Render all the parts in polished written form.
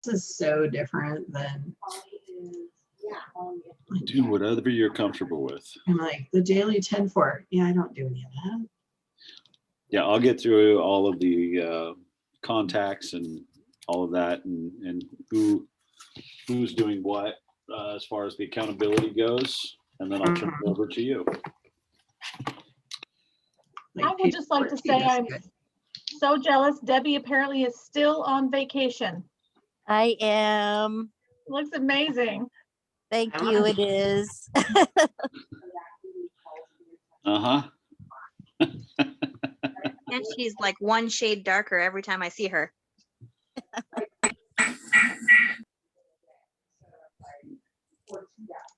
is so different than Do whatever you're comfortable with. I'm like the daily 10-4. Yeah, I don't do any of that. Yeah, I'll get through all of the contacts and all of that, and who's doing what as far as the accountability goes, and then I'll turn it over to you. Like, I would just like to say I'm so jealous. Debbie apparently is still on vacation. I am. Looks amazing. Thank you. It is. Uh-huh. And she's like one shade darker every time I see her.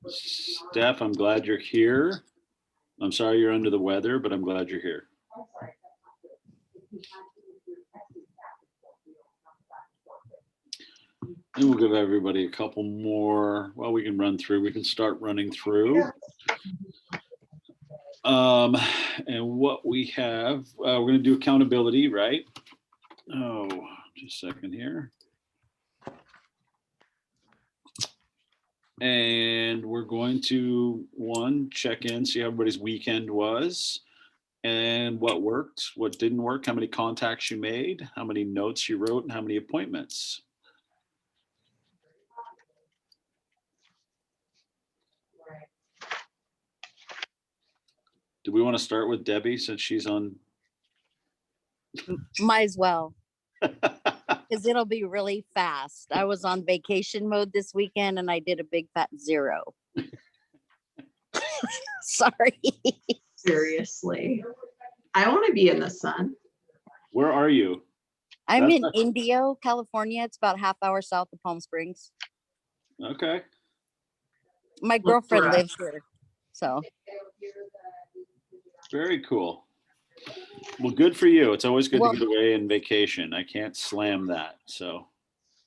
Steph, I'm glad you're here. I'm sorry you're under the weather, but I'm glad you're here. And we'll give everybody a couple more. Well, we can run through. We can start running through. And what we have, we're going to do accountability, right? Oh, just a second here. And we're going to, check in, see how everybody's weekend was and what worked, what didn't work, how many contacts you made, how many notes you wrote, and how many appointments. Do we want to start with Debbie since she's on? Might as well. Because it'll be really fast. I was on vacation mode this weekend and I did a big fat 0. Sorry. Seriously. I want to be in the sun. Where are you? I'm in Indio, California. It's about half hour south of Palm Springs. Okay. My girlfriend lives here. So. Very cool. Well, good for you. It's always good to get away and vacation. I can't slam that. So.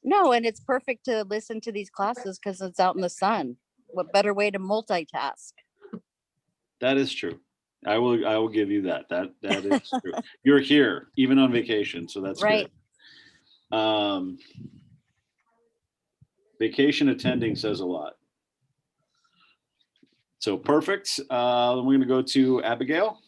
No, and it's perfect to listen to these classes because it's out in the sun. What better way to multitask? That is true. I will give you that. That is true. You're here, even on vacation, so that's right. Good. Vacation attending says a lot. So perfect. We're going to go to Abigail.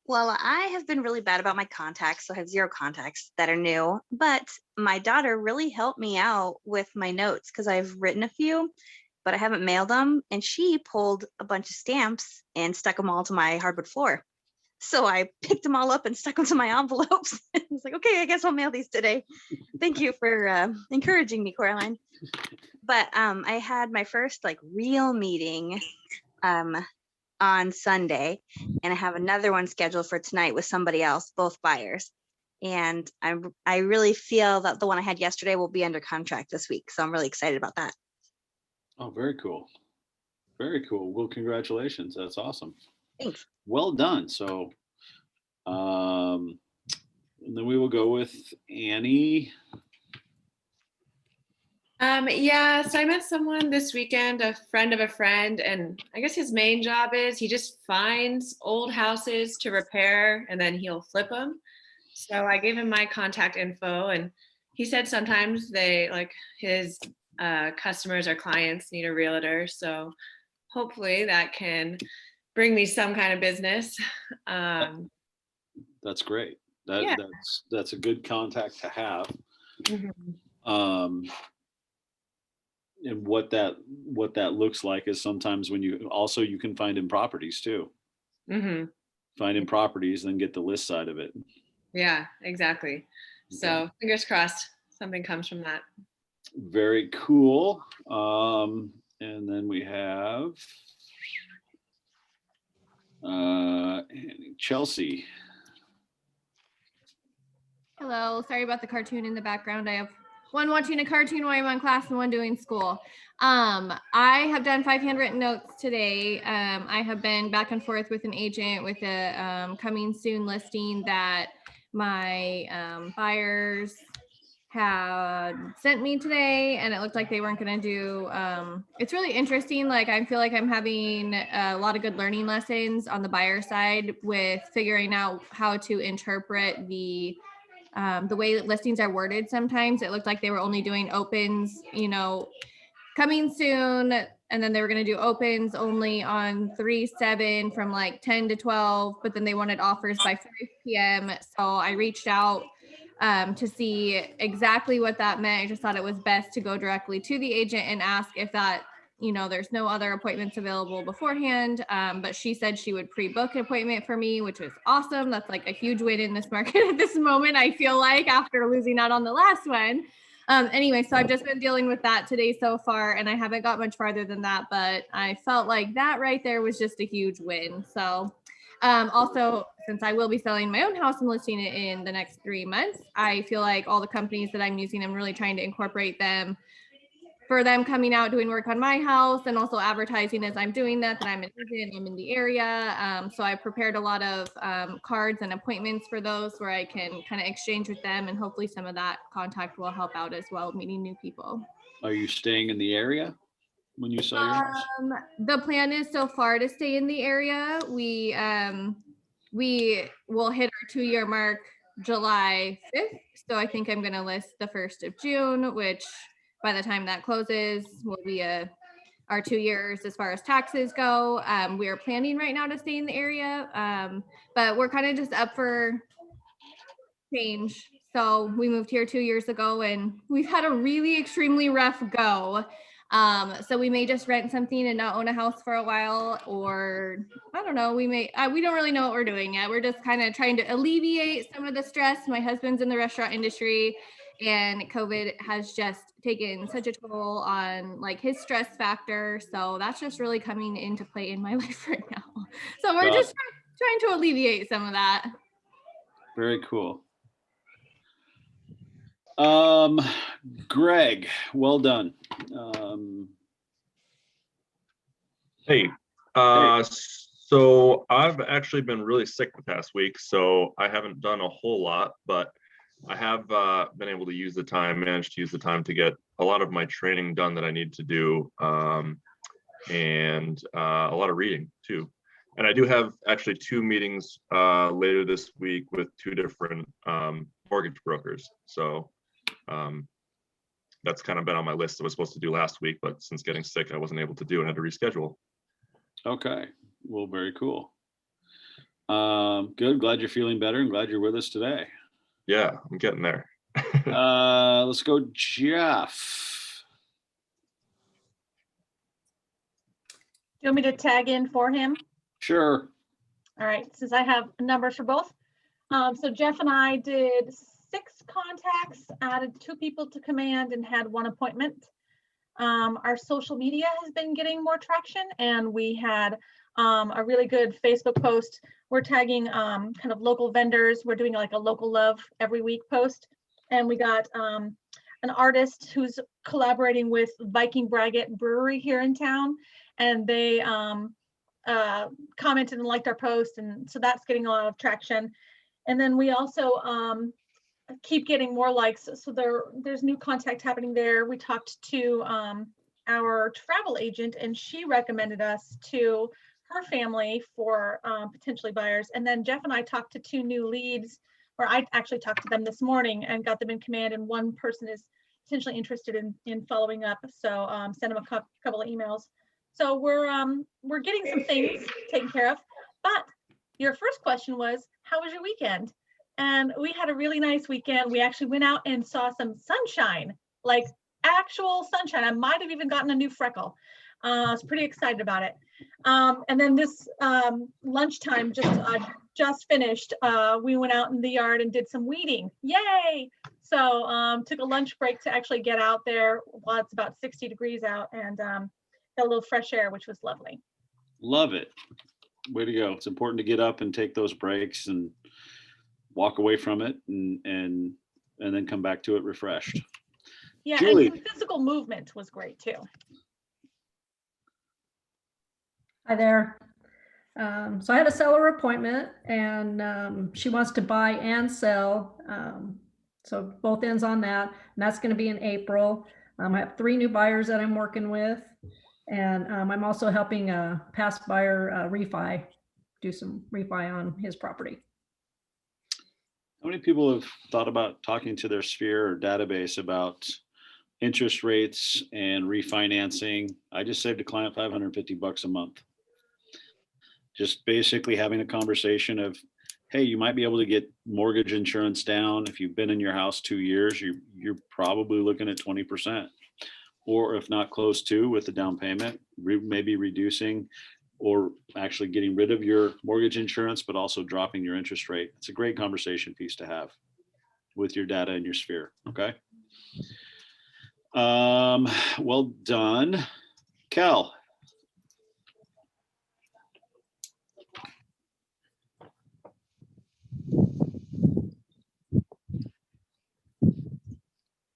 Well, I have been really bad about my contacts, so I have 0 contacts that are new, but my daughter really helped me out with my notes because I've written a few, but I haven't mailed them, and she pulled a bunch of stamps and stuck them all to my hardwood floor. So I picked them all up and stuck them to my envelopes. I was like, okay, I guess I'll mail these today. Thank you for encouraging me, Coraline. But I had my first real meeting on Sunday, and I have another one scheduled for tonight with somebody else, both buyers. And I really feel that the one I had yesterday will be under contract this week. So I'm really excited about that. Oh, very cool. Very cool. Well, congratulations. That's awesome. Thanks. Well done. So, and then we will go with Annie. Yeah, so I met someone this weekend, a friend of a friend, and I guess his main job is he just finds old houses to repair and then he'll flip them. So I gave him my contact info, and he said sometimes his customers or clients need a realtor. So hopefully that can bring me some kind of business. That's great. That's a good contact to have. Mm-hmm. And what that looks like is sometimes when you can find in properties too. Mm-hmm. Find in properties, then get the list side of it. Yeah, exactly. Okay. So fingers crossed something comes from that. Very cool. And then we have Chelsea. Hello, sorry about the cartoon in the background. I have one watching a cartoon while I'm on class and one doing school. I have done 5 handwritten notes today. I have been back and forth with an agent with a coming soon listing that my buyers had sent me today, and it looked like they weren't going to do. It's really interesting. I feel like I'm having a lot of good learning lessons on the buyer side with figuring out how to interpret the the way that listings are worded, sometimes it looked like they were only doing opens, coming soon. And then they were going to do opens only on 3/7 from like 10 to 12, but then they wanted offers by 5 p.m. So I reached out to see exactly what that meant. I just thought it was best to go directly to the agent and ask if that, there's no other appointments available beforehand. But she said she would pre-book an appointment for me, which is awesome. That's like a huge win in this market at this moment, I feel like, after losing out on the last one. Anyway, so I've just been dealing with that today so far, and I haven't got much farther than that, but I felt like that right there was just a huge win. So also, since I will be selling my own house and listing it in the next 3 months, I feel like all the companies that I'm using, I'm really trying to incorporate them for them coming out doing work on my house, and also advertising as I'm doing that I'm an agent, I'm in the area. So I prepared a lot of cards and appointments for those where I can kind of exchange with them, and hopefully some of that contact will help out as well, meeting new people. Are you staying in the area when you sell your house? The plan is so far to stay in the area. We will hit our 2-year mark July 5th. So I think I'm going to list the 1st of June, which by the time that closes will be our 2 years as far as taxes go. We are planning right now to stay in the area, but we're kind of just up for change. So we moved here 2 years ago, and we've had a really extremely rough go. So we may just rent something and not own a house for a while, or I don't know, we don't really know what we're doing yet. We're just kind of trying to alleviate some of the stress. My husband's in the restaurant industry, and COVID has just taken such a toll on like his stress factor. So that's just really coming into play in my life right now. So we're just trying to alleviate some of that. Very cool. Greg, well done. Hey, so I've actually been really sick the past week, so I haven't done a whole lot, but I have been able to manage to use the time to get a lot of my training done that I need to do, and a lot of reading too. And I do have actually 2 meetings later this week with 2 different mortgage brokers. So that's kind of been on my list. I was supposed to do last week, but since getting sick, I wasn't able to do and had to reschedule. Okay, well, very cool. Good, glad you're feeling better and glad you're with us today. Yeah, I'm getting there. Let's go, Jeff. Do you want me to tag in for him? Sure. All right, since I have numbers for both. So Jeff and I did 6 contacts, added 2 people to command, and had 1 appointment. Our social media has been getting more traction, and we had a really good Facebook post. We're tagging kind of local vendors. We're doing like a local love every week post. And we got an artist who's collaborating with Viking Braggot Brewery here in town. And they commented and liked our post. And so that's getting a lot of traction. And then we also keep getting more likes. So there's new contact happening there. We talked to our travel agent, and she recommended us to her family for potentially buyers. And then Jeff and I talked to 2 new leads, or I actually talked to them this morning and got them in command, and 1 person is potentially interested in following up. So send them a couple of emails. So we're getting some things taken care of. But your first question was, how was your weekend? And we had a really nice weekend. We actually went out and saw some sunshine, like actual sunshine. I might have even gotten a new freckle. I was pretty excited about it. And then this lunchtime just finished. We went out in the yard and did some weeding. Yay! So took a lunch break to actually get out there while it's about 60 degrees out, and got a little fresh air, which was lovely. Love it. Way to go. It's important to get up and take those breaks and walk away from it and then come back to it refreshed. Yeah, Julie. and some physical movement was great too. Hi there. So I had a seller appointment, and she wants to buy and sell. So both ends on that, and that's going to be in April. I have 3 new buyers that I'm working with, and I'm also helping a past buyer do some refi on his property. How many people have thought about talking to their sphere or database about interest rates and refinancing? I just saved a client $550 a month. Just basically having a conversation of, hey, you might be able to get mortgage insurance down. If you've been in your house 2 years, you're probably looking at 20%, or if not close to, with the down payment, maybe reducing or actually getting rid of your mortgage insurance, but also dropping your interest rate. It's a great conversation piece to have with your data and your sphere. Okay. Well done. Kel.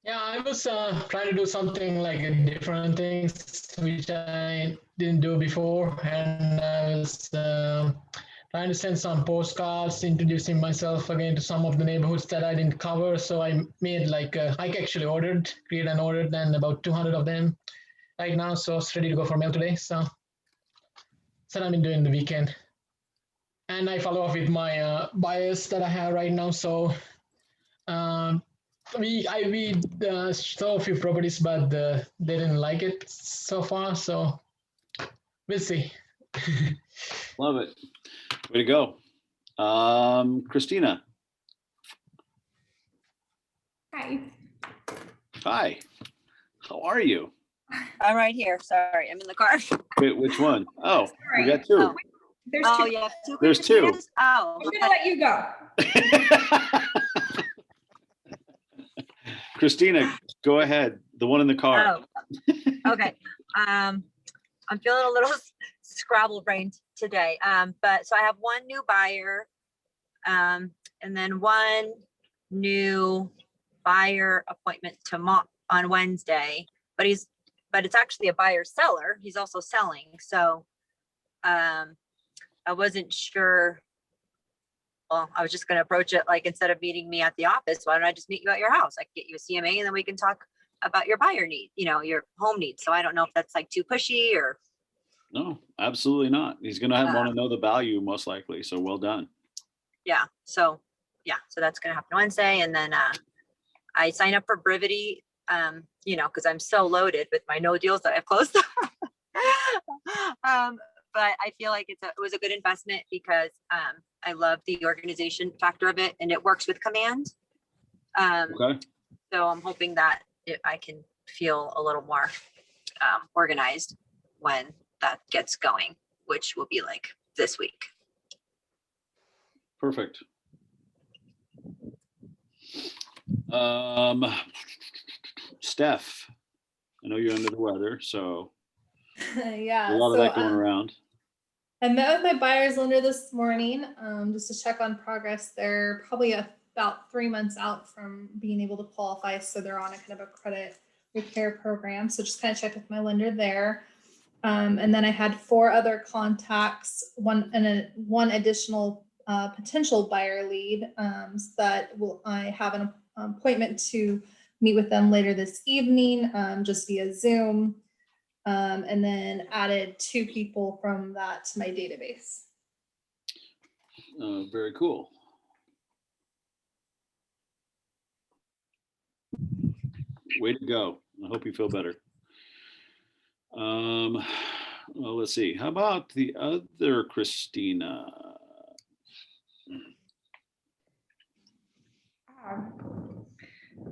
Yeah, I was trying to do something like different things which I didn't do before, and I was trying to send some postcards introducing myself again to some of the neighborhoods that I didn't cover. So I made like I actually created and ordered, and about 200 of them right now. So it's ready to go for mail today. So that's what I've been doing the weekend, and I follow up with my buyers that I have right now. So. We saw a few properties, but they didn't like it so far. So we'll see. Love it. Way to go. Christina. Hi. Hi. How are you? I'm right here. Sorry, I'm in the car. Wait, which one? Oh, we Sorry. got two. Oh. There's Oh, two. yeah. There's two. Christinas? Oh, I'm gonna let you go. Christina, go ahead. The one in the car. oh. Okay. I'm feeling a little scrabble brained today. But so I have one new buyer, and then one new buyer appointment tomorrow on Wednesday. But it's actually a buyer seller. He's also selling. So I wasn't sure. Well, I was just going to approach it like, instead of meeting me at the office, why don't I just meet you at your house? I can get you a CMA and then we can talk about your buyer need, your home needs. So I don't know if that's like too pushy or. No, absolutely not. He's going to want to know the value most likely. So well done. Yeah. So that's going to happen Wednesday. And then I sign up for Brivity, because I'm so loaded with my no deals that I've closed. But I feel like it was a good investment because I love the organization factor of it, and it works with Command. Okay. So I'm hoping that I can feel a little more organized when that gets going, which will be like this week. Perfect. Steph, I know you're under the weather, so Yeah. a lot of that going around. I met with my buyer's lender this morning just to check on progress. They're probably about 3 months out from being able to qualify. So they're on a kind of a credit repair program. So just kind of checked with my lender there. And then I had 4 other contacts, one additional potential buyer lead that I have an appointment to meet with them later this evening, just via Zoom. And then added 2 people from that to my database. Very cool. Way to go. I hope you feel better. Well, let's see. How about the other Christina?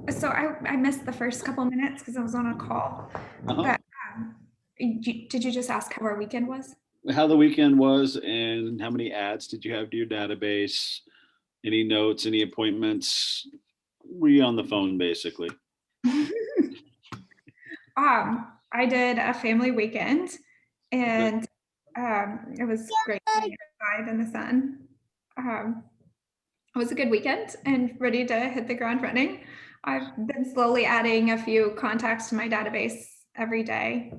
So I missed the first couple minutes because I was on a call. But did you just ask how our weekend was? How the weekend was and how many ads did you have to your database? Any notes, any appointments? Were you on the phone basically? I did a family weekend and it was great being outside in the sun. It was a good weekend and ready to hit the ground running. I've been slowly adding a few contacts to my database every day,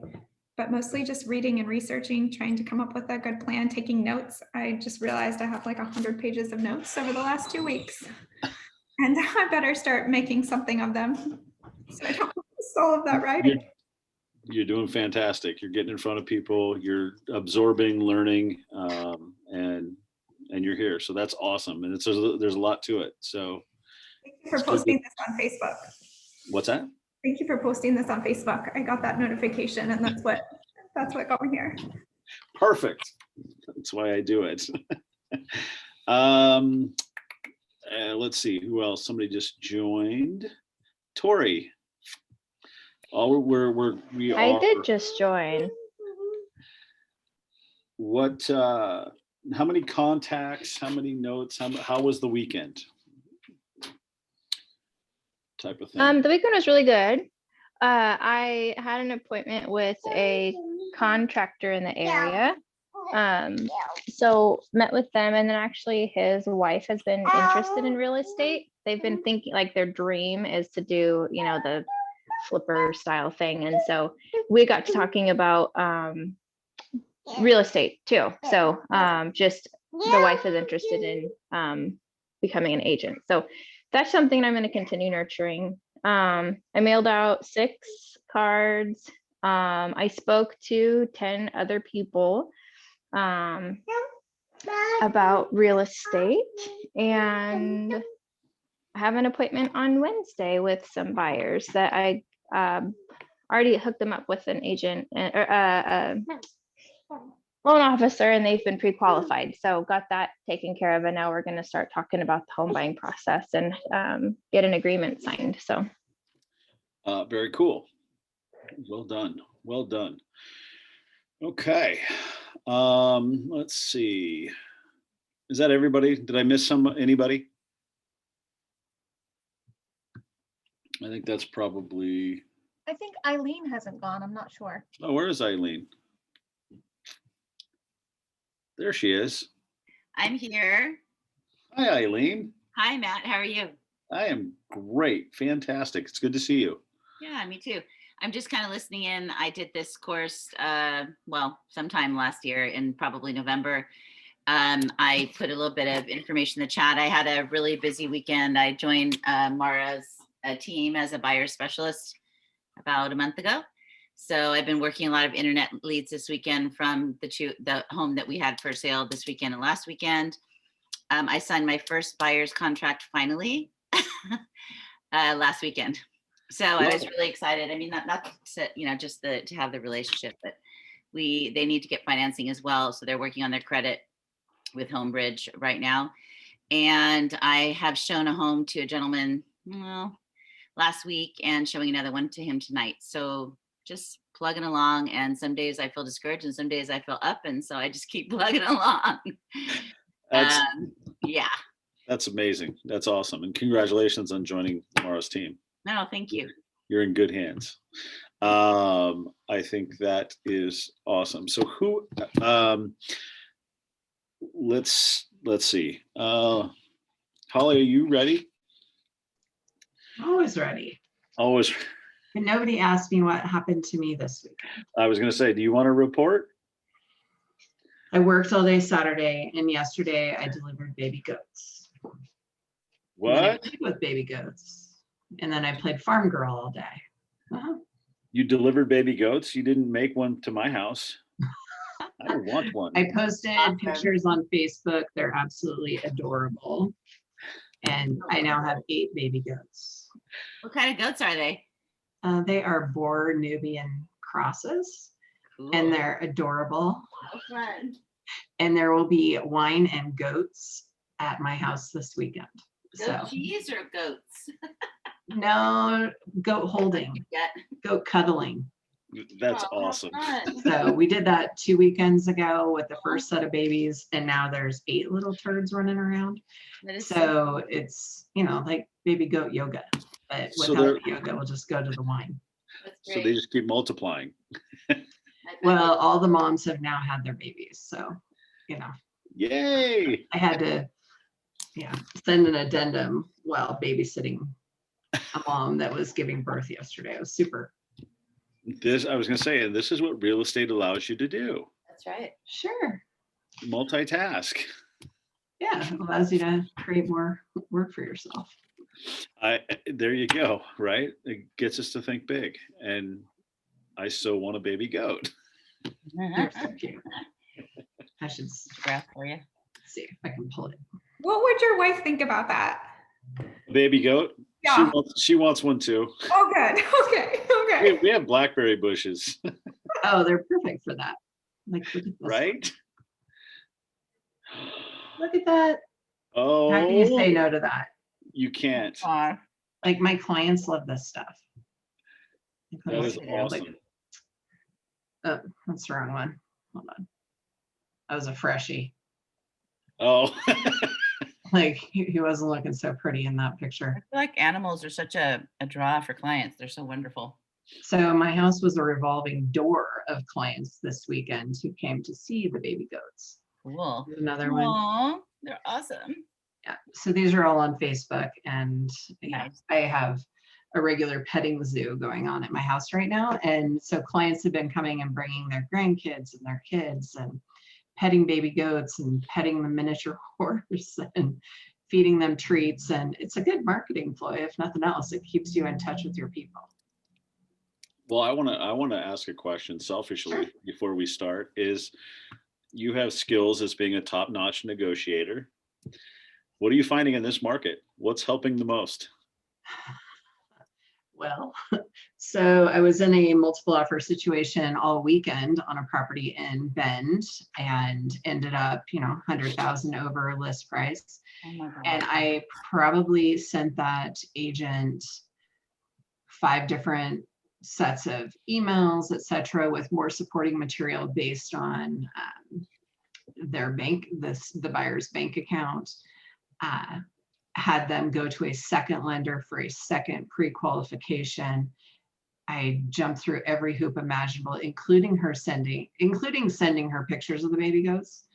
but mostly just reading and researching, trying to come up with a good plan, taking notes. I just realized I have like 100 pages of notes over the last 2 weeks, and I better start making something of them so I don't miss all of that writing. You're doing fantastic. You're getting in front of people. You're absorbing, learning, and and you're here. So that's awesome. And there's a lot to it. So Thank you for posting this on Facebook. what's that? Thank you for posting this on Facebook. I got that notification, and that's what got me here. Perfect. That's why I do it. Let's see who else. Somebody just joined. Tori. Oh, we are. I did just join. What? How many contacts? How many notes? How was the weekend? Type of thing. The weekend was really good. I had an appointment with a contractor in the area. So met with them, and then actually his wife has been interested in real estate. They've been thinking like their dream is to do, the flipper style thing. And so we got to talking about real estate too. So just the wife is interested in becoming an agent. So that's something I'm going to continue nurturing. I mailed out 6 cards. I spoke to 10 other people about real estate, and I have an appointment on Wednesday with some buyers that I already hooked them up with an agent or loan officer, and they've been pre-qualified. So got that taken care of, and now we're going to start talking about the home buying process and get an agreement signed. So very cool. Well done. Well done. Okay. Let's see. Is that everybody? Did I miss anybody? I think that's probably. I think Eileen hasn't gone. I'm not sure. Oh, where is Eileen? There she is. I'm here. Hi, Eileen. Hi, Matt. How are you? I am great. Fantastic. It's good to see you. Yeah, me too. I'm just kind of listening in. I did this course, sometime last year in probably November. I put a little bit of information in the chat. I had a really busy weekend. I joined Mara's team as a buyer specialist about a month ago. So I've been working a lot of internet leads this weekend from the home that we had for sale this weekend and last weekend. I signed my first buyer's contract finally last weekend. So I was really excited. I mean, not to, just to have the relationship, but they need to get financing as well. So they're working on their credit with Homebridge right now. And I have shown a home to a gentleman last week and showing another one to him tonight. So just plugging along, and some days I feel discouraged and some days I feel up. And so I just keep plugging along. Yeah. That's amazing. That's awesome. And congratulations on joining Mara's team. No, thank you. You're in good hands. I think that is awesome. So who, let's see. Holly, are you ready? Always ready. Always. And nobody asked me what happened to me this weekend. I was going to say, do you want to report? I worked all day Saturday, and yesterday I delivered baby goats. What? And then I played with baby goats. And then I played farm girl all day. You delivered baby goats? You didn't make one to my house. I would want one. I posted pictures on Facebook. They're absolutely adorable. And I now have 8 baby goats. What kind of goats are they? They are Boer Nubian crosses. Cool. And they're adorable. How fun. And there will be wine and goats at my house this weekend. Goat cheese or goats? No, goat holding, goat cuddling. That's awesome. So we did that 2 weekends ago with the first set of babies, and now there's 8 little turds running around. So it's, like baby goat yoga, but without the yoga, we'll just go to the wine. So they just keep multiplying. Well, all the moms have now had their babies, so, Yay! I had to, send an addendum while babysitting a mom that was giving birth yesterday. It was super. I was going to say, and this is what real estate allows you to do. That's right. Sure. Multitask. Yeah, it allows you to create more work for yourself. There you go, right? It gets us to think big. And I so want a baby goat. You're so cute. I should graph for you. see if I can pull it. What would your wife think about that? Baby goat. Yeah. She wants one too. Oh, good. Okay. Okay. We have blackberry bushes, Oh, they're perfect for that. Like, look at this. right? Look at that. Oh, How can you say no to that? you can't. Like, my clients love this stuff. Like, let That me is see here. Like, awesome. oh, that's the wrong one. Hold on. That was a freshie. Oh, Like, he wasn't looking so pretty in that picture. I feel like animals are such a draw for clients. They're so wonderful. So my house was a revolving door of clients this weekend who came to see the baby goats. Cool. Here's another one. Aw, they're awesome. Yeah. So these are all on Facebook, and yeah, Nice. I have a regular petting zoo going on at my house right now. And so clients have been coming and bringing their grandkids and their kids and petting baby goats and petting the miniature horse and feeding them treats. And it's a good marketing ploy, if nothing else. It keeps you in touch with your people. well, I want to ask a question selfishly before we start. Is you have skills as being a top-notch negotiator. What are you finding in this market? What's helping the most? Well, so I was in a multiple offer situation all weekend on a property in Bend and ended up, 100,000 over list price. Oh my God. And I probably sent that agent 5 different sets of emails, etc., with more supporting material based on their the buyer's bank account. Had them go to a second lender for a second pre-qualification. I jumped through every hoop imaginable, including sending her pictures of the baby goats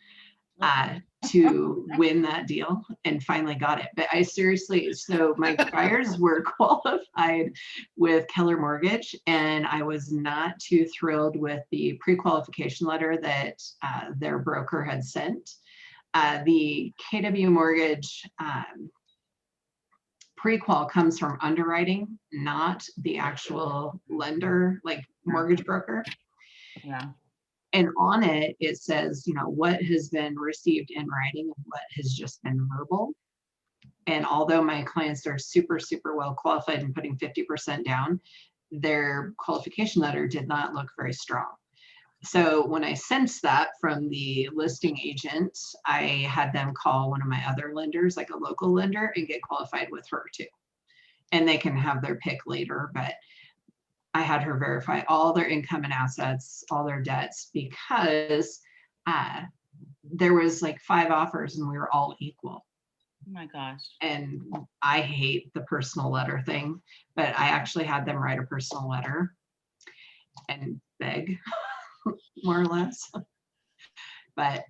to win that deal, and finally got it. But I seriously, so my buyers were qualified with Keller Mortgage, and I was not too thrilled with the pre-qualification letter that their broker had sent. The KW Mortgage pre-qual comes from underwriting, not the actual lender, like mortgage broker. Yeah. And on it, it says, what has been received in writing and what has just been verbal. And although my clients are super, super well qualified and putting 50% down, their qualification letter did not look very strong. So when I sensed that from the listing agent, I had them call one of my other lenders, like a local lender, and get qualified with her too. And they can have their pick later, but I had her verify all their income and assets, all their debts, because there was like 5 offers and we were all equal. Oh my gosh. And I hate the personal letter thing, but I actually had them write a personal letter and beg, more or less. But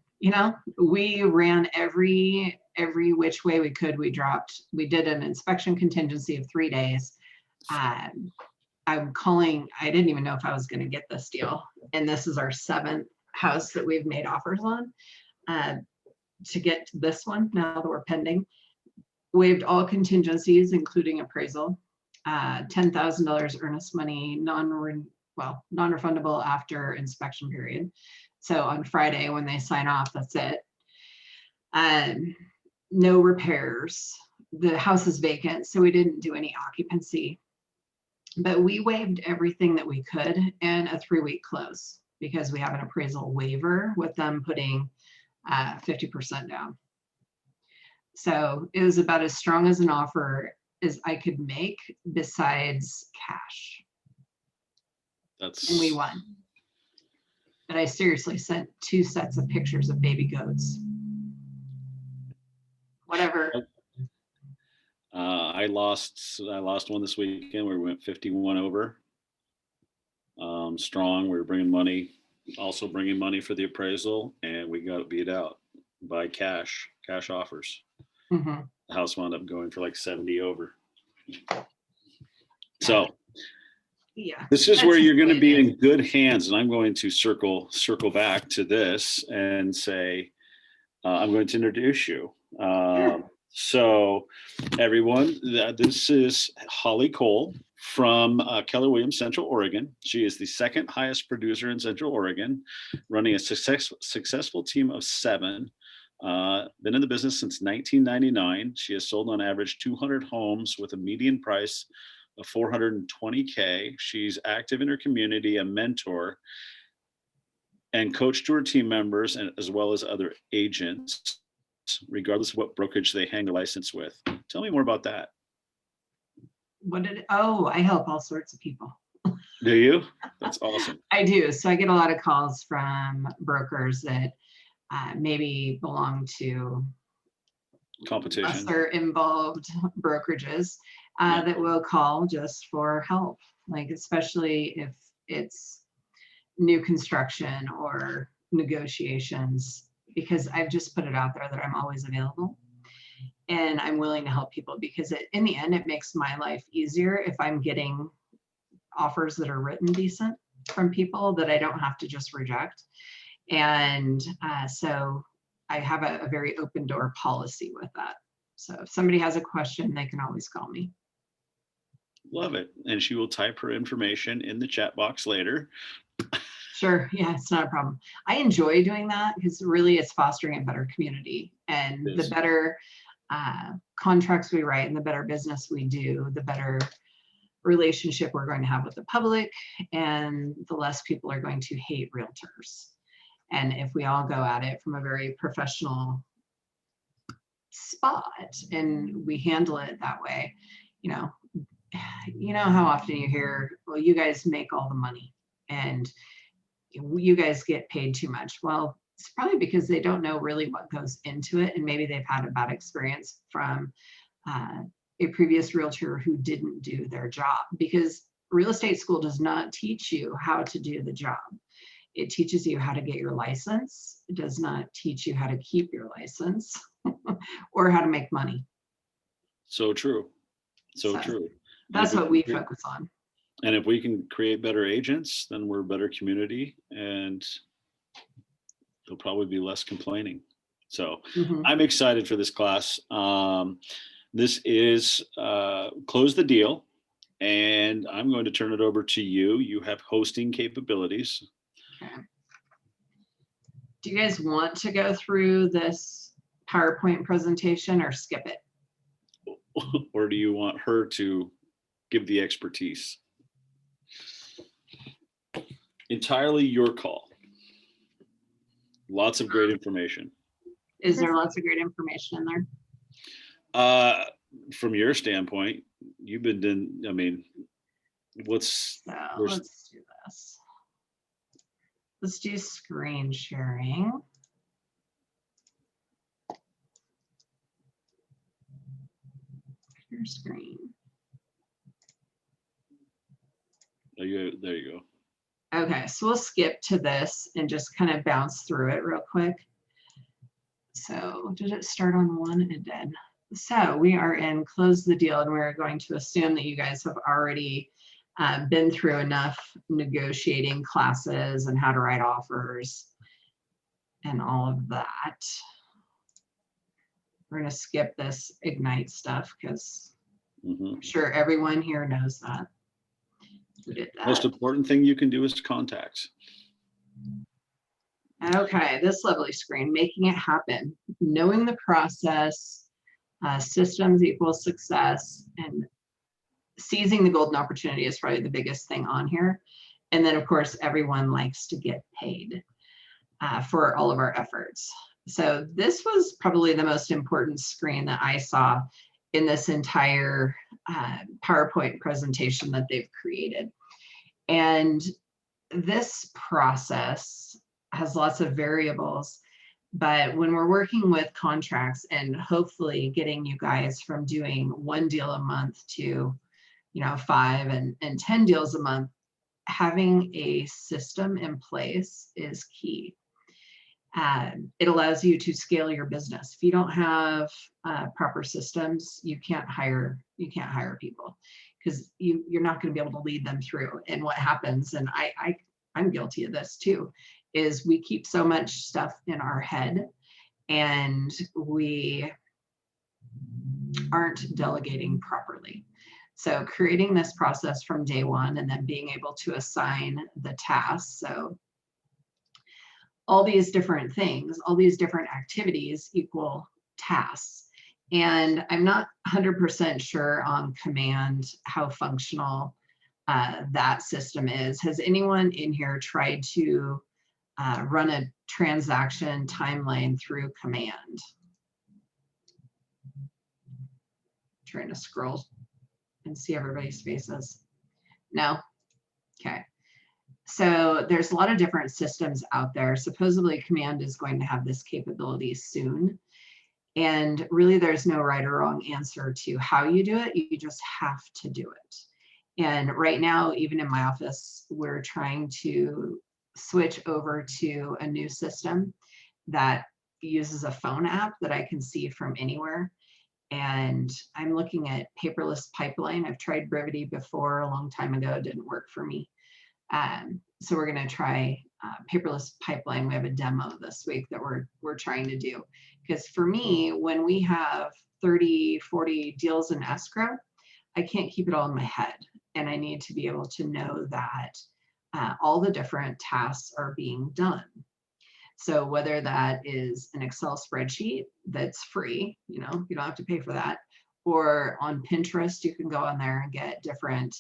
we ran every which way we could. We did an inspection contingency of 3 days. I'm calling, I didn't even know if I was going to get this deal. And this is our 7th house that we've made offers on to get to this one now that we're pending. Waived all contingencies, including appraisal, $10,000 earnest money, non-refundable after inspection period. So on Friday when they sign off, that's it. No repairs. The house is vacant, so we didn't do any occupancy. But we waived everything that we could, and a 3-week close, because we have an appraisal waiver with them putting 50% down. So it was about as strong as an offer as I could make besides cash. And we won. But I seriously sent 2 sets of pictures of baby goats. Whatever. I lost one this weekend where we went 51 over. Strong. We were bringing money for the appraisal, and we got beat out by cash offers. Mm-hmm. The house wound up going for like 70 over. So yeah, this is where you're going to be in good hands, and I'm going to circle back to this and say I'm going to introduce you. So everyone, this is Holly Cole from Keller Williams, Central Oregon. She is the 2nd highest producer in Central Oregon, running a successful team of 7 Been in the business since 1999. She has sold on average 200 homes with a median price of $420K. She's active in her community, a mentor, and coach to her team members, and as well as other agents, regardless of what brokerage they hang their license with. Tell me more about that. I help all sorts of people. Do you? That's awesome. I do. So I get a lot of calls from brokers that maybe belong to Competition. lesser involved brokerages that will call just for help, like especially if it's new construction or negotiations, because I've just put it out there that I'm always available and I'm willing to help people, because in the end, it makes my life easier if I'm getting offers that are written decent from people that I don't have to just reject. And so I have a very open door policy with that. So if somebody has a question, they can always call me. Love it. And she will type her information in the chat box later. Sure. Yeah, it's not a problem. I enjoy doing that because really it's fostering a better community, and the better contracts we write and the better business we do, the better relationship we're going to have with the public, and the less people are going to hate realtors. And if we all go at it from a very professional spot and we handle it that way, you know how often you hear, well, you guys make all the money and you guys get paid too much. Well, it's probably because they don't know really what goes into it, and maybe they've had a bad experience from a previous realtor who didn't do their job, because real estate school does not teach you how to do the job. It teaches you how to get your license. It does not teach you how to keep your license or how to make money. So true. So true. That's what we focus on. And if we can create better agents, then we're a better community, and there'll probably be less complaining. So I'm excited for this class. This is Close the Deal, and I'm going to turn it over to you. You have hosting capabilities. Okay. Do you guys want to go through this PowerPoint presentation or skip it? Or do you want her to give the expertise? Entirely your call. Lots of great information. Is there lots of great information in there? From your standpoint, you've been doing, I mean, let's do this. Let's do screen sharing. Your screen. There you go. Okay, so we'll skip to this and just kind of bounce through it real quick. So did it start on one? It did. So we are in Close the Deal, and we're going to assume that you guys have already been through enough negotiating classes and how to write offers and all of that. We're going to skip this Ignite stuff because I'm sure everyone here knows that. We did that. Most important thing you can do is contacts. Okay, this lovely screen, making it happen. Knowing the process, systems equals success, and seizing the golden opportunity is probably the biggest thing on here. And then, of course, everyone likes to get paid for all of our efforts. So this was probably the most important screen that I saw in this entire PowerPoint presentation that they've created. And this process has lots of variables, but when we're working with contracts and hopefully getting you guys from doing 1 deal a month to 5 and 10 deals a month, having a system in place is key. It allows you to scale your business. If you don't have proper systems, you can't hire people, because you're not going to be able to lead them through. And what happens, and I'm guilty of this too, is we keep so much stuff in our head and we aren't delegating properly. So creating this process from day one and then being able to assign the tasks. So all these different things, all these different activities equal tasks. And I'm not 100% sure on command how functional that system is. Has anyone in here tried to run a transaction timeline through command? Trying to scroll and see everybody's faces. No? Okay. So there's a lot of different systems out there. Supposedly command is going to have this capability soon. And really there's no right or wrong answer to how you do it. You just have to do it. And right now, even in my office, we're trying to switch over to a new system that uses a phone app that I can see from anywhere. And I'm looking at paperless pipeline. I've tried Brevity before a long time ago. It didn't work for me. So we're going to try paperless pipeline. We have a demo this week that we're trying to do. Because for me, when we have 30, 40 deals in escrow, I can't keep it all in my head. And I need to be able to know that all the different tasks are being done. So whether that is an Excel spreadsheet that's free, you don't have to pay for that, or on Pinterest, you can go on there and get different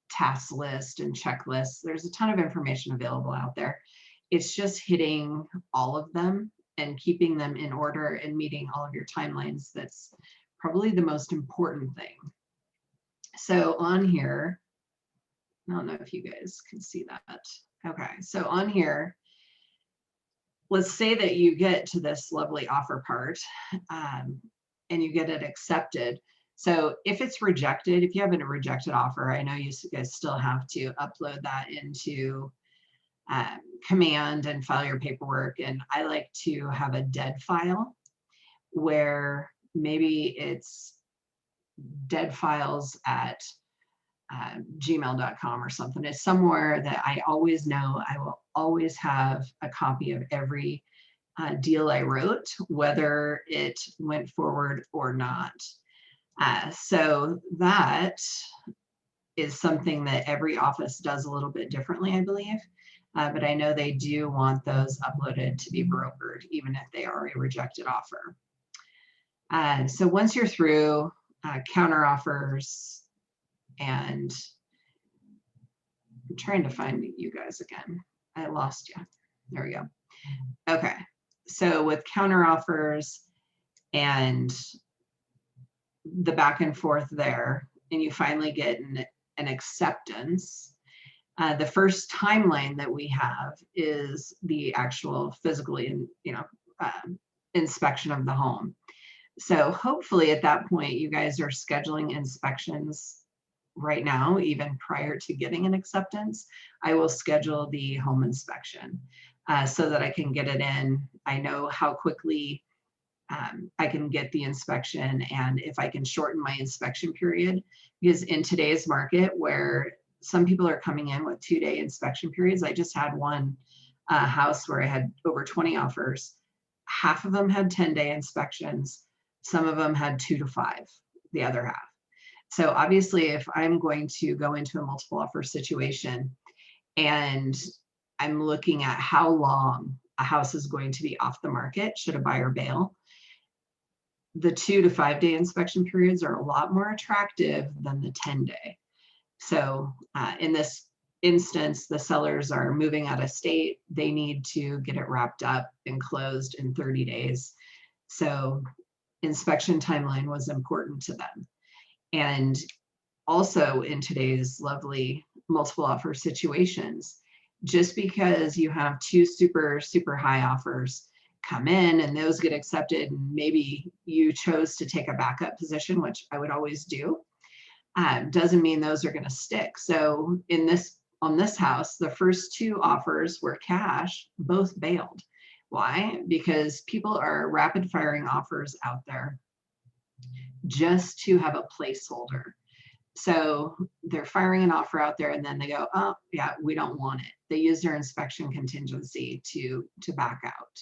task lists and checklists. There's a ton of information available out there. It's just hitting all of them and keeping them in order and meeting all of your timelines. That's probably the most important thing. So on here, I don't know if you guys can see that. Okay, so on here, let's say that you get to this lovely offer part and you get it accepted. So if it's rejected, if you have a rejected offer, I know you guys still have to upload that into command and file your paperwork. And I like to have a dead file where maybe it's dead files at gmail.com or something. It's somewhere that I always know I will always have a copy of every deal I wrote, whether it went forward or not. So that is something that every office does a little bit differently, I believe. But I know they do want those uploaded to be brokered, even if they are a rejected offer. So once you're through counter offers, and I'm trying to find you guys again. I lost you. There we go. Okay. So with counter offers and the back and forth there, and you finally get an acceptance, the first timeline that we have is the actual physically, inspection of the home. So hopefully at that point, you guys are scheduling inspections right now, even prior to getting an acceptance. I will schedule the home inspection so that I can get it in. I know how quickly I can get the inspection and if I can shorten my inspection period, because in today's market where some people are coming in with 2-day inspection periods, I just had one house where I had over 20 offers. Half of them had 10-day inspections. Some of them had 2 to 5, the other half. So obviously, if I'm going to go into a multiple offer situation and I'm looking at how long a house is going to be off the market, should a buyer bail, the 2 to 5 day inspection periods are a lot more attractive than the 10-day. So in this instance, the sellers are moving out of state. They need to get it wrapped up and closed in 30 days. So inspection timeline was important to them. And also in today's lovely multiple offer situations, just because you have 2 super, super high offers come in and those get accepted, and maybe you chose to take a backup position, which I would always do, doesn't mean those are going to stick. So on this house, the first 2 offers were cash, both bailed. Why? Because people are rapid firing offers out there just to have a placeholder. So they're firing an offer out there and then they go, oh yeah, we don't want it. They use their inspection contingency to back out.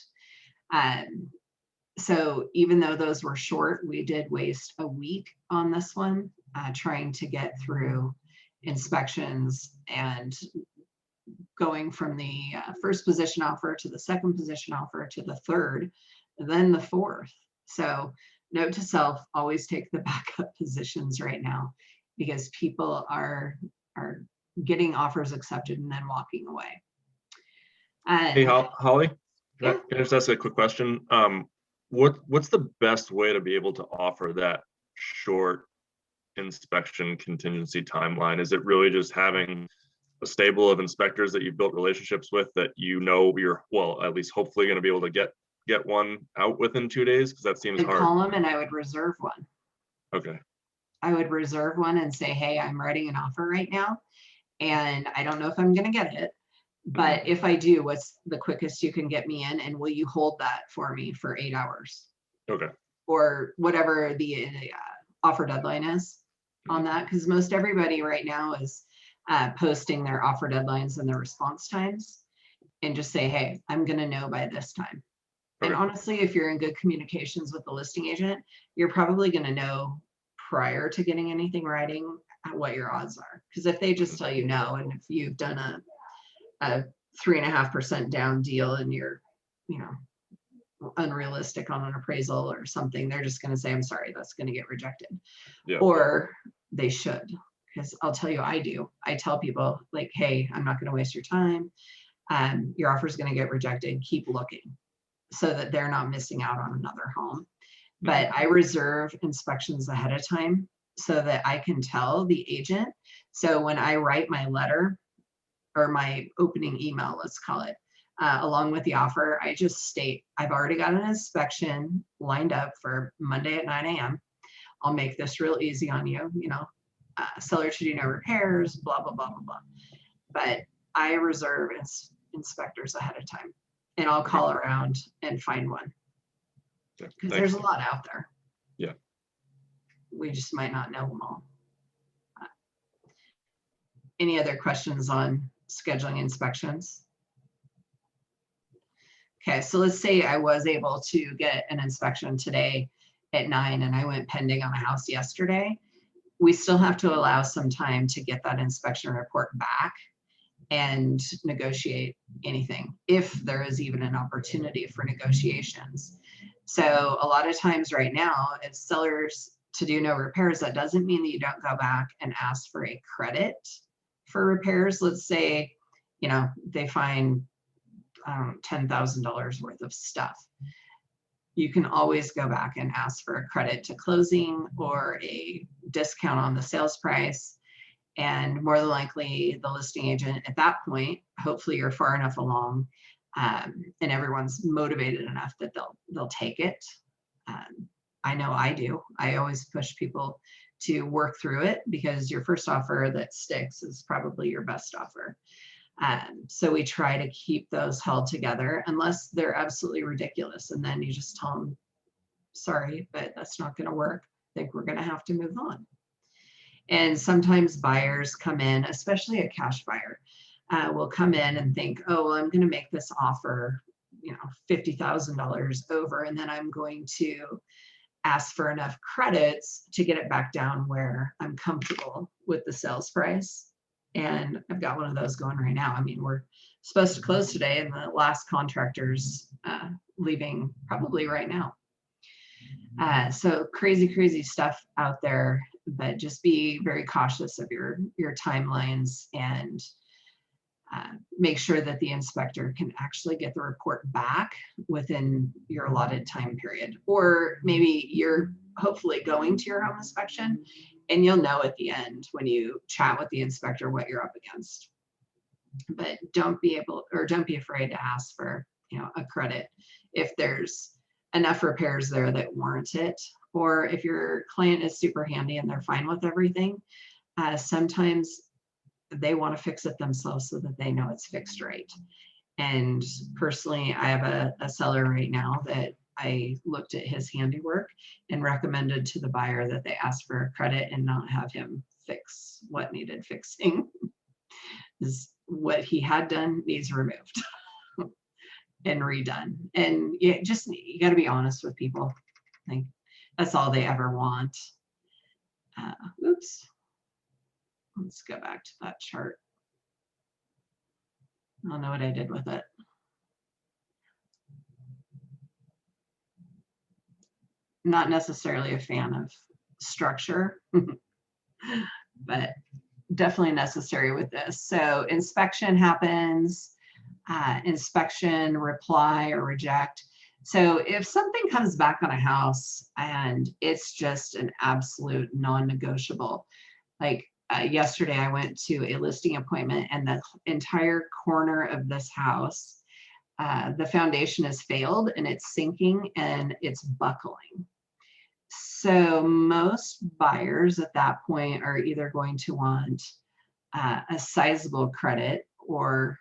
So even though those were short, we did waste a week on this one, trying to get through inspections and going from the first position offer to the second position offer to the third, then the fourth. So note to self, always take the backup positions right now, because people are getting offers accepted and then walking away. Hey, Holly, can I just ask a quick question? What's the best way to be able to offer that short inspection contingency timeline? Is it really just having a stable of inspectors that you've built relationships with that you're, well, at least hopefully going to be able to get one out within 2 days? Because that seems hard. Call them and I would reserve one. Okay. I would reserve one and say, hey, I'm writing an offer right now, and I don't know if I'm going to get it, but if I do, what's the quickest you can get me in, and will you hold that for me for 8 hours? Okay. Or whatever the offer deadline is on that, because most everybody right now is posting their offer deadlines and their response times, and just say, hey, I'm going to know by this time. And honestly, if you're in good communications with the listing agent, you're probably going to know prior to getting anything writing what your odds are. Because if they just tell you no, and if you've done a 3.5% down deal and you're, unrealistic on an appraisal or something, they're just going to say, I'm sorry, that's going to get rejected. Yeah. Or they should, because I'll tell you, I tell people, like, hey, I'm not going to waste your time. Your offer is going to get rejected. Keep looking, so that they're not missing out on another home. But I reserve inspections ahead of time so that I can tell the agent. So when I write my letter or my opening email, let's call it, along with the offer, I just state, I've already got an inspection lined up for Monday at 9 a.m. I'll make this real easy on you, seller to do no repairs, blah, blah, blah, blah, blah. But I reserve inspectors ahead of time, and I'll call around and find one. Because there's a lot out there. Yeah. We just might not know them all. Any other questions on scheduling inspections? Okay, so let's say I was able to get an inspection today at 9 and I went pending on a house yesterday. We still have to allow some time to get that inspection report back and negotiate anything, if there is even an opportunity for negotiations. So a lot of times right now, it's sellers to do no repairs. That doesn't mean that you don't go back and ask for a credit for repairs. Let's say, they find $10,000 worth of stuff. You can always go back and ask for a credit to closing or a discount on the sales price. And more than likely, the listing agent at that point, hopefully you're far enough along and everyone's motivated enough that they'll take it. I know I do. I always push people to work through it, because your first offer that sticks is probably your best offer. So we try to keep those held together unless they're absolutely ridiculous. And then you just tell them, sorry, but that's not going to work. I think we're going to have to move on. And sometimes buyers come in, especially a cash buyer, will come in and think, oh, well, I'm going to make this offer, $50,000 over, and then I'm going to ask for enough credits to get it back down where I'm comfortable with the sales price. And I've got one of those going right now. I mean, we're supposed to close today, and the last contractor's leaving probably right now. So crazy stuff out there, but just be very cautious of your timelines, and make sure that the inspector can actually get the report back within your allotted time period. Or maybe you're hopefully going to your home inspection and you'll know at the end when you chat with the inspector what you're up against. But don't be afraid to ask for, a credit if there's enough repairs there that warrant it. Or if your client is super handy and they're fine with everything, sometimes they want to fix it themselves so that they know it's fixed right. And personally, I have a seller right now that I looked at his handiwork and recommended to the buyer that they ask for a credit and not have him fix what needed fixing. What he had done needs removed and redone. And you got to be honest with people. I think that's all they ever want. Oops. Let's go back to that chart. I don't know what I did with it. Not necessarily a fan of structure, but definitely necessary with this. So inspection happens, inspection, reply or reject. So if something comes back on a house and it's just an absolute non-negotiable, like yesterday I went to a listing appointment and the entire corner of this house, the foundation has failed and it's sinking and it's buckling. So most buyers at that point are either going to want a sizable credit, or,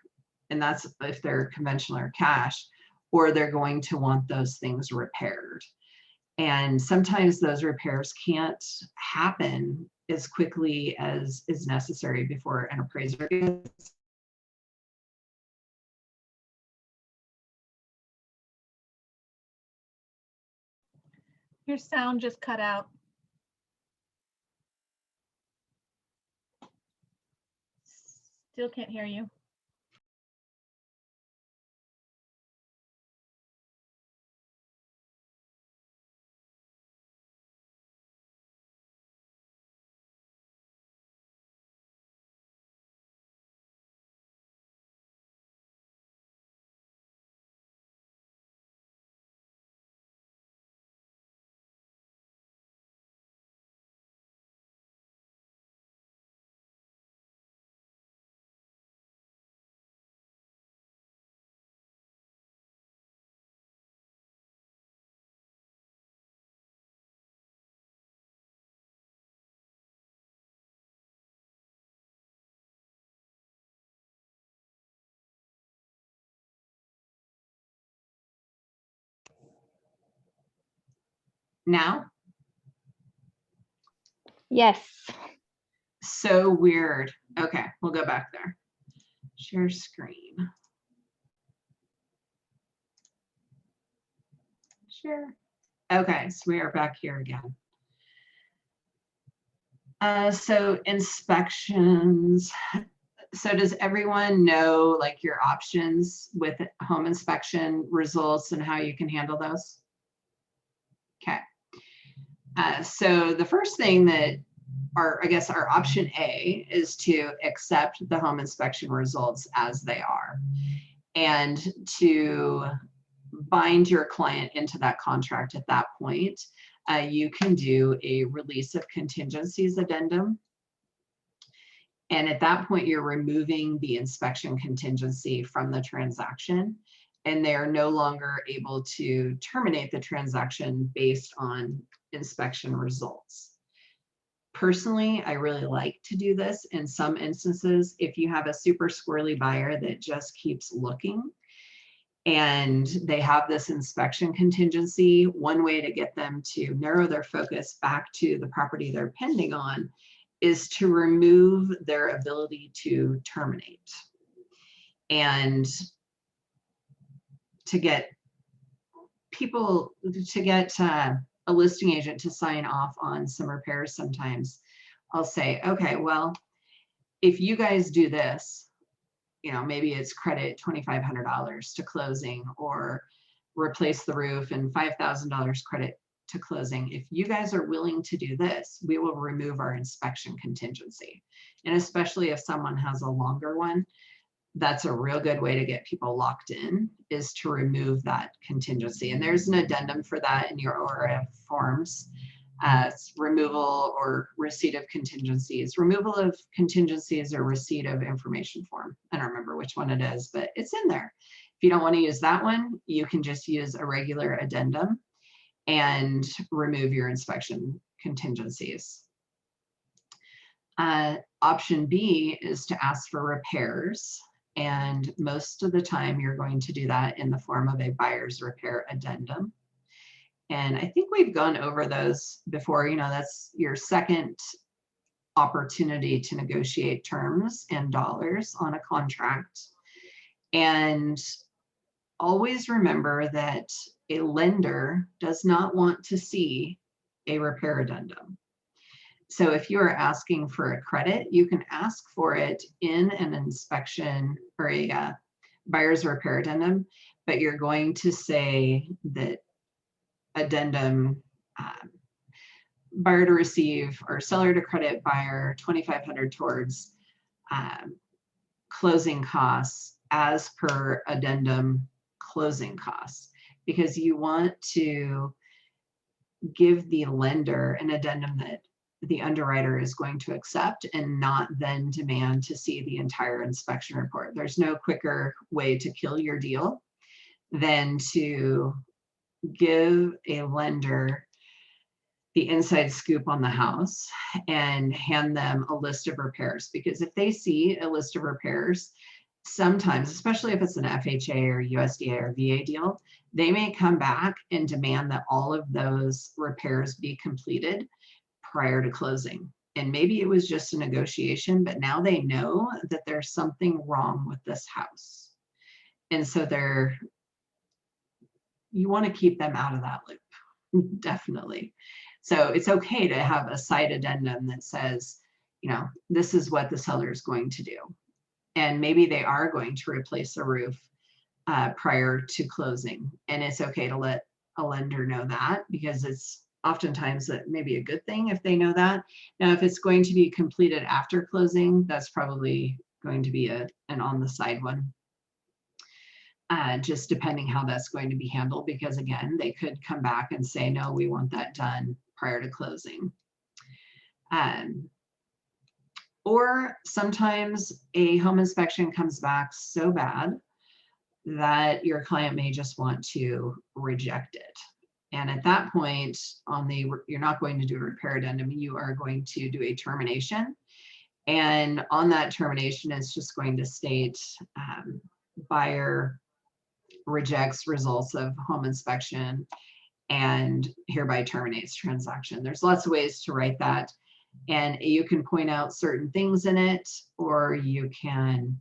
and that's if they're conventional or cash, or they're going to want those things repaired. And sometimes those repairs can't happen as quickly as is necessary before an appraiser gets. Your sound just cut out. Still can't hear you. Now? Yes. So weird. Okay, we'll go back there. Share screen. Share. Okay, so we are back here again. So inspections. So does everyone know like your options with home inspection results and how you can handle those? Okay. So the first thing that I guess our option A is to accept the home inspection results as they are and to bind your client into that contract at that point. You can do a release of contingencies addendum. And at that point, you're removing the inspection contingency from the transaction, and they're no longer able to terminate the transaction based on inspection results. Personally, I really like to do this in some instances. If you have a super squirrely buyer that just keeps looking and they have this inspection contingency, one way to get them to narrow their focus back to the property they're pending on is to remove their ability to terminate and to get people, to get a listing agent to sign off on some repairs. Sometimes I'll say, okay, well, if you guys do this, you know, maybe it's credit $2,500 to closing or replace the roof and $5,000 credit to closing. If you guys are willing to do this, we will remove our inspection contingency. And especially if someone has a longer one, that's a real good way to get people locked in, is to remove that contingency. And there's an addendum for that in your ORF forms. It's removal or receipt of contingencies. Removal of contingencies or receipt of information form. I don't remember which one it is, but it's in there. If you don't want to use that one, you can just use a regular addendum and remove your inspection contingencies. Option B is to ask for repairs. And most of the time you're going to do that in the form of a buyer's repair addendum. And I think we've gone over those before. You know, that's your second opportunity to negotiate terms and dollars on a contract. And always remember that a lender does not want to see a repair addendum. So if you are asking for a credit, you can ask for it in an inspection or a buyer's repair addendum, but you're going to say that addendum, buyer to receive or seller to credit buyer 2,500 towards closing costs as per addendum closing costs, because you want to give the lender an addendum that the underwriter is going to accept and not then demand to see the entire inspection report. There's no quicker way to kill your deal than to give a lender the inside scoop on the house and hand them a list of repairs. Because if they see a list of repairs, sometimes, especially if it's an FHA or USDA or VA deal, they may come back and demand that all of those repairs be completed prior to closing. And maybe it was just a negotiation, but now they know that there's something wrong with this house. And so you want to keep them out of that loop, definitely. So it's okay to have a side addendum that says, this is what the seller is going to do. And maybe they are going to replace a roof prior to closing. And it's okay to let a lender know that, because it's oftentimes that maybe a good thing if they know that. Now, if it's going to be completed after closing, that's probably going to be an on the side one. Just depending how that's going to be handled, because again, they could come back and say, no, we want that done prior to closing. Or sometimes a home inspection comes back so bad that your client may just want to reject it. And at that point, you're not going to do a repair addendum, you are going to do a termination. And on that termination, it's just going to state buyer rejects results of home inspection and hereby terminates transaction. There's lots of ways to write that. And you can point out certain things in it, or you can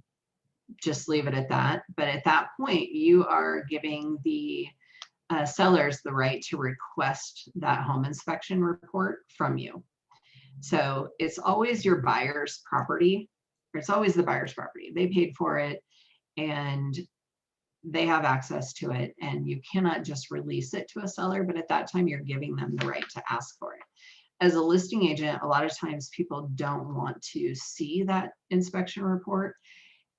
just leave it at that. But at that point, you are giving the sellers the right to request that home inspection report from you. So it's always your buyer's property, or it's always the buyer's property. They paid for it and they have access to it, and you cannot just release it to a seller, but at that time you're giving them the right to ask for it. As a listing agent, a lot of times people don't want to see that inspection report,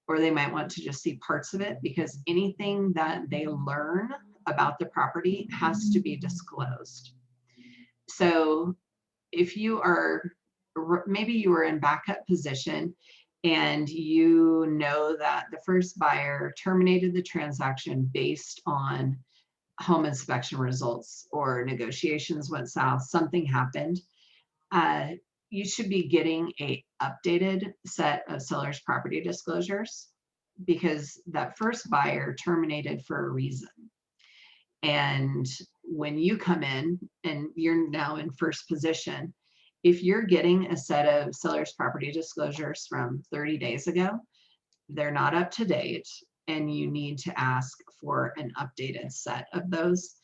or they might want to just see parts of it, because anything that they learn about the property has to be disclosed. So if maybe you are in backup position and you know that the first buyer terminated the transaction based on home inspection results, or negotiations went south, something happened, you should be getting a updated set of seller's property disclosures, because that first buyer terminated for a reason. And when you come in and you're now in first position, if you're getting a set of seller's property disclosures from 30 days ago, they're not up to date, and you need to ask for an updated set of those.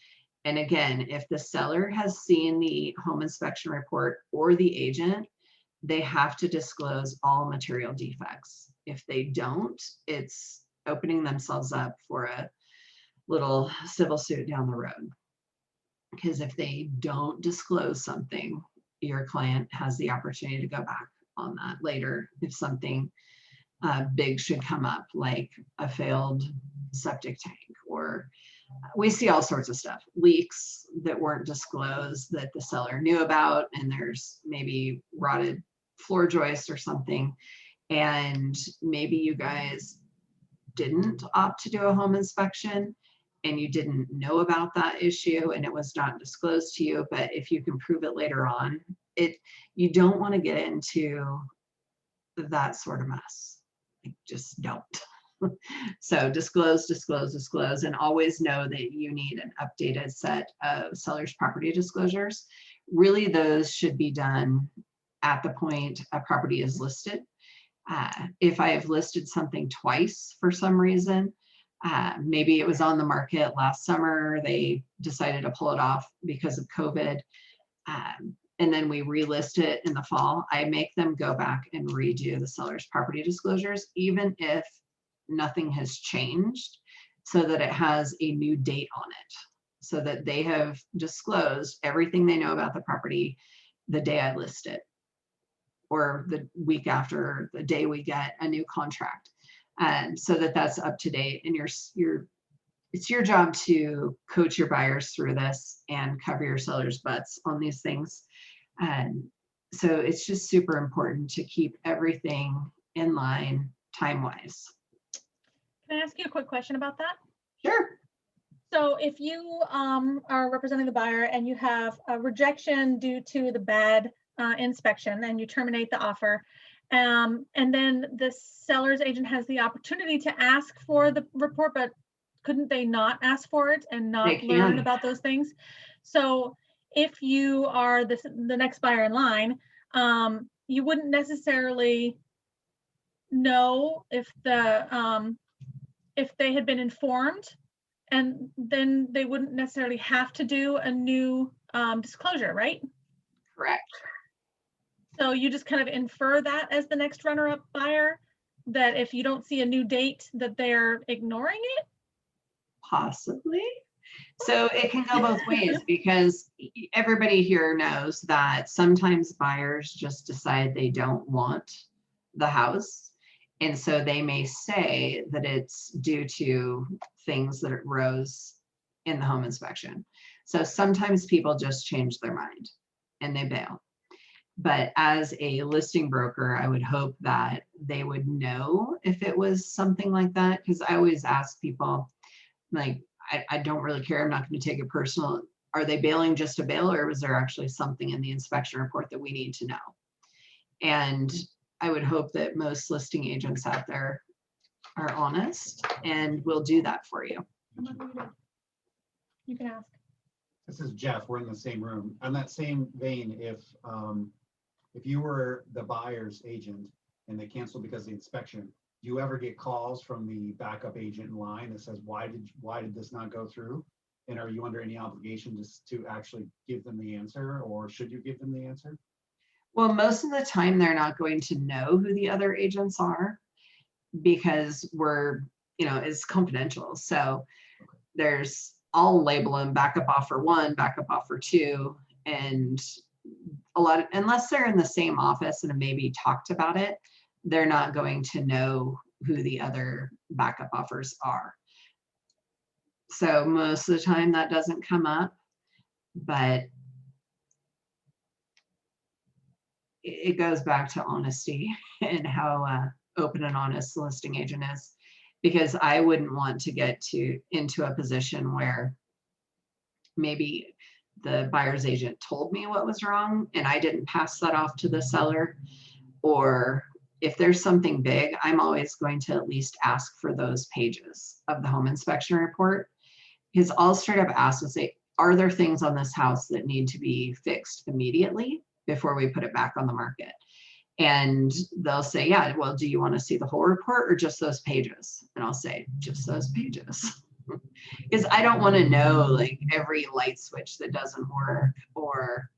And again, if the seller has seen the home inspection report, or the agent, they have to disclose all material defects. If they don't, it's opening themselves up for a little civil suit down the road. Because if they don't disclose something, your client has the opportunity to go back on that later if something big should come up, like a failed septic tank, or we see all sorts of stuff, leaks that weren't disclosed that the seller knew about, and there's maybe rotted floor joists or something, and maybe you guys didn't opt to do a home inspection and you didn't know about that issue and it was not disclosed to you. But if you can prove it later on, you don't want to get into that sort of mess. Just don't. So disclose, and always know that you need an updated set of seller's property disclosures. Really, those should be done at the point a property is listed. If I have listed something twice for some reason, maybe it was on the market last summer, they decided to pull it off because of COVID, and then we relist it in the fall, I make them go back and redo the seller's property disclosures, even if nothing has changed, so that it has a new date on it, so that they have disclosed everything they know about the property the day I list it, or the week after, the day we get a new contract. So that that's up to date, and it's your job to coach your buyers through this and cover your sellers' butts on these things. So it's just super important to keep everything in line time-wise. Can I ask you a quick question about that? Sure. So if you are representing the buyer and you have a rejection due to the bad inspection and you terminate the offer, and then the seller's agent has the opportunity to ask for the report, but couldn't they not ask for it and not learn about those things? So if you are the next buyer in line, you wouldn't necessarily know if they had been informed, and then they wouldn't necessarily have to do a new disclosure, right? Correct. So you just kind of infer that as the next runner-up buyer, that if you don't see a new date, that they're ignoring it? Possibly. So it can go both ways, because everybody here knows that sometimes buyers just decide they don't want the house. And so they may say that it's due to things that arose in the home inspection. So sometimes people just change their mind and they bail. But as a listing broker, I would hope that they would know if it was something like that, because I always ask people, like, I don't really care. I'm not going to take it personal. Are they bailing just to bail, or was there actually something in the inspection report that we need to know? And I would hope that most listing agents out there are honest and will do that for you. You can ask. This is Jeff. We're in the same room. On that same vein, if you were the buyer's agent and they canceled because of the inspection, do you ever get calls from the backup agent in line that says, why did this not go through? And are you under any obligation to actually give them the answer, or should you give them the answer? Well, most of the time they're not going to know who the other agents are, because it's confidential. So I'll label them backup offer 1, backup offer 2, and unless they're in the same office and maybe talked about it, they're not going to know who the other backup offers are. So most of the time that doesn't come up, but it goes back to honesty and how open and honest the listing agent is, because I wouldn't want to get into a position where maybe the buyer's agent told me what was wrong and I didn't pass that off to the seller. Or if there's something big, I'm always going to at least ask for those pages of the home inspection report, because I'll straight up ask and say, are there things on this house that need to be fixed immediately before we put it back on the market? And they'll say, yeah, well, do you want to see the whole report or just those pages? And I'll say, just those pages. Because I don't want to know like every light switch that doesn't work or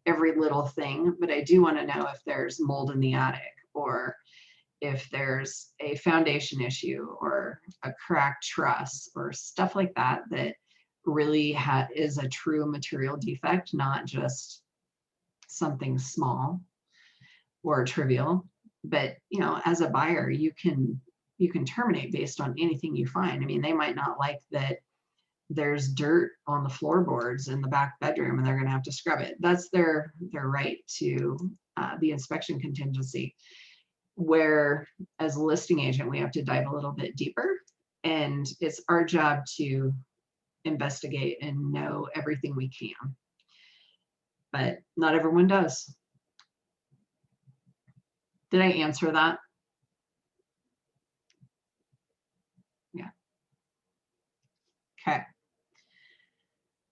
every little thing, but I do want to know if there's mold in the attic, or if there's a foundation issue or a cracked truss or stuff like that, that really is a true material defect, not just something small or trivial. But as a buyer, you can terminate based on anything you find. I mean, they might not like that there's dirt on the floorboards in the back bedroom and they're going to have to scrub it. That's their right to the inspection contingency, where as a listing agent, we have to dive a little bit deeper, and it's our job to investigate and know everything we can. But not everyone does. Did I answer that? Yeah. Okay.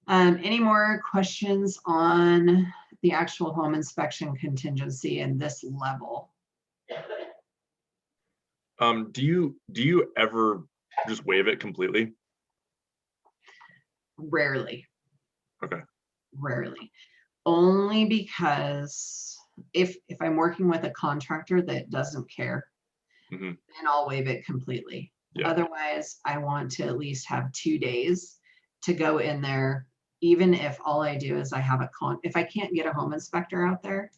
Any more questions on the actual home inspection contingency and this level? Do you ever just waive it completely? Rarely. Okay. Rarely. Only because if I'm working with a contractor that doesn't care, then I'll waive it completely. Yeah. Otherwise, I want to at least have 2 days to go in there, even if all I do is I have if I can't get a home inspector out there,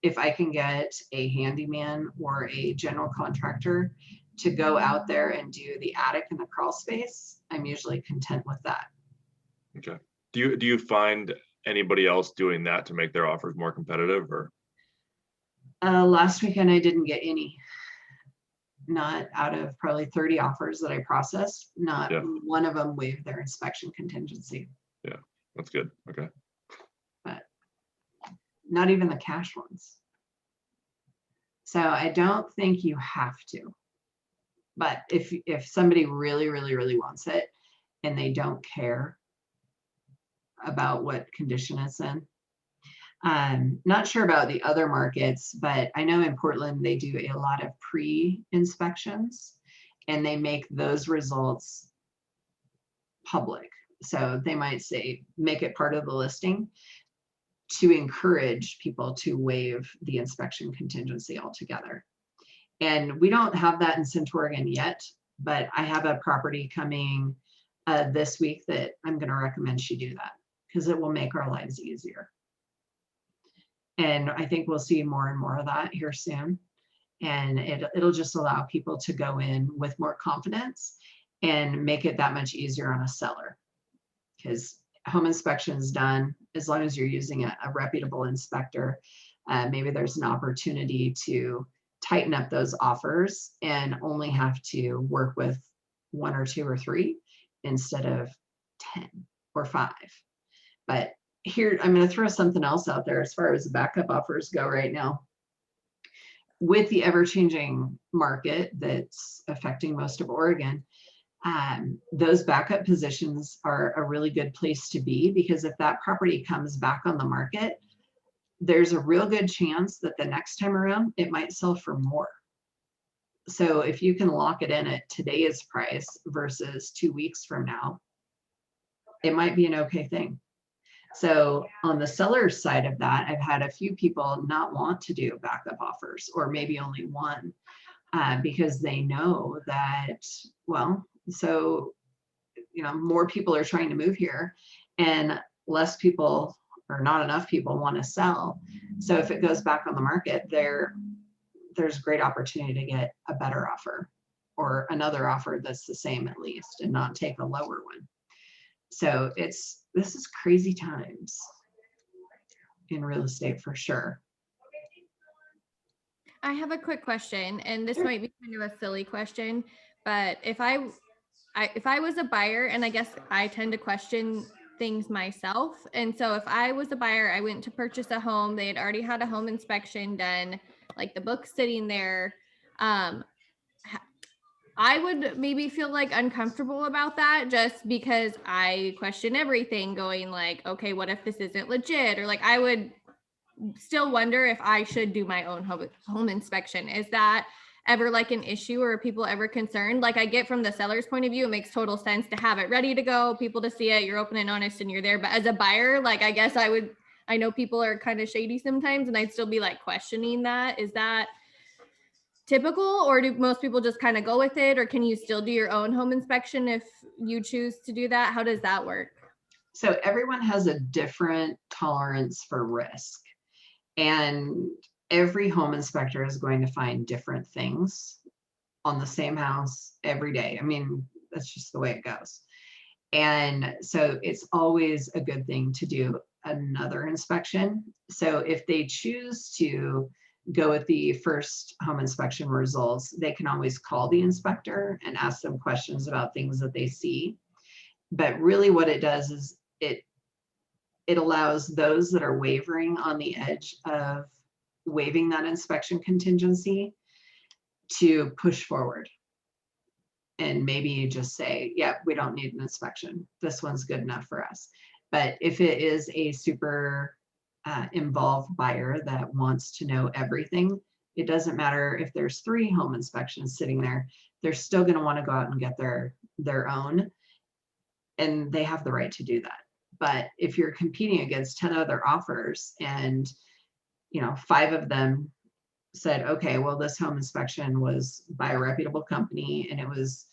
if I can get a handyman or a general contractor to go out there and do the attic and the crawl space, I'm usually content with that. Okay. Do you find anybody else doing that to make their offers more competitive, or? Last weekend, I didn't get any. Not out of probably 30 offers that I processed, not one of them waived their inspection contingency. Yeah, that's good. Okay. But not even the cash ones. So I don't think you have to. But if somebody really, really, really wants it and they don't care about what condition it's in, not sure about the other markets, but I know in Portland, they do a lot of pre-inspections and they make those results public. So they might say, make it part of the listing to encourage people to waive the inspection contingency altogether. And we don't have that in Centurion yet, but I have a property coming this week that I'm going to recommend she do that because it will make our lives easier. And I think we'll see more and more of that here soon. And it'll just allow people to go in with more confidence and make it that much easier on a seller. Because home inspections done, as long as you're using a reputable inspector, maybe there's an opportunity to tighten up those offers and only have to work with 1 or 2 or 3 instead of 10 or 5. But here, I'm going to throw something else out there as far as backup offers go right now. With the ever-changing market that's affecting most of Oregon, those backup positions are a really good place to be, because if that property comes back on the market, there's a real good chance that the next time around it might sell for more. So if you can lock it in at today's price versus 2 weeks from now, it might be an okay thing. So on the seller's side of that, I've had a few people not want to do backup offers, or maybe only one, because they know that, well, so, more people are trying to move here and less people, or not enough people, want to sell. So if it goes back on the market, there's great opportunity to get a better offer or another offer that's the same at least, and not take a lower one. So this is crazy times in real estate for sure. I have a quick question, and this might be kind of a silly question, but if I was a buyer, and I guess I tend to question things myself. And so if I was a buyer, I went to purchase a home, they had already had a home inspection done, like the book sitting there. I would maybe feel like uncomfortable about that, just because I question everything, going like, okay, what if this isn't legit? Or like, I would still wonder if I should do my own home inspection. Is that ever like an issue, or are people ever concerned? Like, I get from the seller's point of view, it makes total sense to have it ready to go, people to see it, you're open and honest and you're there. But as a buyer, like, I guess I know people are kind of shady sometimes, and I'd still be like questioning that. Is that typical, or do most people just kind of go with it? Or can you still do your own home inspection if you choose to do that? How does that work? So everyone has a different tolerance for risk, and every home inspector is going to find different things on the same house every day. I mean, that's just the way it goes. And so it's always a good thing to do another inspection. So if they choose to go with the first home inspection results, they can always call the inspector and ask them questions about things that they see. But really what it does is it allows those that are wavering on the edge of waiving that inspection contingency to push forward. And maybe you just say, yeah, we don't need an inspection. This one's good enough for us. But if it is a super involved buyer that wants to know everything, it doesn't matter if there's 3 home inspections sitting there, they're still going to want to go out and get their own, and they have the right to do that. But if you're competing against 10 other offers and 5 of them said, okay, well, this home inspection was by a reputable company and it was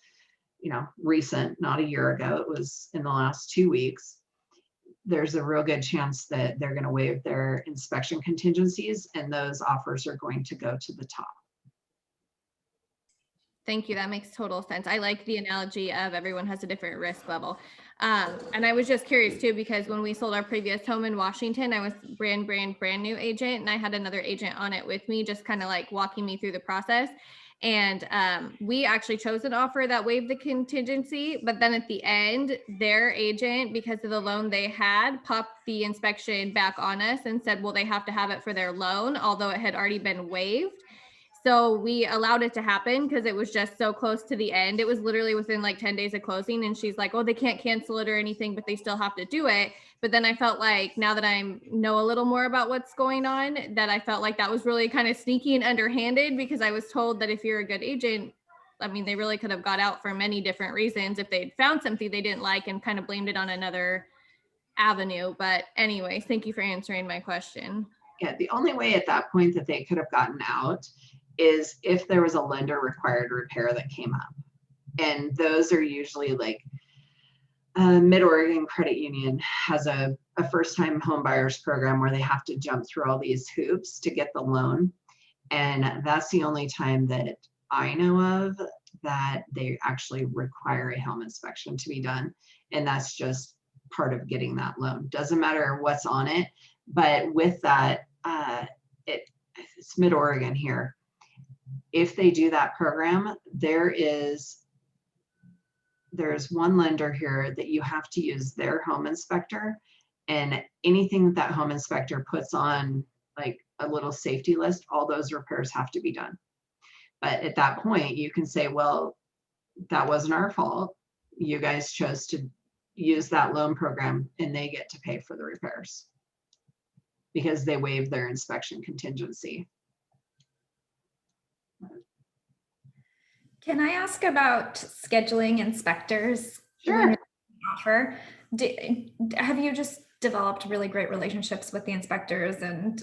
recent, not a year ago, it was in the last 2 weeks, there's a real good chance that they're going to waive their inspection contingencies, and those offers are going to go to the top. Thank you. That makes total sense. I like the analogy of everyone has a different risk level. And I was just curious too, because when we sold our previous home in Washington, I was brand new agent, and I had another agent on it with me, just kind of like walking me through the process. And we actually chose an offer that waived the contingency, but then at the end, their agent, because of the loan they had, popped the inspection back on us and said, well, they have to have it for their loan, although it had already been waived. So we allowed it to happen because it was just so close to the end. It was literally within like 10 days of closing. And she's like, oh, they can't cancel it or anything, but they still have to do it. But then I felt like, now that I know a little more about what's going on, that I felt like that was really kind of sneaky and underhanded, because I was told that if you're a good agent, I mean, they really could have got out for many different reasons if they'd found something they didn't like and kind of blamed it on another avenue. But anyways, thank you for answering my question. Yeah, the only way at that point that they could have gotten out is if there was a lender required repair that came up. And those are usually like Mid-Oregon Credit Union has a first-time home buyers program where they have to jump through all these hoops to get the loan. And that's the only time that I know of that they actually require a home inspection to be done. And that's just part of getting that loan. Doesn't matter what's on it. But with that, it's Mid-Oregon here. If they do that program, there's one lender here that you have to use their home inspector, and anything that home inspector puts on like a little safety list, all those repairs have to be done. But at that point, you can say, well, that wasn't our fault. You guys chose to use that loan program, and they get to pay for the repairs because they waived their inspection contingency. Can I ask about scheduling inspectors? Sure. Offer. Have you just developed really great relationships with the inspectors, and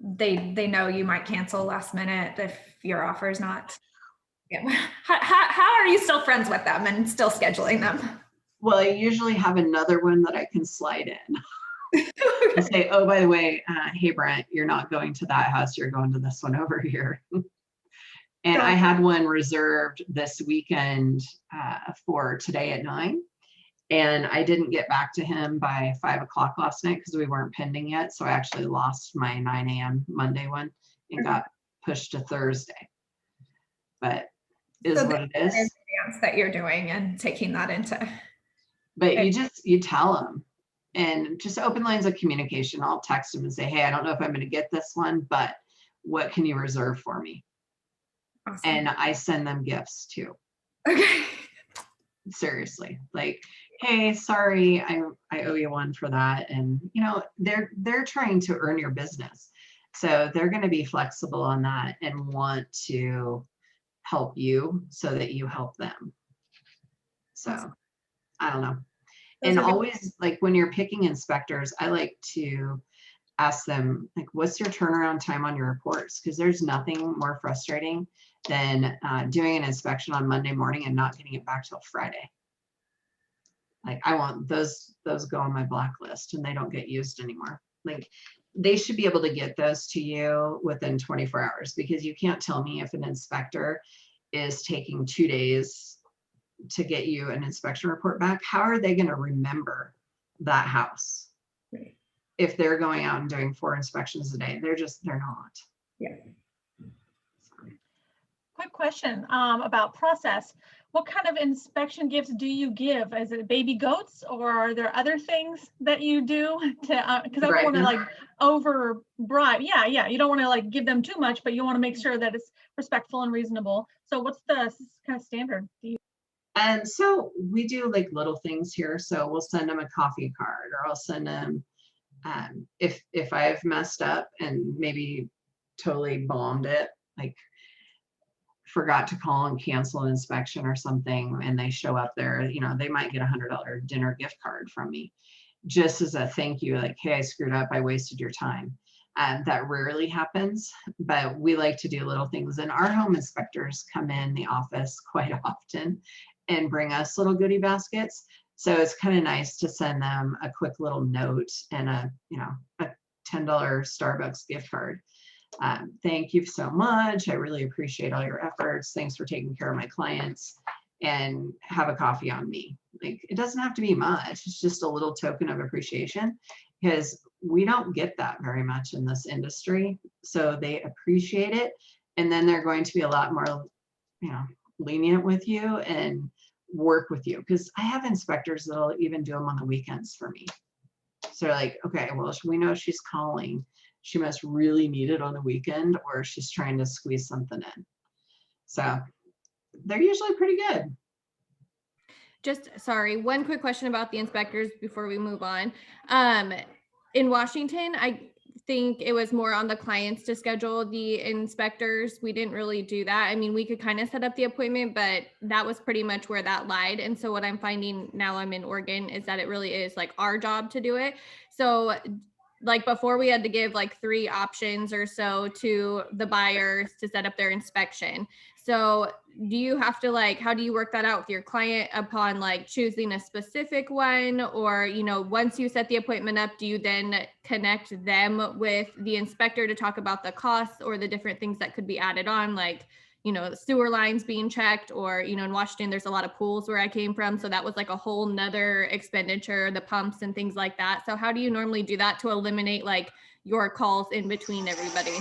they know you might cancel last minute if your offer is not? Yeah. How are you still friends with them and still scheduling them? Well, I usually have another one that I can slide in. And say, oh, by the way, hey, Brent, you're not going to that house. You're going to this one over here. And I had one reserved this weekend for today at 9. And I didn't get back to him by 5 o'clock last night because we weren't pending yet. So I actually lost my 9 a.m. Monday one and got pushed to Thursday. But is so what it is. That you're doing and taking that into. But you tell them, and just open lines of communication. I'll text them and say, hey, I don't know if I'm going to get this one, but what can you reserve for me? Awesome. And I send them gifts too. Okay. Seriously, like, hey, sorry, I owe you one for that. And they're trying to earn your business. So they're going to be flexible on that and want to help you so that you help them. So I don't know. And always, like, when you're picking inspectors, I like to ask them, like, what's your turnaround time on your reports? Because there's nothing more frustrating than doing an inspection on Monday morning and not getting it back till Friday. Like, I want those go on my blacklist and they don't get used anymore. Like, they should be able to get those to you within 24 hours, because you can't tell me if an inspector is taking 2 days to get you an inspection report back. How are they going to remember that house? Right. If they're going out and doing 4 inspections a day? They're not. Yeah. Quick question about process. What kind of inspection gifts do you give? Is it baby goats, or are there other things that you do to, because I don't want to like over bribe. Yeah. You don't want to like give them too much, but you want to make sure that it's respectful and reasonable. So what's the kind of standard? And so we do like little things here. So we'll send them a coffee card, or I'll send them, if I've messed up and maybe totally bombed it, like forgot to call and cancel an inspection or something, and they show up there, they might get $100 dinner gift card from me just as a thank you, like, hey, I screwed up, I wasted your time. That rarely happens, but we like to do little things. And our home inspectors come in the office quite often and bring us little goodie baskets. So it's kind of nice to send them a quick little note and a $10 Starbucks gift card. Thank you so much. I really appreciate all your efforts. Thanks for taking care of my clients, and have a coffee on me. Like, it doesn't have to be much. It's just a little token of appreciation, because we don't get that very much in this industry. So they appreciate it. And then they're going to be a lot more, lenient with you and work with you. Because I have inspectors that'll even do them on the weekends for me. So they're like, okay, well, we know she's calling. She must really need it on the weekend, or she's trying to squeeze something in. So they're usually pretty good. Just, sorry, one quick question about the inspectors before we move on. In Washington, I think it was more on the clients to schedule the inspectors. We didn't really do that. I mean, we could kind of set up the appointment, but that was pretty much where that lied. And so what I'm finding now I'm in Oregon is that it really is like our job to do it. So like before, we had to give like 3 options or so to the buyers to set up their inspection. So do you have to how do you work that out with your client upon choosing a specific one? Or, once you set the appointment up, do you then connect them with the inspector to talk about the costs or the different things that could be added on, the sewer lines being checked, or, in Washington, there's a lot of pools where I came from. So that was like a whole nother expenditure, the pumps and things like that. So how do you normally do that to eliminate your calls in between everybody?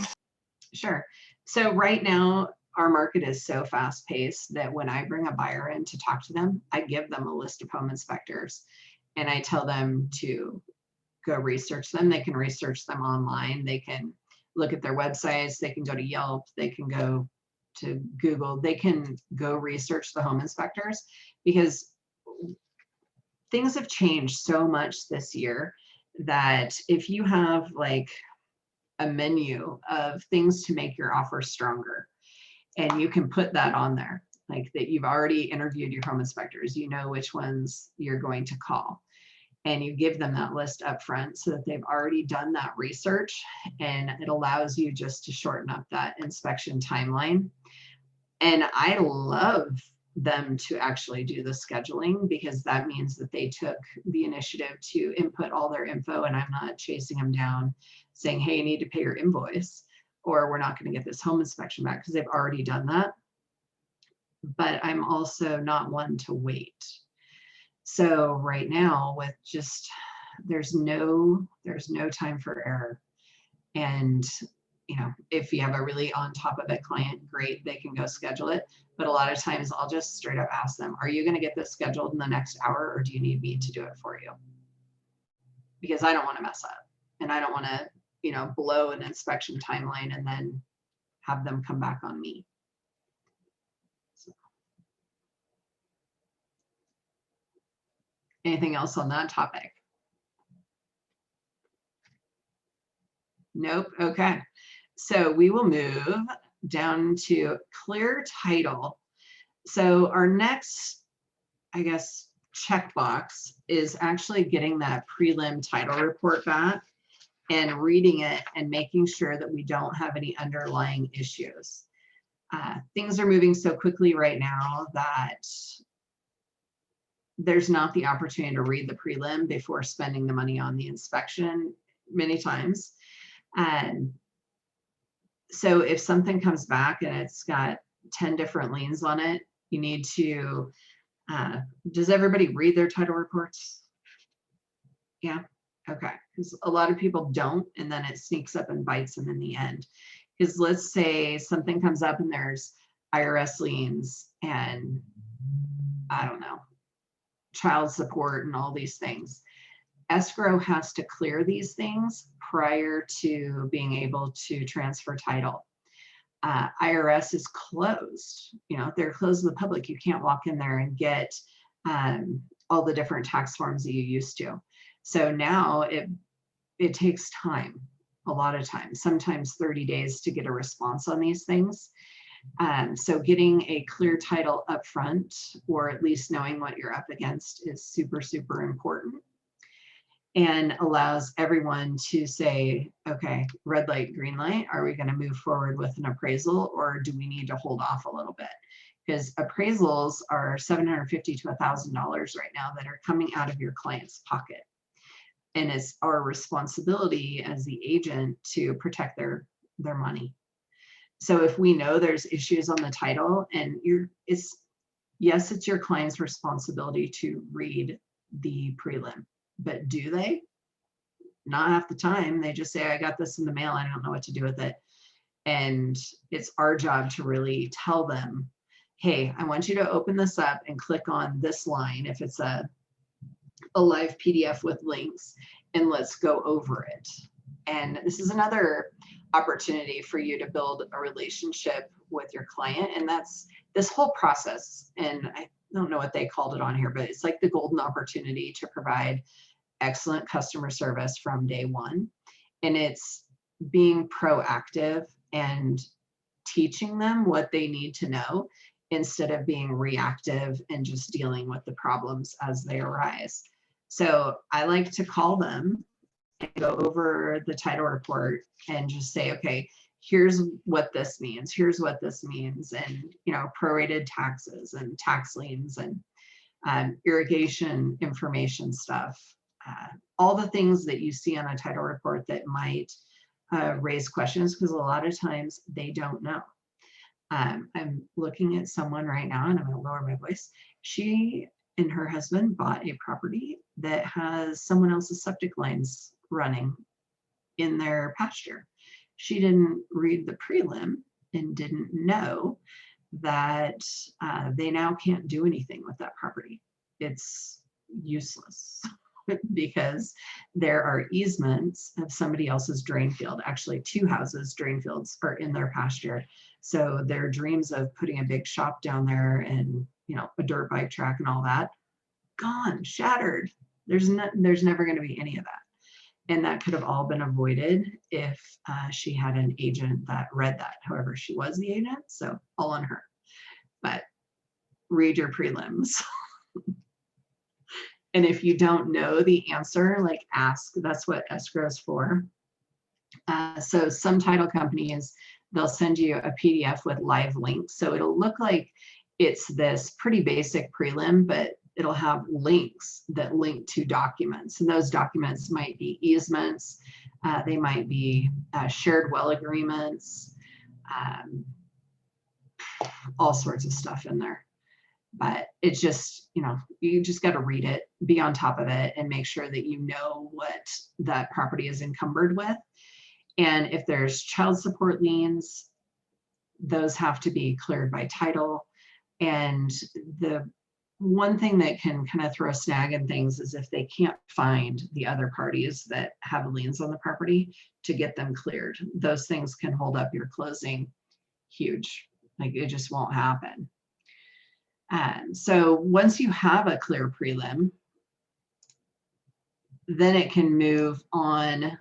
Sure. So right now, our market is so fast paced that when I bring a buyer in to talk to them, I give them a list of home inspectors and I tell them to go research them. They can research them online. They can look at their websites. They can go to Yelp. They can go to Google. They can go research the home inspectors, because things have changed so much this year that if you have a menu of things to make your offer stronger, and you can put that on there, that you've already interviewed your home inspectors, which ones you're going to call, and you give them that list up front so that they've already done that research, and it allows you just to shorten up that inspection timeline. And I love them to actually do the scheduling, because that means that they took the initiative to input all their info, and I'm not chasing them down saying, hey, you need to pay your invoice, or we're not going to get this home inspection back, because they've already done that. But I'm also not one to wait. So right now, with just, there's no time for error. And if you have a really on top of it client, great, they can go schedule it. But a lot of times I'll just straight up ask them, are you going to get this scheduled in the next hour, or do you need me to do it for you? Because I don't want to mess up, and I don't want to blow an inspection timeline and then have them come back on me. So. Anything else on that topic? Nope. Okay. So we will move down to clear title. So our next, I guess, checkbox is actually getting that prelim title report back and reading it and making sure that we don't have any underlying issues. Things are moving so quickly right now that there's not the opportunity to read the prelim before spending the money on the inspection many times. And so if something comes back and it's got 10 different liens on it, you need to, does everybody read their title reports? Yeah. Okay, because a lot of people don't, and then it sneaks up and bites them in the end. Because let's say something comes up and there's IRS liens and I don't know, child support and all these things. Escrow has to clear these things prior to being able to transfer title. IRS is closed. They're closed to the public. You can't walk in there and get all the different tax forms that you used to. So now it takes time, a lot of time, sometimes 30 days to get a response on these things. So getting a clear title up front, or at least knowing what you're up against, is super, super important, and allows everyone to say, okay, red light, green light, are we going to move forward with an appraisal, or do we need to hold off a little bit? because appraisals are $750 to $1,000 right now that are coming out of your client's pocket. And it's our responsibility as the agent to protect their money. So if we know there's issues on the title and yes, it's your client's responsibility to read the prelim, but do they? Not half the time. They just say, I got this in the mail, I don't know what to do with it. And it's our job to really tell them, hey, I want you to open this up and click on this line if it's a live PDF with links, and let's go over it. And this is another opportunity for you to build a relationship with your client. And that's this whole process. And I don't know what they called it on here, but it's like the golden opportunity to provide excellent customer service from day one. And it's being proactive and teaching them what they need to know instead of being reactive and just dealing with the problems as they arise. So I like to call them and go over the title report and just say, okay, here's what this means. Here's what this means. And, prorated taxes and tax liens and irrigation information stuff. All the things that you see on a title report that might raise questions, because a lot of times they don't know. I'm looking at someone right now, and I'm going to lower my voice. She and her husband bought a property that has someone else's septic lines running in their pasture. She didn't read the prelim and didn't know that they now can't do anything with that property. It's useless because there are easements of somebody else's drain field. Actually, 2 houses' drain fields are in their pasture. So their dreams of putting a big shop down there and a dirt bike track and all that, gone, shattered. There's never going to be any of that. And that could have all been avoided if she had an agent that read that. However, she was the agent, so all on her. But read your prelims. And if you don't know the answer, like ask. That's what escrow is for. So some title companies, they'll send you a PDF with live links. So it'll look like it's this pretty basic prelim, but it'll have links that link to documents. And those documents might be easements. They might be shared well agreements, all sorts of stuff in there. But it's just, you just got to read it, be on top of it, and make sure that you know what that property is encumbered with. And if there's child support liens, those have to be cleared by title. And the one thing that can kind of throw a snag in things is if they can't find the other parties that have liens on the property to get them cleared. Those things can hold up your closing huge. Like it just won't happen. So once you have a clear prelim, then it can move on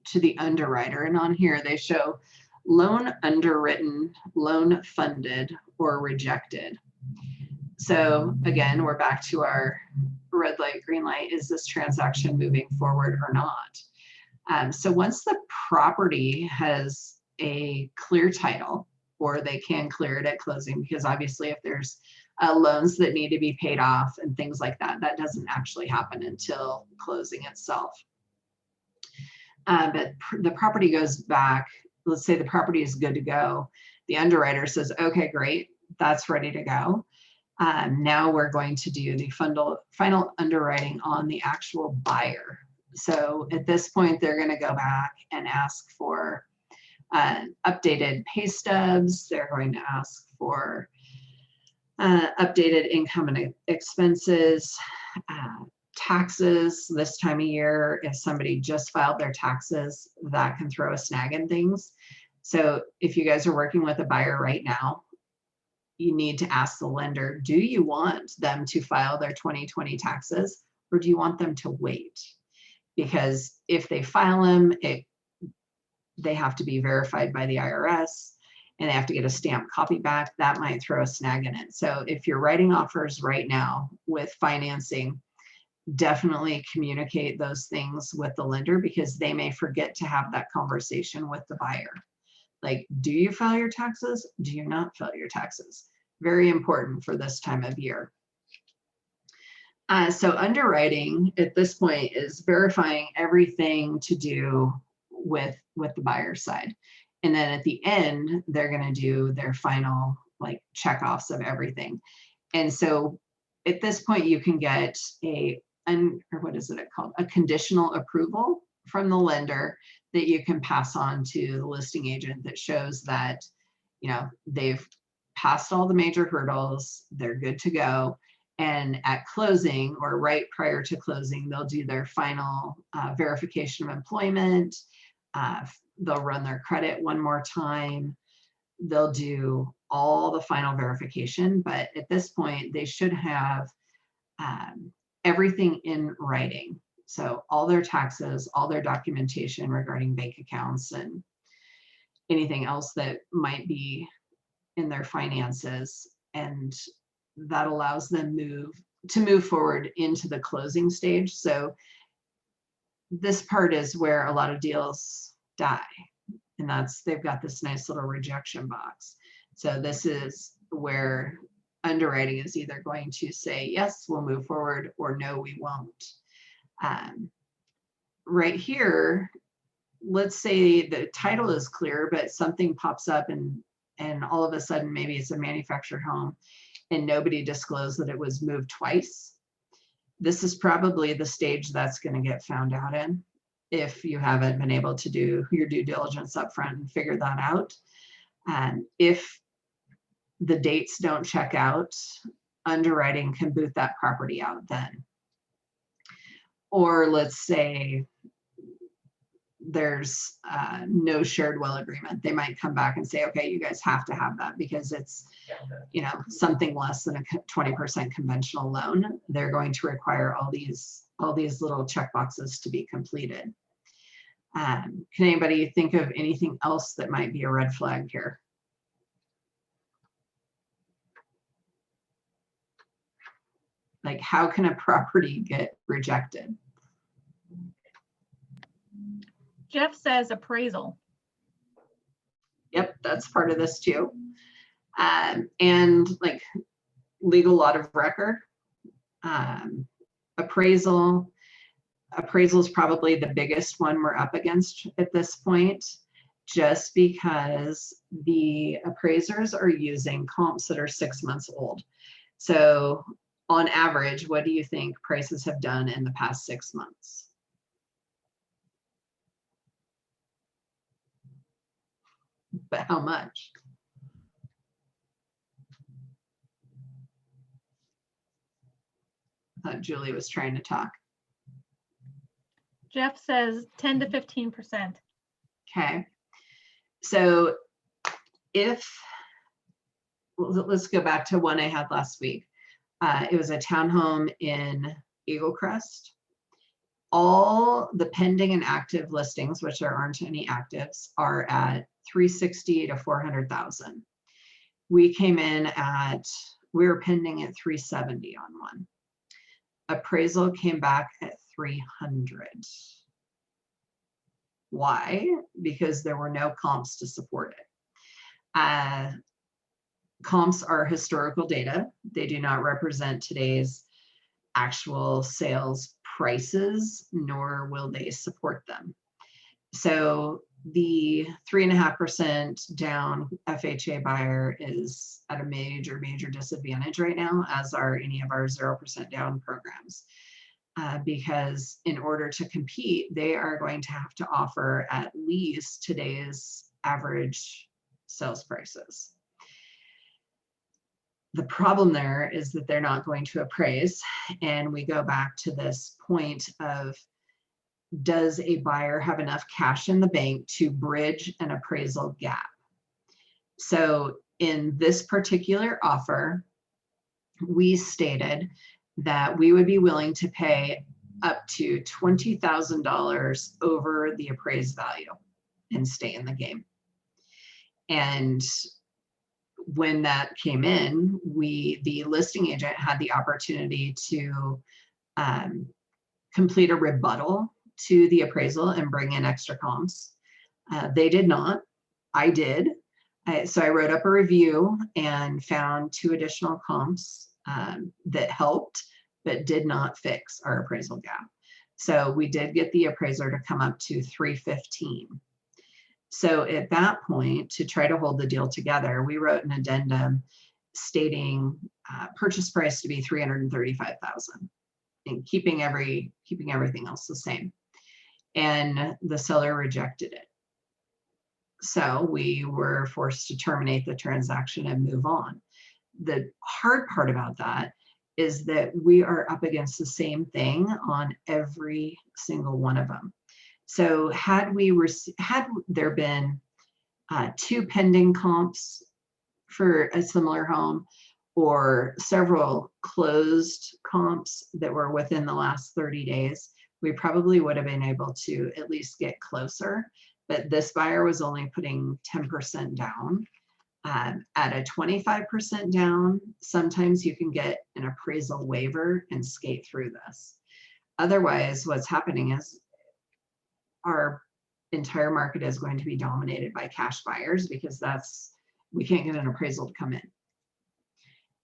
to the underwriter. And on here they show loan underwritten, loan funded, or rejected. So again, we're back to our red light, green light. Is this transaction moving forward or not? So once the property has a clear title, or they can clear it at closing, because obviously if there's loans that need to be paid off and things like that, that doesn't actually happen until closing itself. But the property goes back, let's say the property is good to go. The underwriter says, okay, great, that's ready to go. Now we're going to do the final underwriting on the actual buyer. So at this point, they're going to go back and ask for updated pay stubs. They're going to ask for updated income and expenses, taxes this time of year. If somebody just filed their taxes, that can throw a snag in things. So if you guys are working with a buyer right now, you need to ask the lender, do you want them to file their 2020 taxes, or do you want them to wait? Because if they file them, they have to be verified by the IRS and they have to get a stamped copy back. That might throw a snag in it. So if you're writing offers right now with financing, definitely communicate those things with the lender, because they may forget to have that conversation with the buyer. Like, do you file your taxes? Do you not file your taxes? Very important for this time of year. So underwriting at this point is verifying everything to do with the buyer side. And then at the end, they're going to do their final like checkoffs of everything. And so at this point, you can get what is it called? A conditional approval from the lender that you can pass on to the listing agent that shows that, you know, they've passed all the major hurdles, they're good to go. And at closing or right prior to closing, they'll do their final verification of employment. They'll run their credit one more time. They'll do all the final verification, but at this point, they should have everything in writing. So all their taxes, all their documentation regarding bank accounts and anything else that might be in their finances. And that allows them to move forward into the closing stage. So this part is where a lot of deals die. And they've got this nice little rejection box. So this is where underwriting is either going to say, yes, we'll move forward, or no, we won't. Right here, let's say the title is clear, but something pops up and all of a sudden, maybe it's a manufactured home and nobody disclosed that it was moved twice. This is probably the stage that's going to get found out in if you haven't been able to do your due diligence up front and figure that out. And if the dates don't check out, underwriting can boot that property out then. Or let's say there's no shared well agreement. They might come back and say, okay, you guys have to have that because it's, you know, something less than a 20% conventional loan. They're going to require all these little check boxes to be completed. Can anybody think of anything else that might be a red flag here? Like, how can a property get rejected? Jeff says appraisal. Yep, that's part of this too. And like legal lot of record, appraisal is probably the biggest one we're up against at this point, just because the appraisers are using comps that are 6 months old. So on average, what do you think prices have done in the past 6 months? But how much? I thought Julie was trying to talk. Jeff says 10 to 15%. Okay. So let's go back to one I had last week. It was a townhome in Eagle Crest. All the pending and active listings, which there aren't any actives, are at 360 to 400,000. We came in we were pending at 370 on one. Appraisal came back at 300. Why? Because there were no comps to support it. Comps are historical data. They do not represent today's actual sales prices, nor will they support them. So the 3.5% down FHA buyer is at a major disadvantage right now, as are any of our 0% down programs. Because in order to compete, they are going to have to offer at least today's average sales prices. The problem there is that they're not going to appraise. And we go back to this point of, does a buyer have enough cash in the bank to bridge an appraisal gap? So in this particular offer, we stated that we would be willing to pay up to $20,000 over the appraised value and stay in the game. And when that came in, the listing agent had the opportunity to complete a rebuttal to the appraisal and bring in extra comps. They did not. I did. So I wrote up a review and found 2 additional comps that helped, but did not fix our appraisal gap. So we did get the appraiser to come up to 315. So at that point, to try to hold the deal together, we wrote an addendum stating purchase price to be 335,000 and keeping everything else the same. And the seller rejected it. So we were forced to terminate the transaction and move on. The hard part about that is that we are up against the same thing on every single one of them. So had there been 2 pending comps for a similar home, or several closed comps that were within the last 30 days, we probably would have been able to at least get closer. But this buyer was only putting 10% down. At a 25% down, sometimes you can get an appraisal waiver and skate through this. Otherwise, what's happening is our entire market is going to be dominated by cash buyers, because we can't get an appraisal to come in.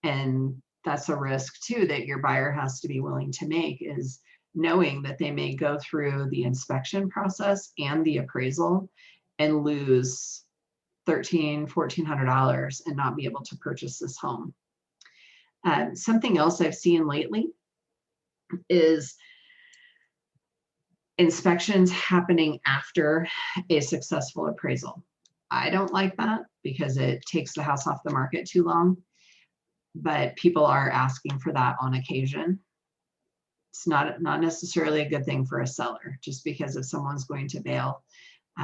And that's a risk too that your buyer has to be willing to make, is knowing that they may go through the inspection process and the appraisal and lose $1,300, $1,400 and not be able to purchase this home. Something else I've seen lately is inspections happening after a successful appraisal. I don't like that because it takes the house off the market too long, but people are asking for that on occasion. It's not necessarily a good thing for a seller, just because if someone's going to bail,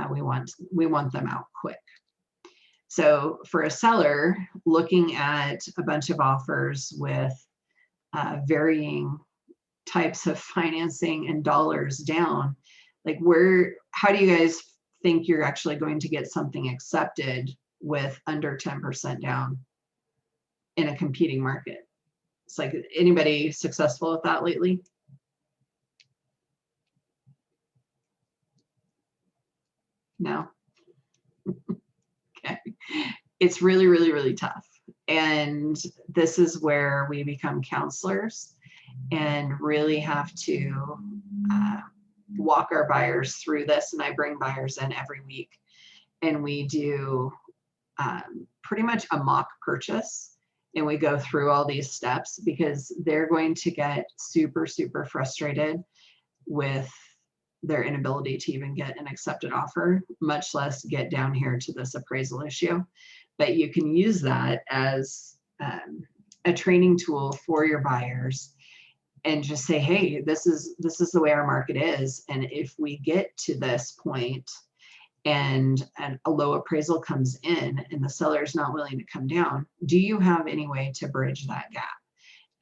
we want them out quick. So for a seller looking at a bunch of offers with varying types of financing and dollars down, like how do you guys think you're actually going to get something accepted with under 10% down in a competing market? It's like, anybody successful with that lately? No. Okay. It's really, really, really tough. And this is where we become counselors and really have to walk our buyers through this. And I bring buyers in every week, and we do pretty much a mock purchase, and we go through all these steps, because they're going to get super, super frustrated with their inability to even get an accepted offer, much less get down here to this appraisal issue. But you can use that as a training tool for your buyers, and just say, hey, this is the way our market is. And if we get to this point and a low appraisal comes in and the seller's not willing to come down, do you have any way to bridge that gap?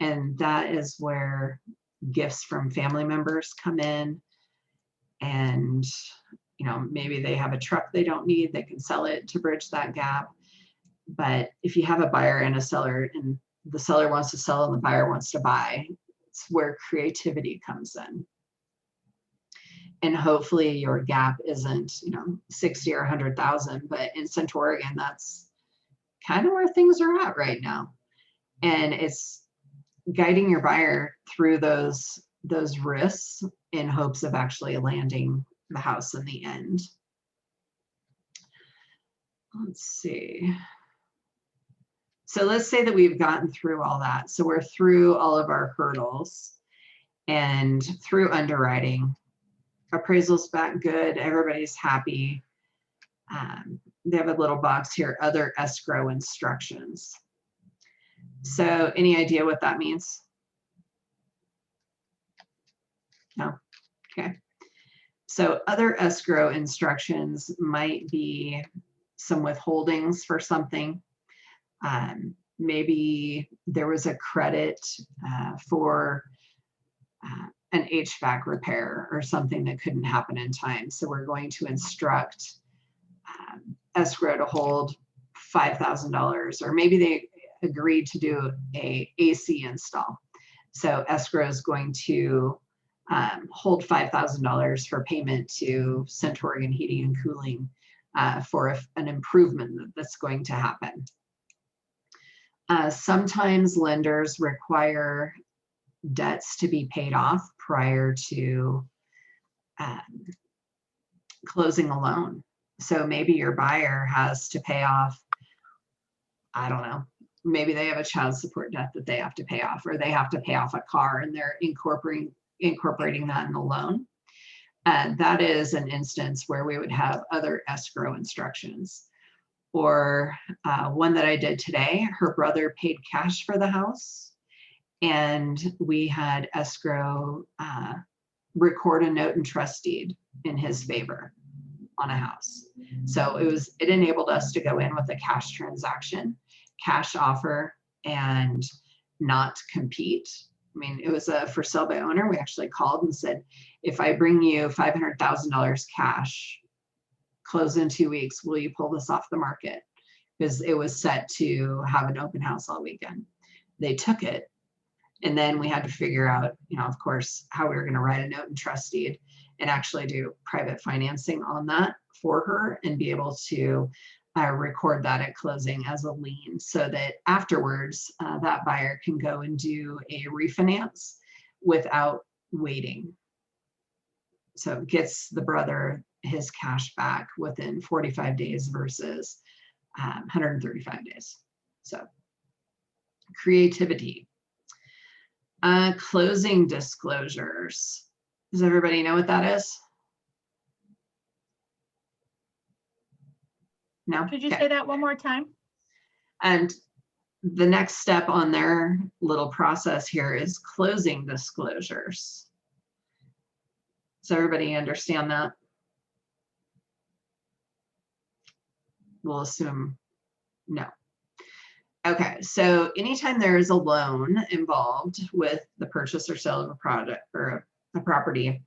And that is where gifts from family members come in. And maybe they have a truck they don't need, they can sell it to bridge that gap. But if you have a buyer and a seller, and the seller wants to sell and the buyer wants to buy, it's where creativity comes in. And hopefully your gap isn't 60 or 100,000, but in Central Oregon, that's kind of where things are at right now. And it's guiding your buyer through those risks in hopes of actually landing the house in the end. Let's see. So let's say that we've gotten through all that. So we're through all of our hurdles and through underwriting. Appraisal's back good, everybody's happy. They have a little box here, other escrow instructions. So any idea what that means? No? Okay. So other escrow instructions might be some withholdings for something. Maybe there was a credit for an HVAC repair or something that couldn't happen in time. So we're going to instruct escrow to hold $5,000, or maybe they agreed to do a AC install. So escrow is going to hold $5,000 for payment to Central Oregon Heating and Cooling for an improvement that's going to happen. Sometimes lenders require debts to be paid off prior to closing a loan. So maybe your buyer has to pay off, I don't know, maybe they have a child support debt that they have to pay off, or they have to pay off a car and they're incorporating that in the loan. And that is an instance where we would have other escrow instructions. Or one that I did today, her brother paid cash for the house, and we had escrow record a note and trust deed in his favor on a house. So it enabled us to go in with a cash transaction, cash offer, and not compete. I mean, it was a for sale by owner. We actually called and said, if I bring you $500,000 cash, close in 2 weeks, will you pull this off the market? Because it was set to have an open house all weekend. They took it. And then we had to figure out, of course, how we were going to write a note and trust deed and actually do private financing on that for her and be able to record that at closing as a lien, so that afterwards that buyer can go and do a refinance without waiting. So it gets the brother his cash back within 45 days versus 135 days. So creativity. Closing disclosures. Does everybody know what that is? No? Could you Okay. say that one more time? And the next step on their little process here is closing disclosures. Does everybody understand that? We'll assume no. Okay, so anytime there is a loan involved with the purchase or sale of a product or a property,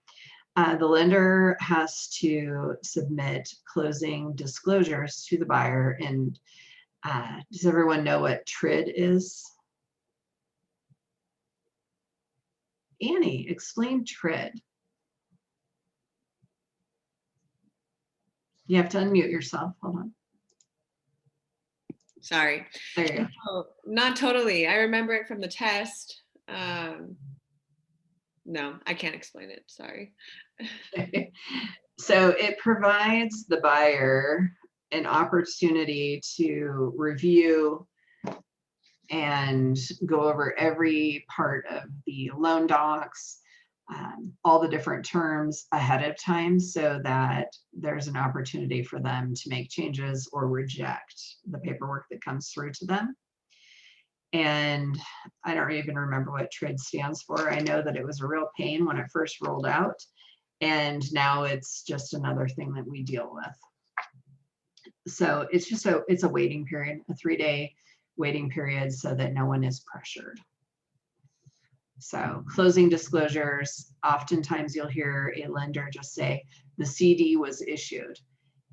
the lender has to submit closing disclosures to the buyer. And does everyone know what TRID is? Annie, explain TRID. You have to unmute yourself. Hold on. Sorry. There you go. Oh, not totally. I remember it from the test. No, I can't explain it. Sorry. So it provides the buyer an opportunity to review and go over every part of the loan docs, all the different terms ahead of time, so that there's an opportunity for them to make changes or reject the paperwork that comes through to them. And I don't even remember what TRID stands for. I know that it was a real pain when it first rolled out, and now it's just another thing that we deal with. So it's just it's a waiting period, a 3-day waiting period, so that no one is pressured. So closing disclosures, oftentimes you'll hear a lender just say, the CD was issued.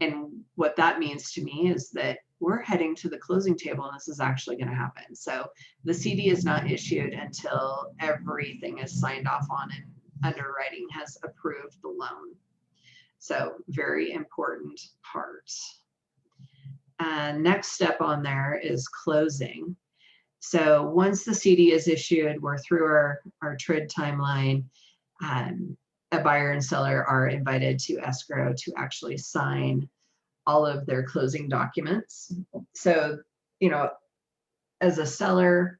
And what that means to me is that we're heading to the closing table and this is actually going to happen. So the CD is not issued until everything is signed off on and underwriting has approved the loan. So very important part. Next step on there is closing. So once the CD is issued, we're through our TRID timeline. A buyer and seller are invited to escrow to actually sign all of their closing documents. So, as a seller,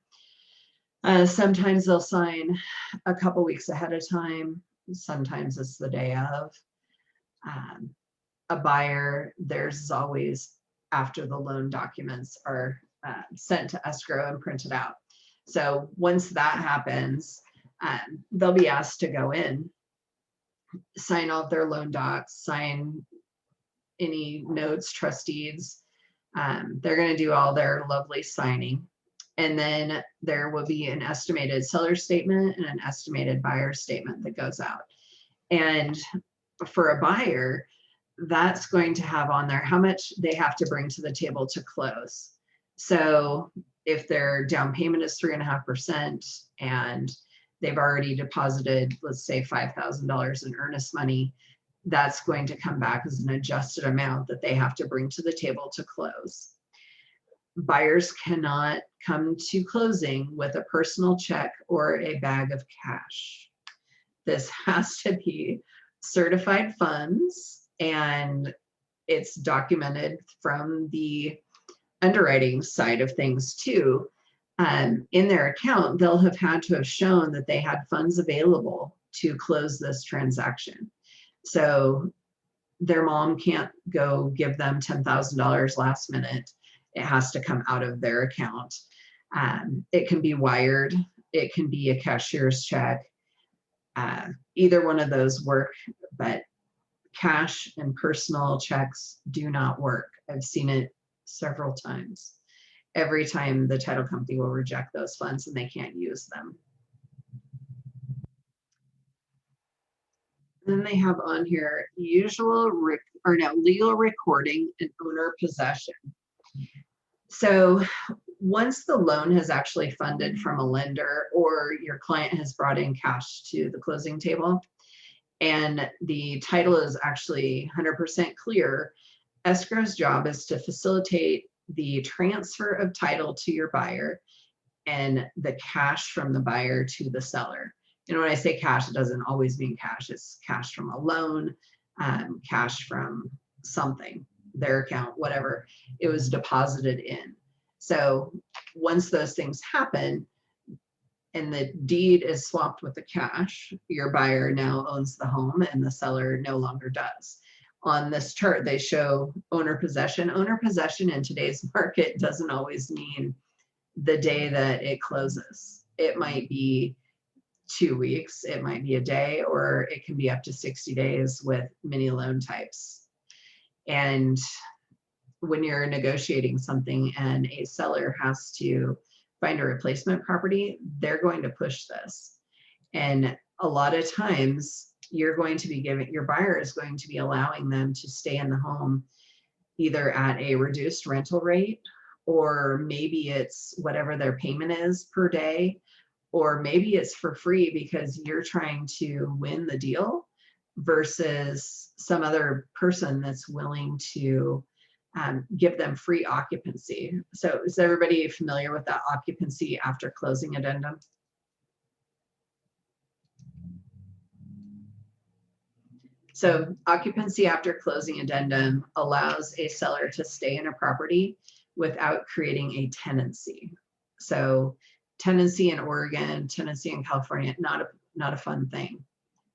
sometimes they'll sign a couple weeks ahead of time. Sometimes it's the day of. A buyer, theirs is always after the loan documents are sent to escrow and printed out. So once that happens, they'll be asked to go in, sign all of their loan docs, sign any notes, trust deeds. They're going to do all their lovely signing. And then there will be an estimated seller statement and an estimated buyer statement that goes out. And for a buyer, that's going to have on there how much they have to bring to the table to close. So if their down payment is 3.5% and they've already deposited, let's say $5,000 in earnest money, that's going to come back as an adjusted amount that they have to bring to the table to close. Buyers cannot come to closing with a personal check or a bag of cash. This has to be certified funds, and it's documented from the underwriting side of things too. In their account, they'll have had to have shown that they had funds available to close this transaction. So their mom can't go give them $10,000 last minute. It has to come out of their account. It can be wired. It can be a cashier's check. Either one of those work, but cash and personal checks do not work. I've seen it several times. Every time the title company will reject those funds and they can't use them. Then they have on here legal recording and owner possession. So once the loan has actually funded from a lender or your client has brought in cash to the closing table and the title is actually 100% clear, escrow's job is to facilitate the transfer of title to your buyer and the cash from the buyer to the seller. And when I say cash, it doesn't always mean cash. It's cash from a loan, cash from something, their account, whatever it was deposited in. So once those things happen and the deed is swapped with the cash, your buyer now owns the home and the seller no longer does. On this chart, they show owner possession. Owner possession in today's market doesn't always mean the day that it closes. It might be 2 weeks, it might be a day, or it can be up to 60 days with many loan types. And when you're negotiating something and a seller has to find a replacement property, they're going to push this. And a lot of times you're going to be giving, your buyer is going to be allowing them to stay in the home either at a reduced rental rate, or maybe it's whatever their payment is per day, or maybe it's for free because you're trying to win the deal versus some other person that's willing to give them free occupancy. So is everybody familiar with that occupancy after closing addendum? So occupancy after closing addendum allows a seller to stay in a property without creating a tenancy. So tenancy in Oregon, tenancy in California, not a fun thing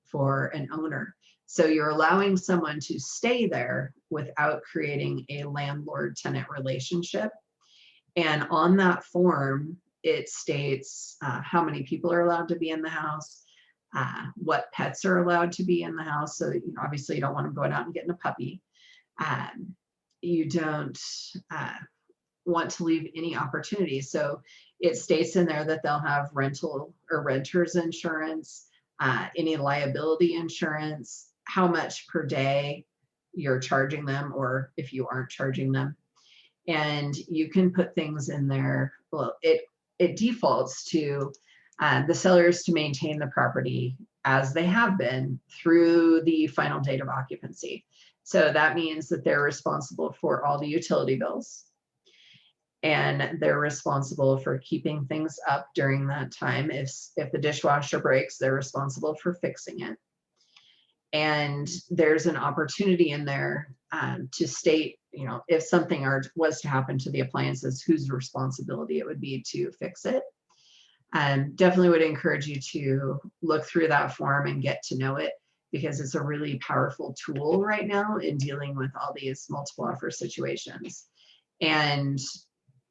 for an owner. So you're allowing someone to stay there without creating a landlord-tenant relationship. And on that form, it states how many people are allowed to be in the house, what pets are allowed to be in the house. So obviously you don't want them going out and getting a puppy. You don't want to leave any opportunity. So it states in there that they'll have rental or renter's insurance, any liability insurance, how much per day you're charging them, or if you aren't charging them. And you can put things in there. Well, it defaults to the sellers to maintain the property as they have been through the final date of occupancy. So that means that they're responsible for all the utility bills, and they're responsible for keeping things up during that time. If the dishwasher breaks, they're responsible for fixing it. And there's an opportunity in there to state, if something was to happen to the appliances, whose responsibility it would be to fix it. Definitely would encourage you to look through that form and get to know it, because it's a really powerful tool right now in dealing with all these multiple offer situations. And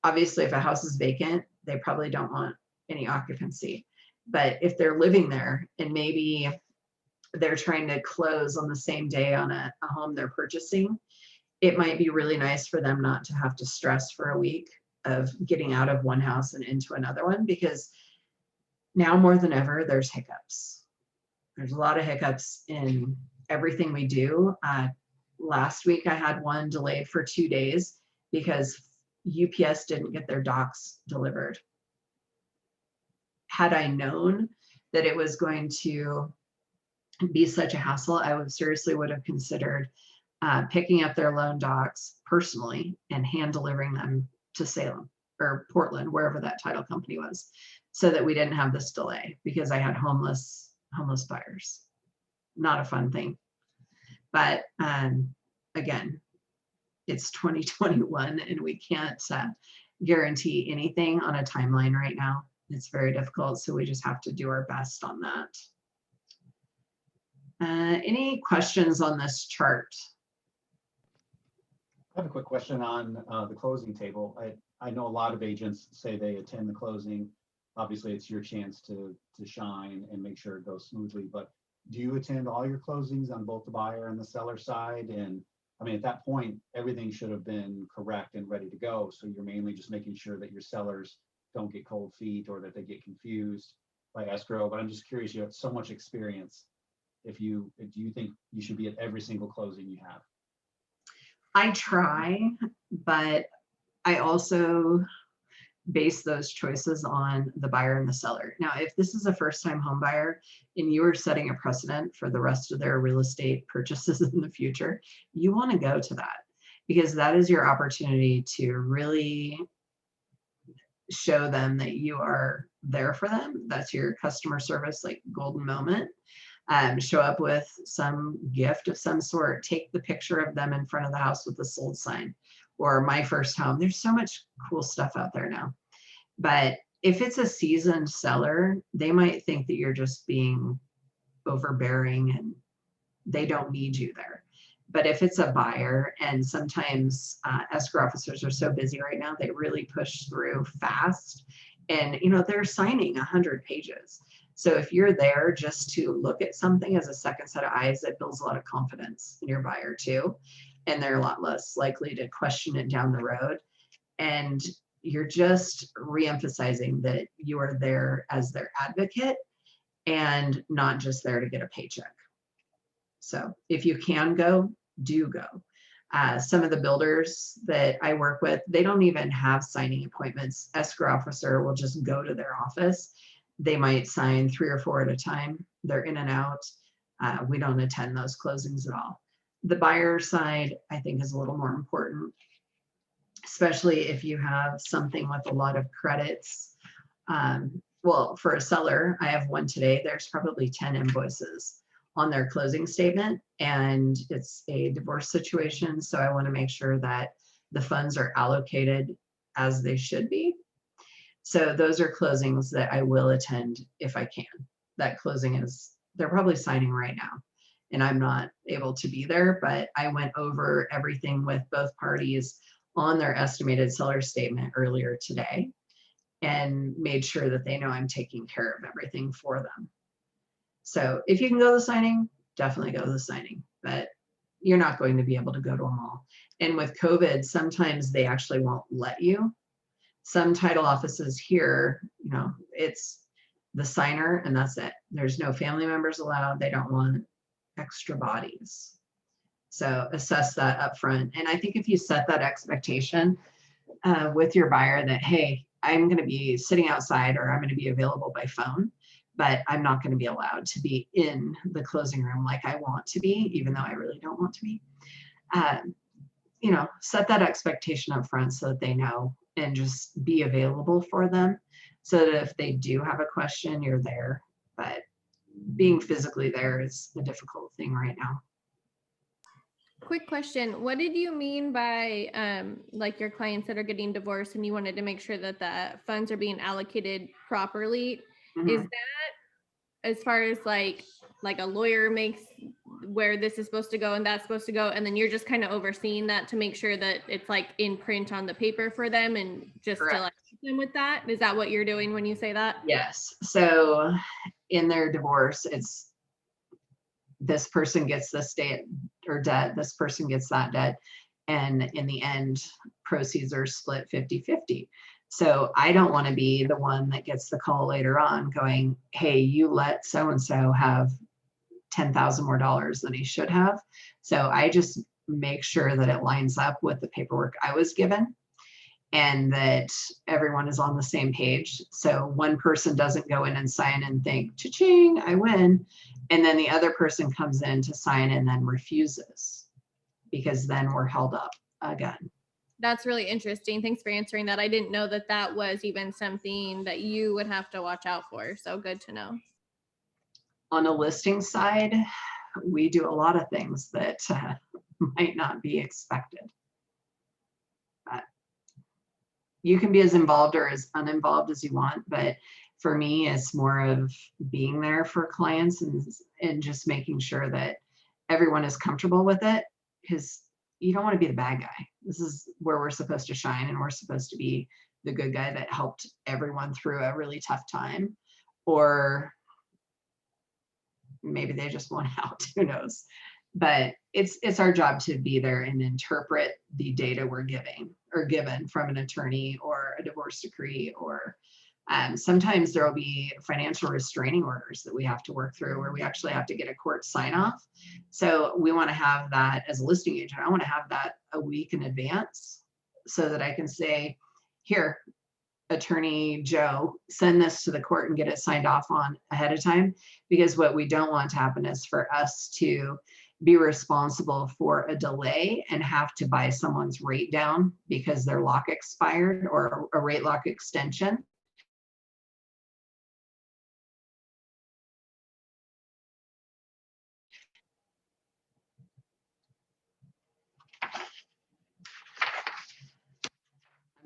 obviously, if a house is vacant, they probably don't want any occupancy. But if they're living there and maybe they're trying to close on the same day on a home they're purchasing, it might be really nice for them not to have to stress for a week of getting out of one house and into another one, because now more than ever, there's hiccups. There's a lot of hiccups in everything we do. Last week, I had one delayed for 2 days because UPS didn't get their docks delivered. Had I known that it was going to be such a hassle, I would have considered picking up their loan docs personally and hand delivering them to Salem or Portland, wherever that title company was, so that we didn't have this delay, because I had homeless buyers. Not a fun thing. But again, it's 2021 and we can't guarantee anything on a timeline right now. It's very difficult, so we just have to do our best on that. Any questions on this chart? I have a quick question on the closing table. I know a lot of agents say they attend the closing. Obviously, it's your chance to shine and make sure it goes smoothly, but do you attend all your closings on both the buyer and the seller side? And I mean, at that point, everything should have been correct and ready to go. So you're mainly just making sure that your sellers don't get cold feet or that they get confused by escrow. But I'm just curious, you have so much experience. Do you think you should be at every single closing you have? I try, but I also base those choices on the buyer and the seller. Now, if this is a first-time home buyer and you are setting a precedent for the rest of their real estate purchases in the future, you want to go to that, because that is your opportunity to really show them that you are there for them. That's your customer service, like, golden moment. Show up with some gift of some sort, take the picture of them in front of the house with the sold sign, or my first home. There's so much cool stuff out there now. But if it's a seasoned seller, they might think that you're just being overbearing and they don't need you there. But if it's a buyer, and sometimes escrow officers are so busy right now, they really push through fast, and they're signing 100 pages. So if you're there just to look at something as a second set of eyes, that builds a lot of confidence in your buyer too. And they're a lot less likely to question it down the road. And you're just reemphasizing that you are there as their advocate and not just there to get a paycheck. So if you can go, do go. Some of the builders that I work with, they don't even have signing appointments. Escrow officer will just go to their office. They might sign 3 or 4 at a time. They're in and out. We don't attend those closings at all. The buyer side, I think, is a little more important, especially if you have something with a lot of credits. Well, for a seller, I have one today. There's probably 10 invoices on their closing statement, and it's a divorce situation. So I want to make sure that the funds are allocated as they should be. So those are closings that I will attend if I can. That closing they're probably signing right now, and I'm not able to be there, but I went over everything with both parties on their estimated seller statement earlier today and made sure that they know I'm taking care of everything for them. So if you can go to the signing, definitely go to the signing, but you're not going to be able to go to them all. And with COVID, sometimes they actually won't let you. Some title offices here, it's the signer and that's it. There's no family members allowed. They don't want extra bodies. So assess that up front. And I think if you set that expectation with your buyer that, hey, I'm going to be sitting outside, or I'm going to be available by phone, but I'm not going to be allowed to be in the closing room like I want to be, even though I really don't want to be. Set that expectation up front so that they know, and just be available for them so that if they do have a question, you're there. But being physically there is the difficult thing right now. Quick question. What did you mean by like your clients that are getting divorced and you wanted to make sure that the funds are being allocated properly? Mm-hmm. Is that as far as like a lawyer makes where this is supposed to go and that's supposed to go, and then you're just kind of overseeing that to make sure that it's like in print on the paper for them, and just Correct. To like help them with that? Is that what you're doing when you say that? Yes. So in their divorce, it's this person gets this debt or debt, this person gets that debt, and in the end, proceeds are split 50-50. So I don't want to be the one that gets the call later on going, hey, you let so-and-so have $10,000 more dollars than he should have. So I just make sure that it lines up with the paperwork I was given. and that everyone is on the same page. So one person doesn't go in and sign and think, cha-ching, I win. And then the other person comes in to sign and then refuses, because then we're held up again. That's really interesting. Thanks for answering that. I didn't know that that was even something that you would have to watch out for. So good to know. On a listing side, we do a lot of things that might not be expected. You can be as involved or as uninvolved as you want, but for me, it's more of being there for clients and just making sure that everyone is comfortable with it, because you don't want to be the bad guy. This is where we're supposed to shine, and we're supposed to be the good guy that helped everyone through a really tough time, or maybe they just want out, who knows. But it's our job to be there and interpret the data we're given from an attorney or a divorce decree, or sometimes there will be financial restraining orders that we have to work through, where we actually have to get a court sign off. So we want to have that as a listing agent. I want to have that a week in advance so that I can say, here, Attorney Joe, send this to the court and get it signed off on ahead of time. Because what we don't want to happen is for us to be responsible for a delay and have to buy someone's rate down because their lock expired, or a rate lock extension.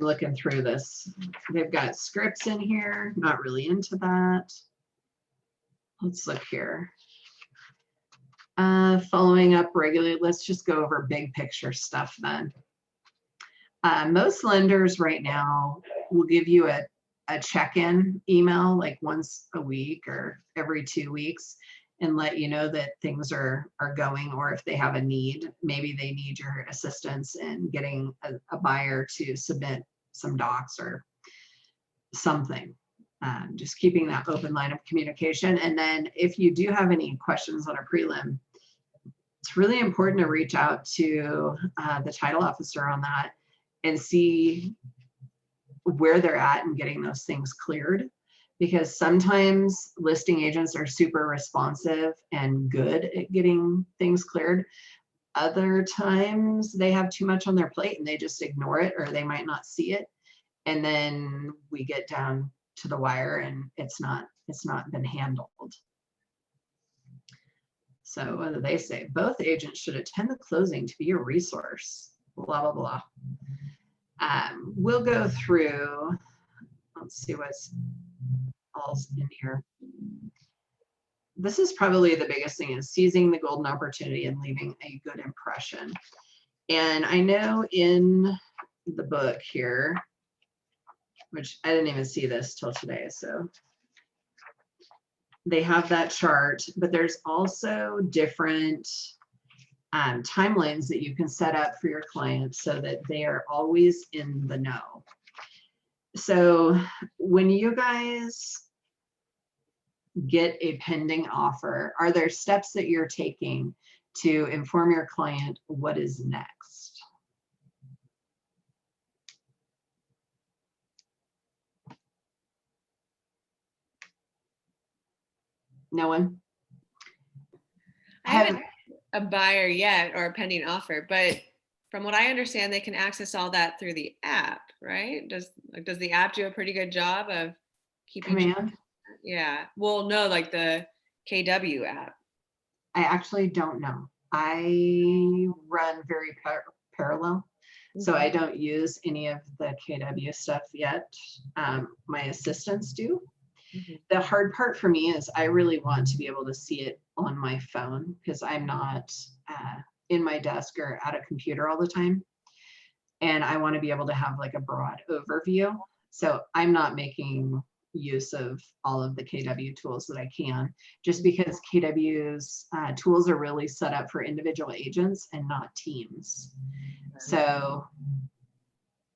I'm looking through this. They've got scripts in here, not really into that. Let's look here. Following up regularly, let's just go over big picture stuff then. Most lenders right now will give you a check-in email like once a week or every 2 weeks, and let you know that things are going, or if they have a need, maybe they need your assistance in getting a buyer to submit some docs or something. Just keeping that open line of communication. And then if you do have any questions on a prelim, it's really important to reach out to the title officer on that and see where they're at in getting those things cleared. Because sometimes listing agents are super responsive and good at getting things cleared. Other times they have too much on their plate and they just ignore it, or they might not see it. And then we get down to the wire and it's not been handled. So what do they say? Both agents should attend the closing to be a resource, blah, blah, blah. We'll go through, let's see what's all in here. This is probably the biggest thing, is seizing the golden opportunity and leaving a good impression. And I know in the book here, which I didn't even see this till today, so they have that chart, but there's also different timelines that you can set up for your clients so that they are always in the know. So when you guys get a pending offer, are there steps that you're taking to inform your client what is next? No one? I haven't a buyer yet or a pending offer, but from what I understand, they can access all that through the app, right? Does the app do a pretty good job of keeping Command? Yeah. Well, no, like the KW app. I actually don't know. I run very parallel, so I don't use any of the KW stuff yet. My assistants do. The hard part for me is I really want to be able to see it on my phone, because I'm not in my desk or at a computer all the time. And I want to be able to have like a broad overview. So I'm not making use of all of the KW tools that I can, just because KW's tools are really set up for individual agents and not teams. So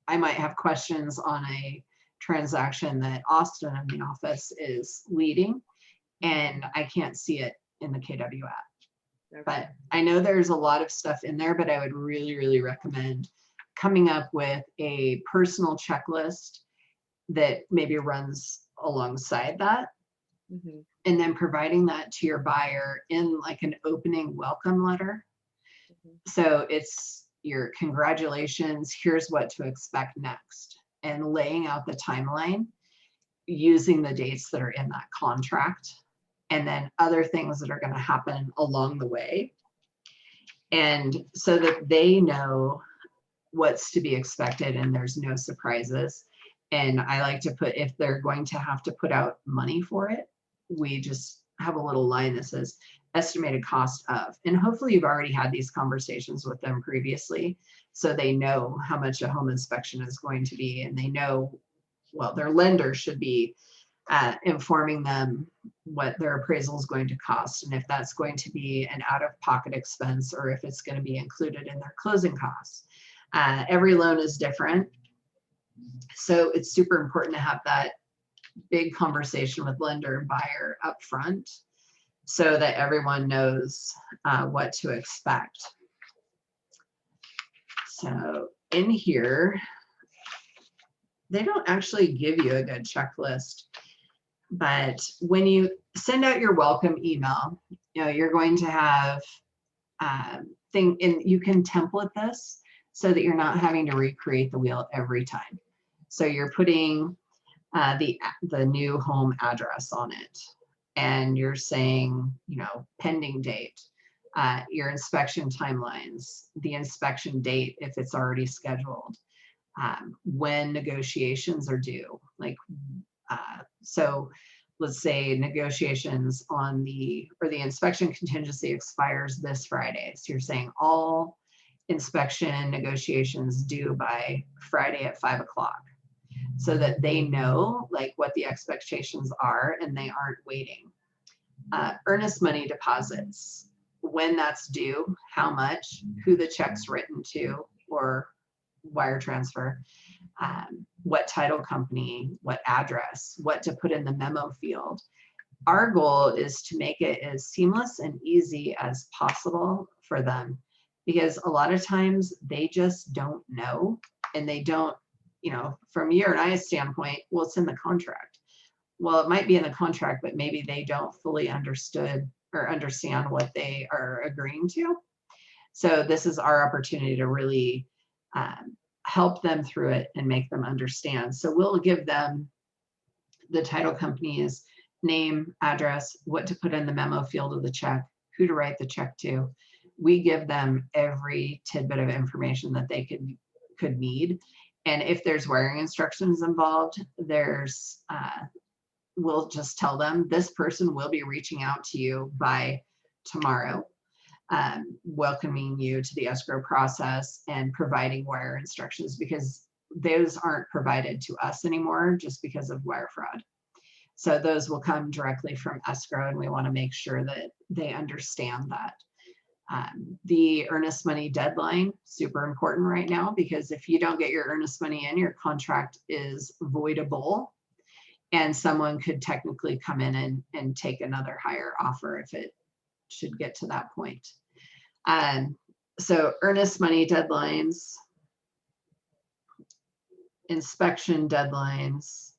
I might have questions on a transaction that Austin in the office is leading, and I can't see it in the KW app. But I know there's a lot of stuff in there, but I would really, really recommend coming up with a personal checklist that maybe runs alongside that, and then providing that to your buyer in like an opening welcome letter. So it's your congratulations, here's what to expect next, and laying out the timeline using the dates that are in that contract, and then other things that are going to happen along the way. And so that they know what's to be expected and there's no surprises. And I like to put, if they're going to have to put out money for it, we just have a little line that says estimated cost of, and hopefully you've already had these conversations with them previously, so they know how much a home inspection is going to be, and they know, well, their lender should be informing them what their appraisal is going to cost, and if that's going to be an out-of-pocket expense or if it's going to be included in their closing costs. Every loan is different, so it's super important to have that big conversation with lender and buyer up front so that everyone knows what to expect. So in here, they don't actually give you a good checklist, but when you send out your welcome email, you know, you're going to have and you can template this so that you're not having to recreate the wheel every time. So you're putting the new home address on it, and you're saying, you know, pending date, your inspection timelines, the inspection date if it's already scheduled, when negotiations are due. Like, so let's say negotiations on the inspection contingency expires this Friday. So you're saying all inspection negotiations due by Friday at 5 o'clock, so that they know like what the expectations are and they aren't waiting. Earnest money deposits, when that's due, how much, who the check's written to or wire transfer, what title company, what address, what to put in the memo field. Our goal is to make it as seamless and easy as possible for them, because a lot of times they just don't know, and they don't, you know, from your and I's standpoint, well, it's in the contract. Well, it might be in the contract, but maybe they don't fully understand what they are agreeing to. So this is our opportunity to really help them through it and make them understand. So we'll give them the title company's name, address, what to put in the memo field of the check, who to write the check to. We give them every tidbit of information that they could need. And if there's wiring instructions involved, we'll just tell them this person will be reaching out to you by tomorrow, welcoming you to the escrow process and providing wire instructions, because those aren't provided to us anymore just because of wire fraud. So those will come directly from escrow, and we want to make sure that they understand that. The earnest money deadline, super important right now, because if you don't get your earnest money in, your contract is voidable, and someone could technically come in and take another higher offer if it should get to that point. So earnest money deadlines, inspection deadlines,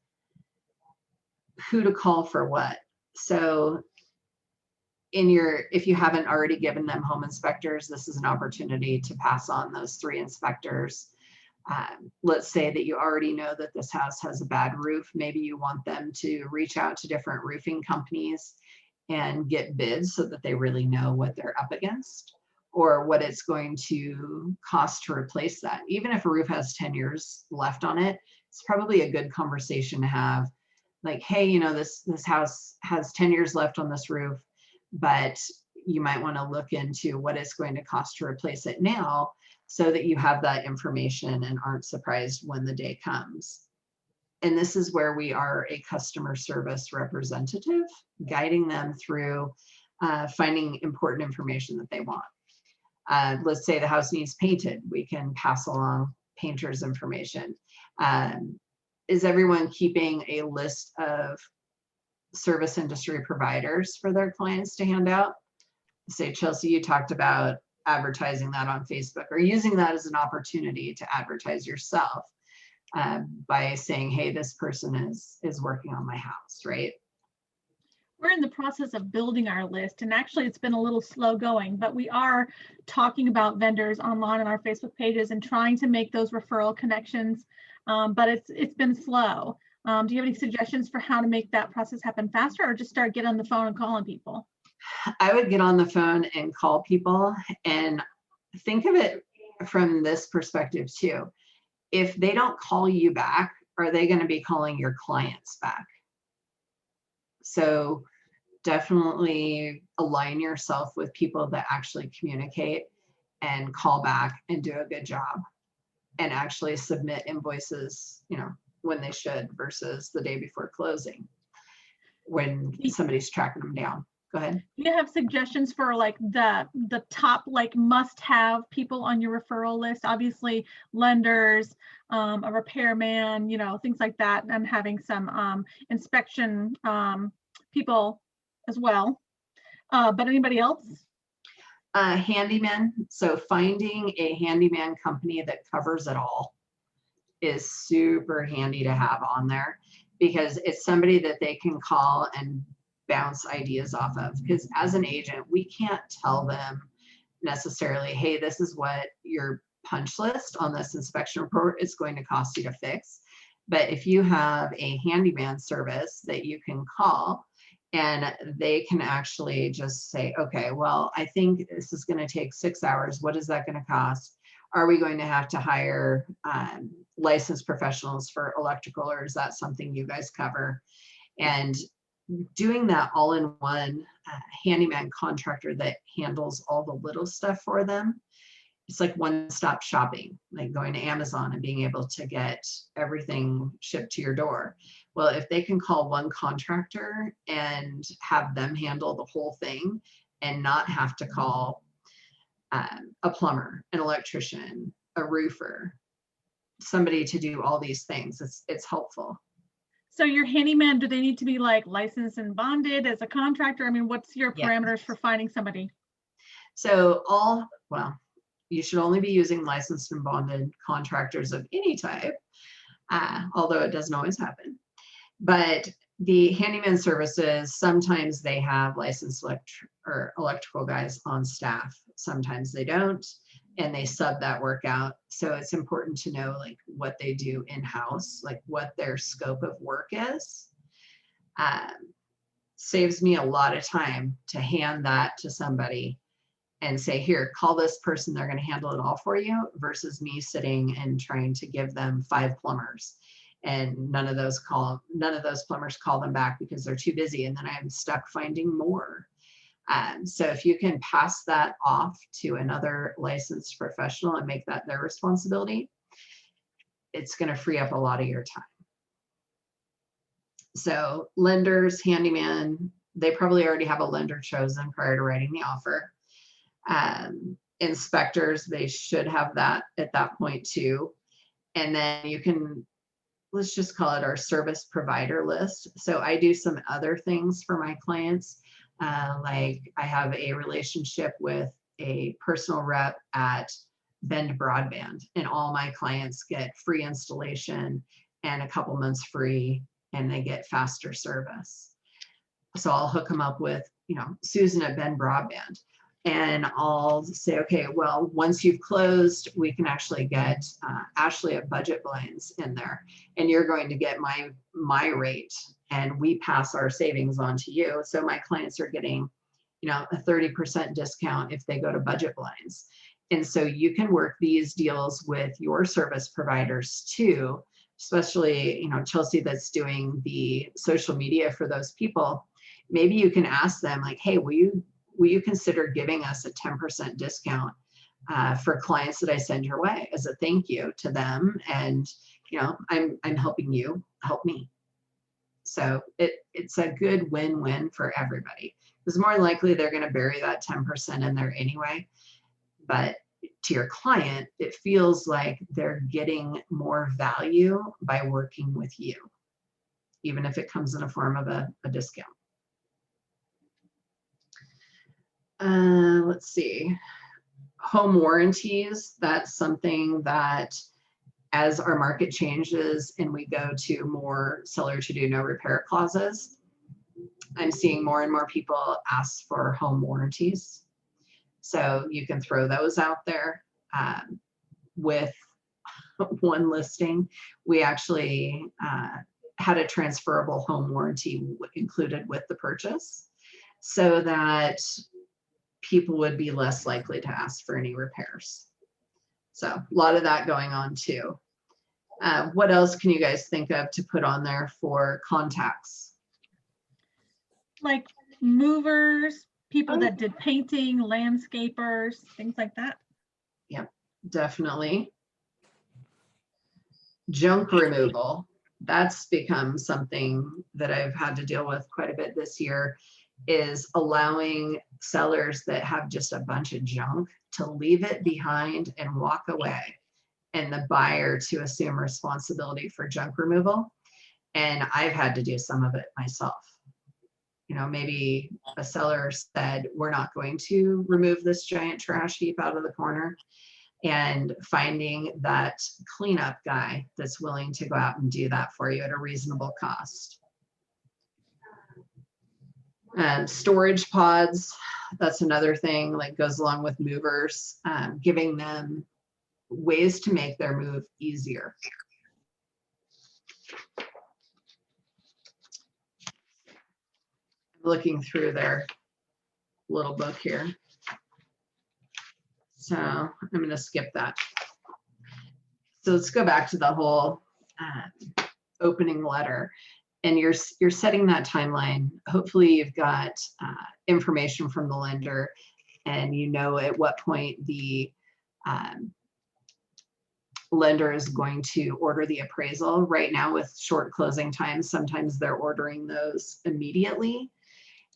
who to call for what. So if you haven't already given them home inspectors, this is an opportunity to pass on those 3 inspectors. Let's say that you already know that this house has a bad roof. Maybe you want them to reach out to different roofing companies and get bids so that they really know what they're up against or what it's going to cost to replace that. Even if a roof has 10 years left on it, it's probably a good conversation to have. Like, hey, you know, this house has 10 years left on this roof, but you might want to look into what it's going to cost to replace it now, so that you have that information and aren't surprised when the day comes. And this is where we are a customer service representative, guiding them through finding important information that they want. Let's say the house needs painted. We can pass along painter's information. Is everyone keeping a list of service industry providers for their clients to hand out? Say, Chelsea, you talked about advertising that on Facebook or using that as an opportunity to advertise yourself by saying, hey, this person is working on my house, right? We're in the process of building our list, and actually it's been a little slow going, but we are talking about vendors online on our Facebook pages and trying to make those referral connections, but it's been slow. Do you have any suggestions for how to make that process happen faster, or just start getting on the phone and calling people? I would get on the phone and call people, and think of it from this perspective too. If they don't call you back, are they going to be calling your clients back? So definitely align yourself with people that actually communicate and call back and do a good job and actually submit invoices, you know, when they should versus the day before closing when somebody's tracking them down. Go ahead. Do you have suggestions for like the top like must-have people on your referral list? Obviously lenders, a repairman, you know, things like that, and having some inspection people as well. But anybody else? Handyman. So finding a handyman company that covers it all is super handy to have on there, because it's somebody that they can call and bounce ideas off of. Because as an agent, we can't tell them necessarily, hey, this is what your punch list on this inspection report is going to cost you to fix. But if you have a handyman service that you can call, and they can actually just say, okay, well, I think this is going to take 6 hours. What is that going to cost? Are we going to have to hire licensed professionals for electrical, or is that something you guys cover? And doing that all in one handyman contractor that handles all the little stuff for them, it's like one-stop shopping, like going to Amazon and being able to get everything shipped to your door. Well, if they can call one contractor and have them handle the whole thing and not have to call a plumber, an electrician, a roofer, somebody to do all these things, it's helpful. So your handyman, do they need to be like licensed and bonded as a contractor? I mean, what's your parameters for finding somebody? So well, you should only be using licensed and bonded contractors of any type, although it doesn't always happen. But the handyman services, sometimes they have licensed electrical guys on staff. Sometimes they don't, and they sub that work out. So it's important to know like what they do in-house, like what their scope of work is. Saves me a lot of time to hand that to somebody and say, here, call this person, they're going to handle it all for you, versus me sitting and trying to give them 5 plumbers. And none of those plumbers call them back because they're too busy. And then I'm stuck finding more. So if you can pass that off to another licensed professional and make that their responsibility, it's going to free up a lot of your time. So lenders, handyman, they probably already have a lender chosen prior to writing the offer. Inspectors, they should have that at that point too. And then you can, let's just call it our service provider list. So I do some other things for my clients. Like I have a relationship with a personal rep at Bend Broadband, and all my clients get free installation and a couple months free, and they get faster service. So I'll hook them up with, Susan at Bend Broadband. And I'll say, okay, well, once you've closed, we can actually get Ashley at Budget Blinds in there, and you're going to get my rate, and we pass our savings on to you. So my clients are getting, a 30% discount if they go to Budget Blinds. And so you can work these deals with your service providers too, especially, Chelsea, that's doing the social media for those people. Maybe you can ask them like, hey, will you consider giving us a 10% discount for clients that I send your way as a thank you to them? And, I'm helping you help me. So it's a good win-win for everybody. Because more likely they're going to bury that 10% in there anyway. But to your client, it feels like they're getting more value by working with you, even if it comes in a form of a discount. Let's see. Home warranties, that's something that as our market changes and we go to more seller to do no repair clauses, I'm seeing more and more people ask for home warranties. So you can throw those out there. With one listing, we actually had a transferable home warranty included with the purchase so that people would be less likely to ask for any repairs. So a lot of that going on too. What else can you guys think of to put on there for contacts? Like movers, people that did painting, landscapers, things like that. Yep, definitely. Junk removal, that's become something that I've had to deal with quite a bit this year, is allowing sellers that have just a bunch of junk to leave it behind and walk away, and the buyer to assume responsibility for junk removal. And I've had to do some of it myself. You know, maybe a seller said, we're not going to remove this giant trash heap out of the corner, and finding that cleanup guy that's willing to go out and do that for you at a reasonable cost. Storage pods, that's another thing, like goes along with movers, giving them ways to make their move easier. Looking through their little book here. So I'm going to skip that. So let's go back to the whole opening letter. And you're setting that timeline. Hopefully you've got information from the lender and you know at what point the lender is going to order the appraisal. Right now with short closing times, sometimes they're ordering those immediately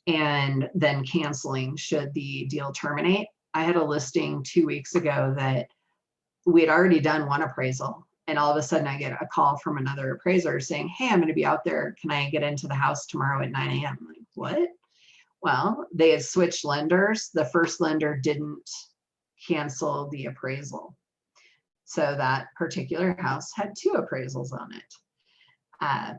and then canceling should the deal terminate. I had a listing 2 weeks ago that we had already done one appraisal, and all of a sudden I get a call from another appraiser saying, hey, I'm going to be out there. Can I get into the house tomorrow at 9 a.m.? I'm like, what? Well, they had switched lenders. The first lender didn't cancel the appraisal. So that particular house had 2 appraisals on it.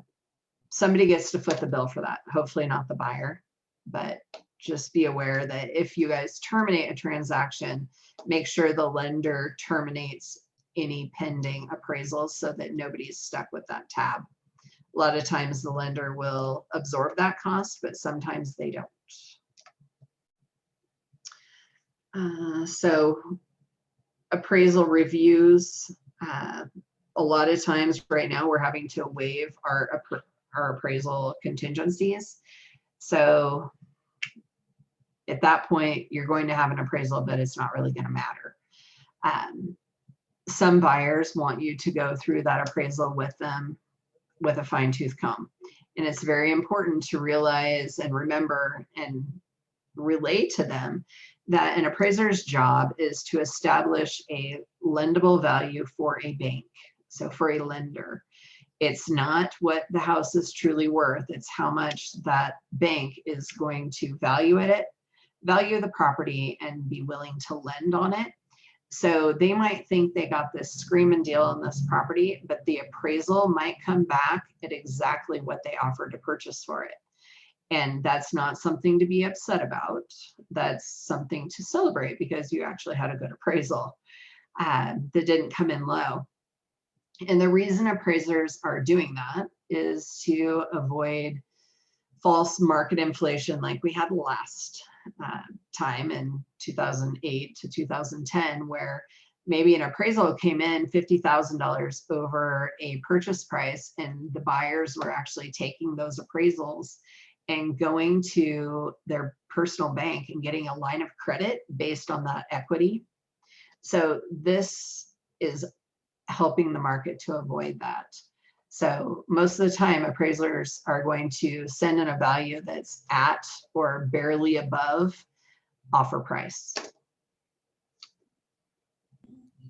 Somebody gets to foot the bill for that. Hopefully not the buyer, but just be aware that if you guys terminate a transaction, make sure the lender terminates any pending appraisals so that nobody's stuck with that tab. A lot of times the lender will absorb that cost, but sometimes they don't. So appraisal reviews, a lot of times right now we're having to waive our appraisal contingencies. So at that point, you're going to have an appraisal, but it's not really going to matter. Some buyers want you to go through that appraisal with them with a fine tooth comb. And it's very important to realize and remember and relate to them that an appraiser's job is to establish a lendable value for a bank. So for a lender, it's not what the house is truly worth. It's how much that bank is going to value the property and be willing to lend on it. So they might think they got this screaming deal on this property, but the appraisal might come back at exactly what they offered to purchase for it. And that's not something to be upset about. That's something to celebrate because you actually had a good appraisal that didn't come in low. And the reason appraisers are doing that is to avoid false market inflation like we had last time in 2008 to 2010, where maybe an appraisal came in $50,000 over a purchase price and the buyers were actually taking those appraisals and going to their personal bank and getting a line of credit based on that equity. So this is helping the market to avoid that. So most of the time, appraisers are going to send in a value that's at or barely above offer price.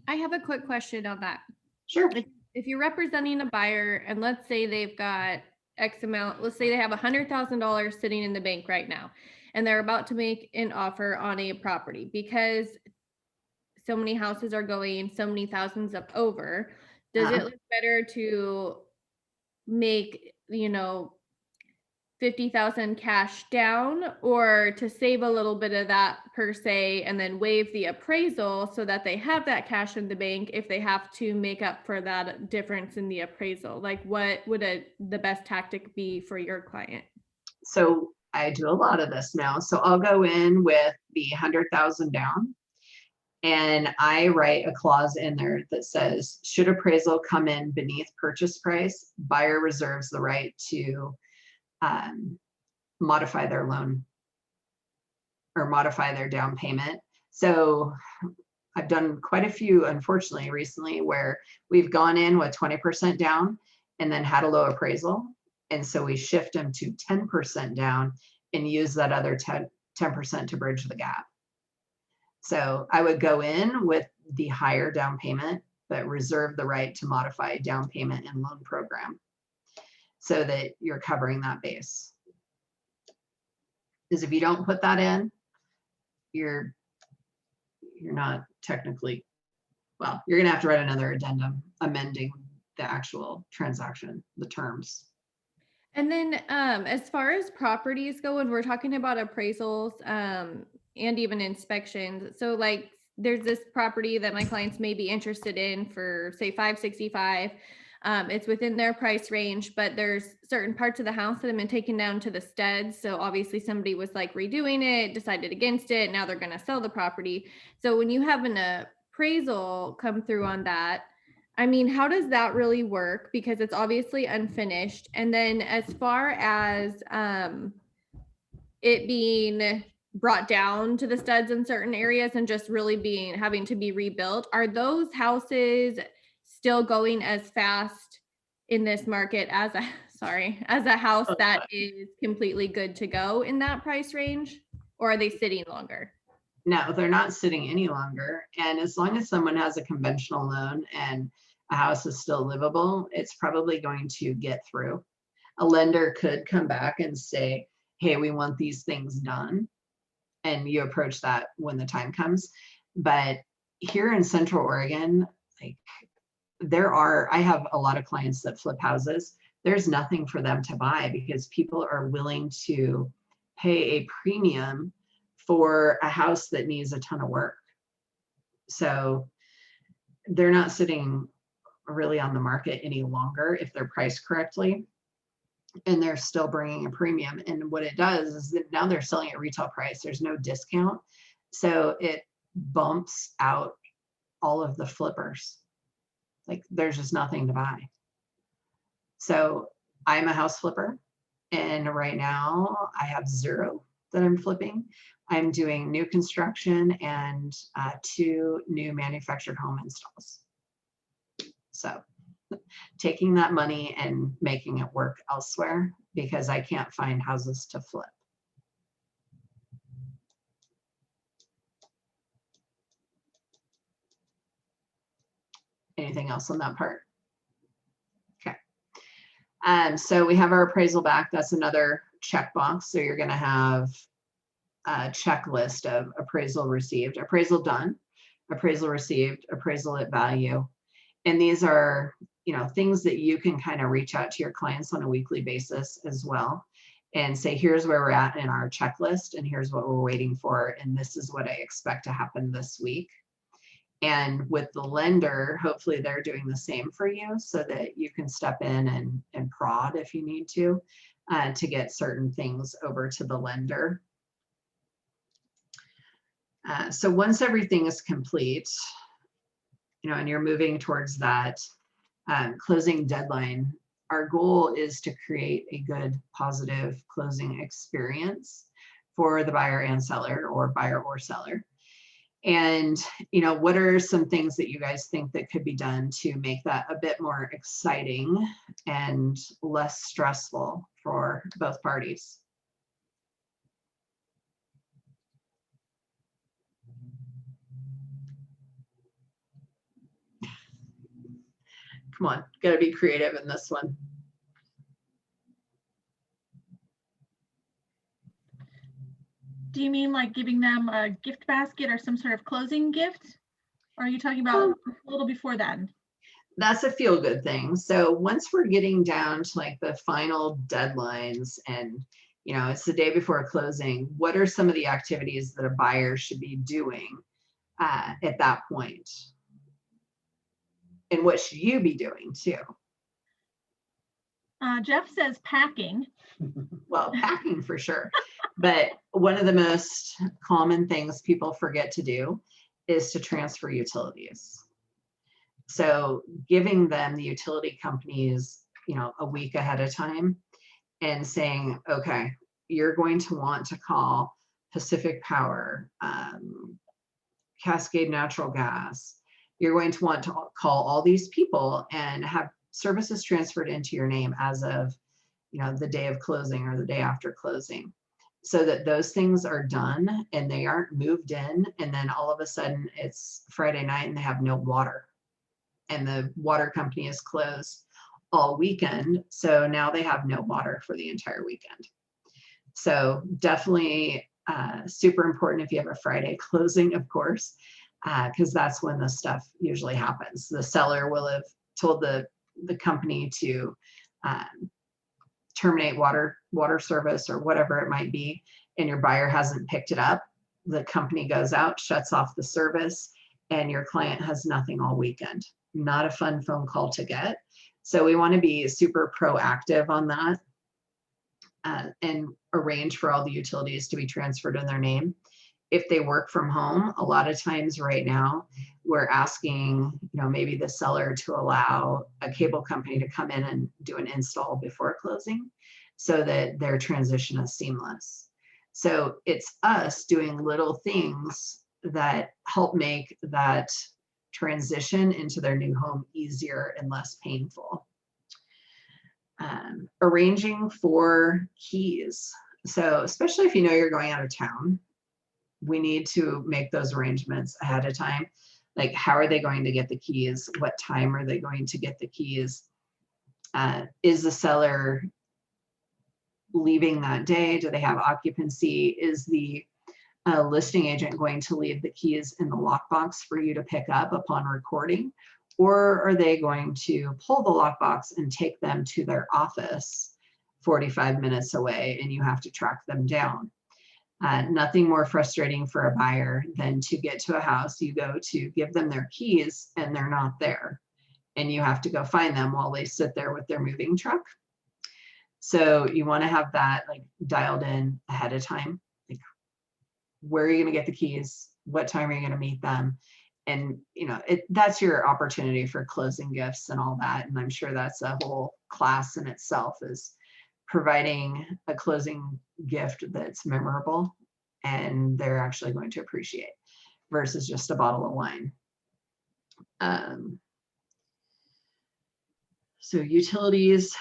I have a quick question on that. Sure. If you're representing a buyer and let's say they've got X amount, let's say they have $100,000 sitting in the bank right now, and they're about to make an offer on a property because so many houses are going so many thousands up over. Does it look better to make, 50,000 cash down, or to save a little bit of that per se and then waive the appraisal so that they have that cash in the bank if they have to make up for that difference in the appraisal? Like, what would the best tactic be for your client? So I do a lot of this now. So I'll go in with the 100,000 down, and I write a clause in there that says, should appraisal come in beneath purchase price, buyer reserves the right to modify their loan or modify their down payment. So I've done quite a few, unfortunately, recently, where we've gone in with 20% down and then had a low appraisal. And so we shift them to 10% down and use that other 10% to bridge the gap. So I would go in with the higher down payment, but reserve the right to modify down payment and loan program so that you're covering that base. Because if you don't put that in, you're not technically, well, you're gonna have to write another addendum amending the actual transaction, the terms. And then as far as properties go, when we're talking about appraisals and even inspections, so like there's this property that my clients may be interested in for say 565. It's within their price range, but there's certain parts of the house that have been taken down to the studs. So obviously somebody was like redoing it, decided against it. Now they're going to sell the property. So when you have an appraisal come through on that, I mean, how does that really work? Because it's obviously unfinished. And then as far as it being brought down to the studs in certain areas and just really having to be rebuilt, are those houses still going as fast in this market as a house that is completely good to go in that price range, or are they sitting longer? No, they're not sitting any longer. And as long as someone has a conventional loan and a house is still livable, it's probably going to get through. A lender could come back and say, hey, we want these things done. And you approach that when the time comes. But here in Central Oregon, like I have a lot of clients that flip houses. There's nothing for them to buy because people are willing to pay a premium for a house that needs a ton of work. So they're not sitting really on the market any longer if they're priced correctly, and they're still bringing a premium. And what it does is that now they're selling at retail price. There's no discount. So it bumps out all of the flippers. Like there's just nothing to buy. So I'm a house flipper, and right now I have 0 that I'm flipping. I'm doing new construction and 2 new manufactured home installs. So taking that money and making it work elsewhere because I can't find houses to flip. Anything else on that part? Okay. So we have our appraisal back. That's another checkbox. So you're going to have a checklist of appraisal received, appraisal done, appraisal received, appraisal at value. And these are, things that you can kind of reach out to your clients on a weekly basis as well and say, here's where we're at in our checklist, and here's what we're waiting for, and this is what I expect to happen this week. And with the lender, hopefully they're doing the same for you so that you can step in and prod if you need to get certain things over to the lender. So once everything is complete, and you're moving towards that closing deadline, our goal is to create a good, positive closing experience for the buyer and seller, or buyer or seller. And, what are some things that you guys think that could be done to make that a bit more exciting and less stressful for both parties? Come on, gotta be creative in this one. Do you mean like giving them a gift basket or some sort of closing gift? Or are you talking about a little before then? That's a feel good thing. So once we're getting down to like the final deadlines and, you know, it's the day before closing, what are some of the activities that a buyer should be doing at that point? And what should you be doing too? Jeff says packing. Well, packing for sure. But one of the most common things people forget to do is to transfer utilities. So giving them the utility companies, you know, a week ahead of time and saying, okay, you're going to want to call Pacific Power, Cascade Natural Gas. You're going to want to call all these people and have services transferred into your name as of, you know, the day of closing or the day after closing, so that those things are done and they aren't moved in. And then all of a sudden it's Friday night and they have no water and the water company is closed all weekend. So now they have no water for the entire weekend. So definitely super important if you have a Friday closing, of course, because that's when the stuff usually happens. The seller will have told the company to terminate water service or whatever it might be, and your buyer hasn't picked it up. The company goes out, shuts off the service, and your client has nothing all weekend. Not a fun phone call to get. So we want to be super proactive on that and arrange for all the utilities to be transferred in their name. If they work from home, a lot of times right now, we're asking, you know, maybe the seller to allow a cable company to come in and do an install before closing so that their transition is seamless. So it's us doing little things that help make that transition into their new home easier and less painful. Arranging for keys. So especially if you know you're going out of town, we need to make those arrangements ahead of time. Like, how are they going to get the keys? What time are they going to get the keys? Is the seller leaving that day? Do they have occupancy? Is the listing agent going to leave the keys in the lockbox for you to pick up upon recording? Or are they going to pull the lockbox and take them to their office 45 minutes away and you have to track them down? Nothing more frustrating for a buyer than to get to a house, you go to give them their keys and they're not there. And you have to go find them while they sit there with their moving truck. So you want to have that like dialed in ahead of time. Like, where are you going to get the keys? What time are you going to meet them? And, you know, that's your opportunity for closing gifts and all that. And I'm sure that's a whole class in itself, is providing a closing gift that's memorable and they're actually going to appreciate versus just a bottle of wine. So utilities,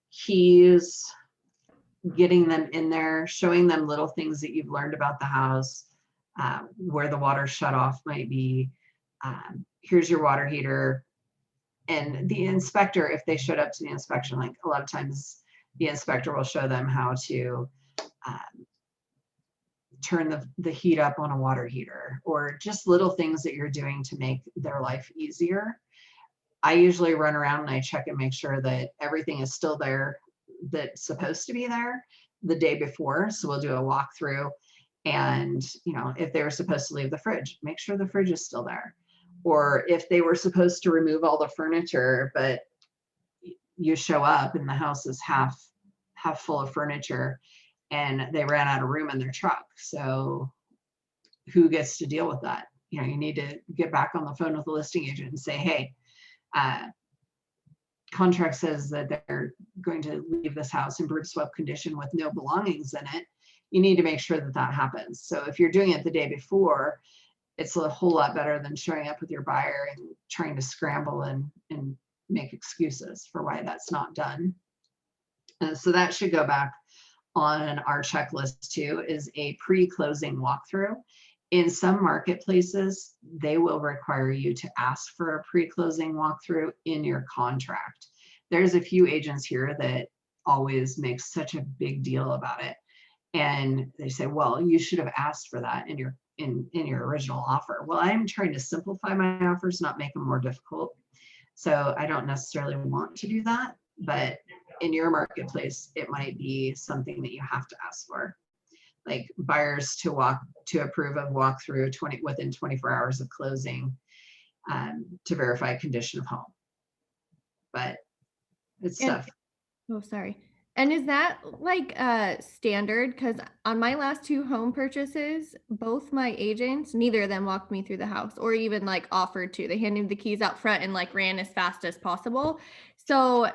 keys, getting them in there, showing them little things that you've learned about the house, where the water shut off might be. Here's your water heater. And the inspector, if they showed up to the inspection, like a lot of times the inspector will show them how to turn the heat up on a water heater, or just little things that you're doing to make their life easier. I usually run around and I check and make sure that everything is still there that's supposed to be there the day before. So we'll do a walkthrough, and, you know, if they were supposed to leave the fridge, make sure the fridge is still there. Or if they were supposed to remove all the furniture, but you show up and the house is half full of furniture and they ran out of room in their truck. So who gets to deal with that? You know, you need to get back on the phone with the listing agent and say, hey, contract says that they're going to leave this house in broom swept condition with no belongings in it. You need to make sure that that happens. So if you're doing it the day before, it's a whole lot better than showing up with your buyer and trying to scramble and make excuses for why that's not done. So that should go back on our checklist too, is a pre-closing walkthrough. In some marketplaces, they will require you to ask for a pre-closing walkthrough in your contract. There's a few agents here that always make such a big deal about it. And they say, well, you should have asked for that in your original offer. Well, I'm trying to simplify my offers, not make them more difficult. So I don't necessarily want to do that, but in your marketplace, it might be something that you have to ask for. Like buyers to approve of walkthrough within 24 hours of closing to verify condition of home. But it's stuff. Oh, sorry. And is that like standard? Because on my last 2 home purchases, both my agents, neither of them walked me through the house or even like offered to. They handed me the keys out front and like ran as fast as possible. So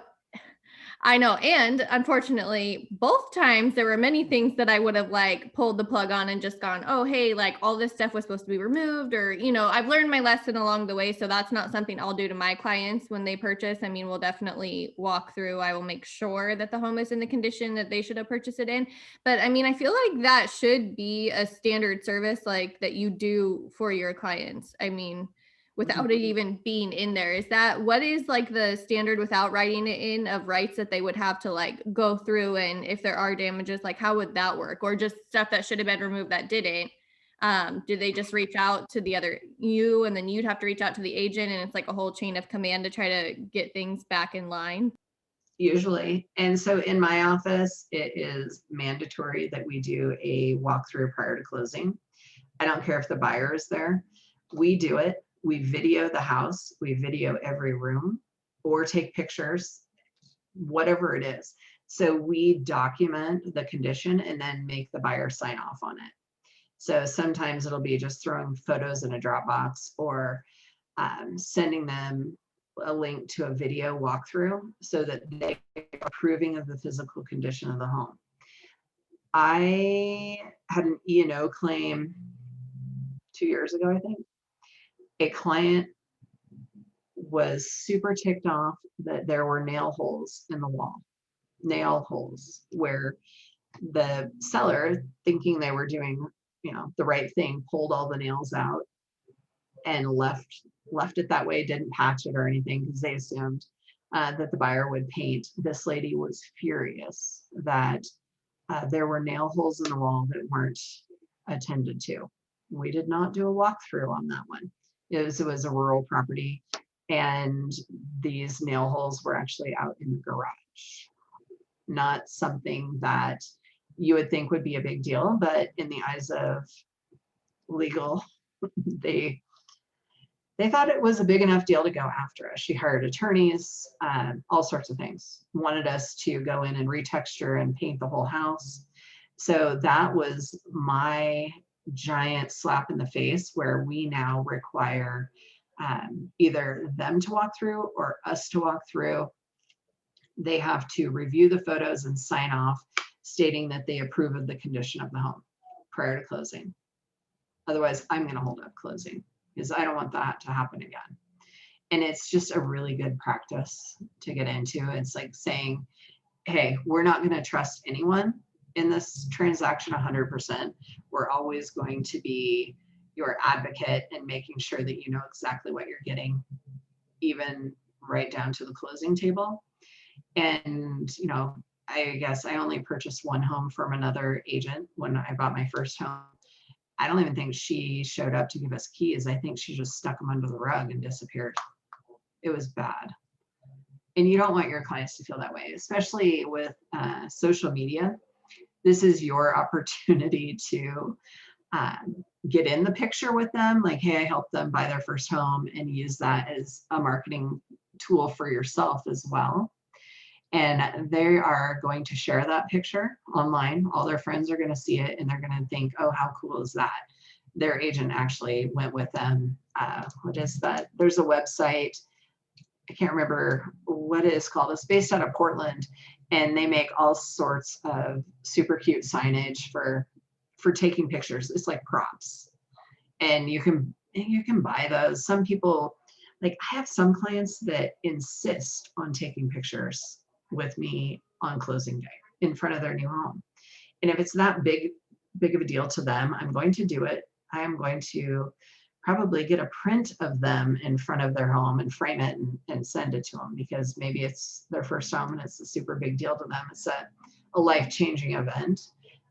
I know. And unfortunately, both times there were many things that I would have like pulled the plug on and just gone, oh, hey, like all this stuff was supposed to be removed, or, you know, I've learned my lesson along the way. So that's not something I'll do to my clients when they purchase. I mean, we'll definitely walk through. I will make sure that the home is in the condition that they should have purchased it in. But I mean, I feel like that should be a standard service like that you do for your clients. I mean, without it even being in there. Is that what is like the standard without writing it in of rights that they would have to like go through, and if there are damages, like how would that work? Or just stuff that should have been removed that didn't? Do they just reach out to the other you and then you'd have to reach out to the agent, and it's like a whole chain of command to try to get things back in line? Usually. And so in my office, it is mandatory that we do a walkthrough prior to closing. I don't care if the buyer is there. We do it. We video the house, we video every room or take pictures, whatever it is. So we document the condition and then make the buyer sign off on it. So sometimes it'll be just throwing photos in a Dropbox or sending them a link to a video walkthrough so that they are approving of the physical condition of the home. I had an E&O claim 2 years ago, I think. A client was super ticked off that there were nail holes in the wall, nail holes where the seller, thinking they were doing, you know, the right thing, pulled all the nails out and left it that way, didn't patch it or anything because they assumed that the buyer would paint. This lady was furious that there were nail holes in the wall that weren't attended to. We did not do a walkthrough on that one. It was a rural property, and these nail holes were actually out in the garage. Not something that you would think would be a big deal, but in the eyes of legal, they thought it was a big enough deal to go after us. She hired attorneys, all sorts of things. Wanted us to go in and retexture and paint the whole house. So that was my giant slap in the face, where we now require either them to walk through or us to walk through. They have to review the photos and sign off stating that they approve of the condition of the home prior to closing. Otherwise, I'm going to hold up closing because I don't want that to happen again. And it's just a really good practice to get into. It's like saying, hey, we're not going to trust anyone in this transaction 100%. We're always going to be your advocate and making sure that you know exactly what you're getting, even right down to the closing table. And, you know, I guess I only purchased one home from another agent when I bought my first home. I don't even think she showed up to give us keys. I think she just stuck them under the rug and disappeared. It was bad. And you don't want your clients to feel that way, especially with social media. This is your opportunity to get in the picture with them. Like, hey, I helped them buy their first home, and use that as a marketing tool for yourself as well. And they are going to share that picture online. All their friends are going to see it, and they're going to think, oh, how cool is that? Their agent actually went with them. What is that? There's a website. I can't remember what it is called. It's based out of Portland, and they make all sorts of super cute signage for taking pictures. It's like props, and you can buy those. Some people, like I have some clients that insist on taking pictures with me on closing day in front of their new home. And if it's that big of a deal to them, I'm going to do it. I am going to probably get a print of them in front of their home and frame it and send it to them, because maybe it's their first home and it's a super big deal to them. It's a life-changing event.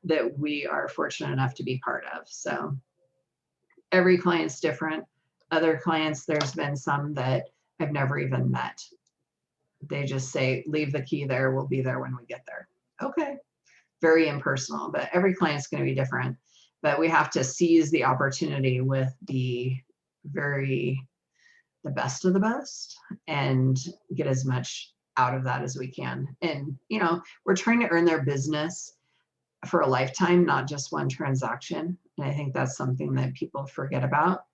that we are fortunate enough to be part of. So every client's different. Other clients, there's been some that I've never even met. They just say, leave the key there, we'll be there when we get there. Okay, very impersonal, but every client's going to be different. But we have to seize the opportunity with the best of the best and get as much out of that as we can. And, you know, we're trying to earn their business for a lifetime, not just one transaction. And I think that's something that people forget about,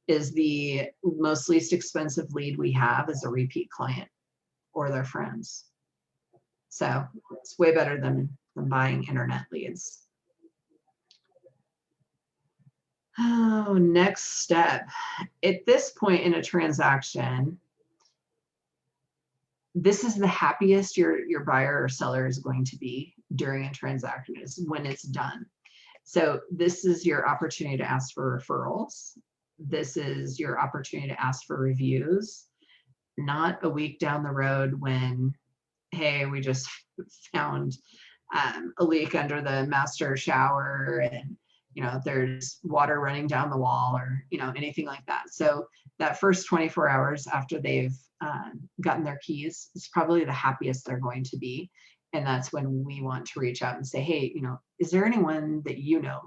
is the most least expensive lead we have is a repeat client or their friends. So it's way better than buying internet leads. Oh, next step. At this point in a transaction, this is the happiest your buyer or seller is going to be during a transaction, is when it's done. So this is your opportunity to ask for referrals. This is your opportunity to ask for reviews, not a week down the road when, hey, we just found a leak under the master shower and, you know, there's water running down the wall, or, you know, anything like that. So that first 24 hours after they've gotten their keys is probably the happiest they're going to be. And that's when we want to reach out and say, hey, you know, is there anyone that you know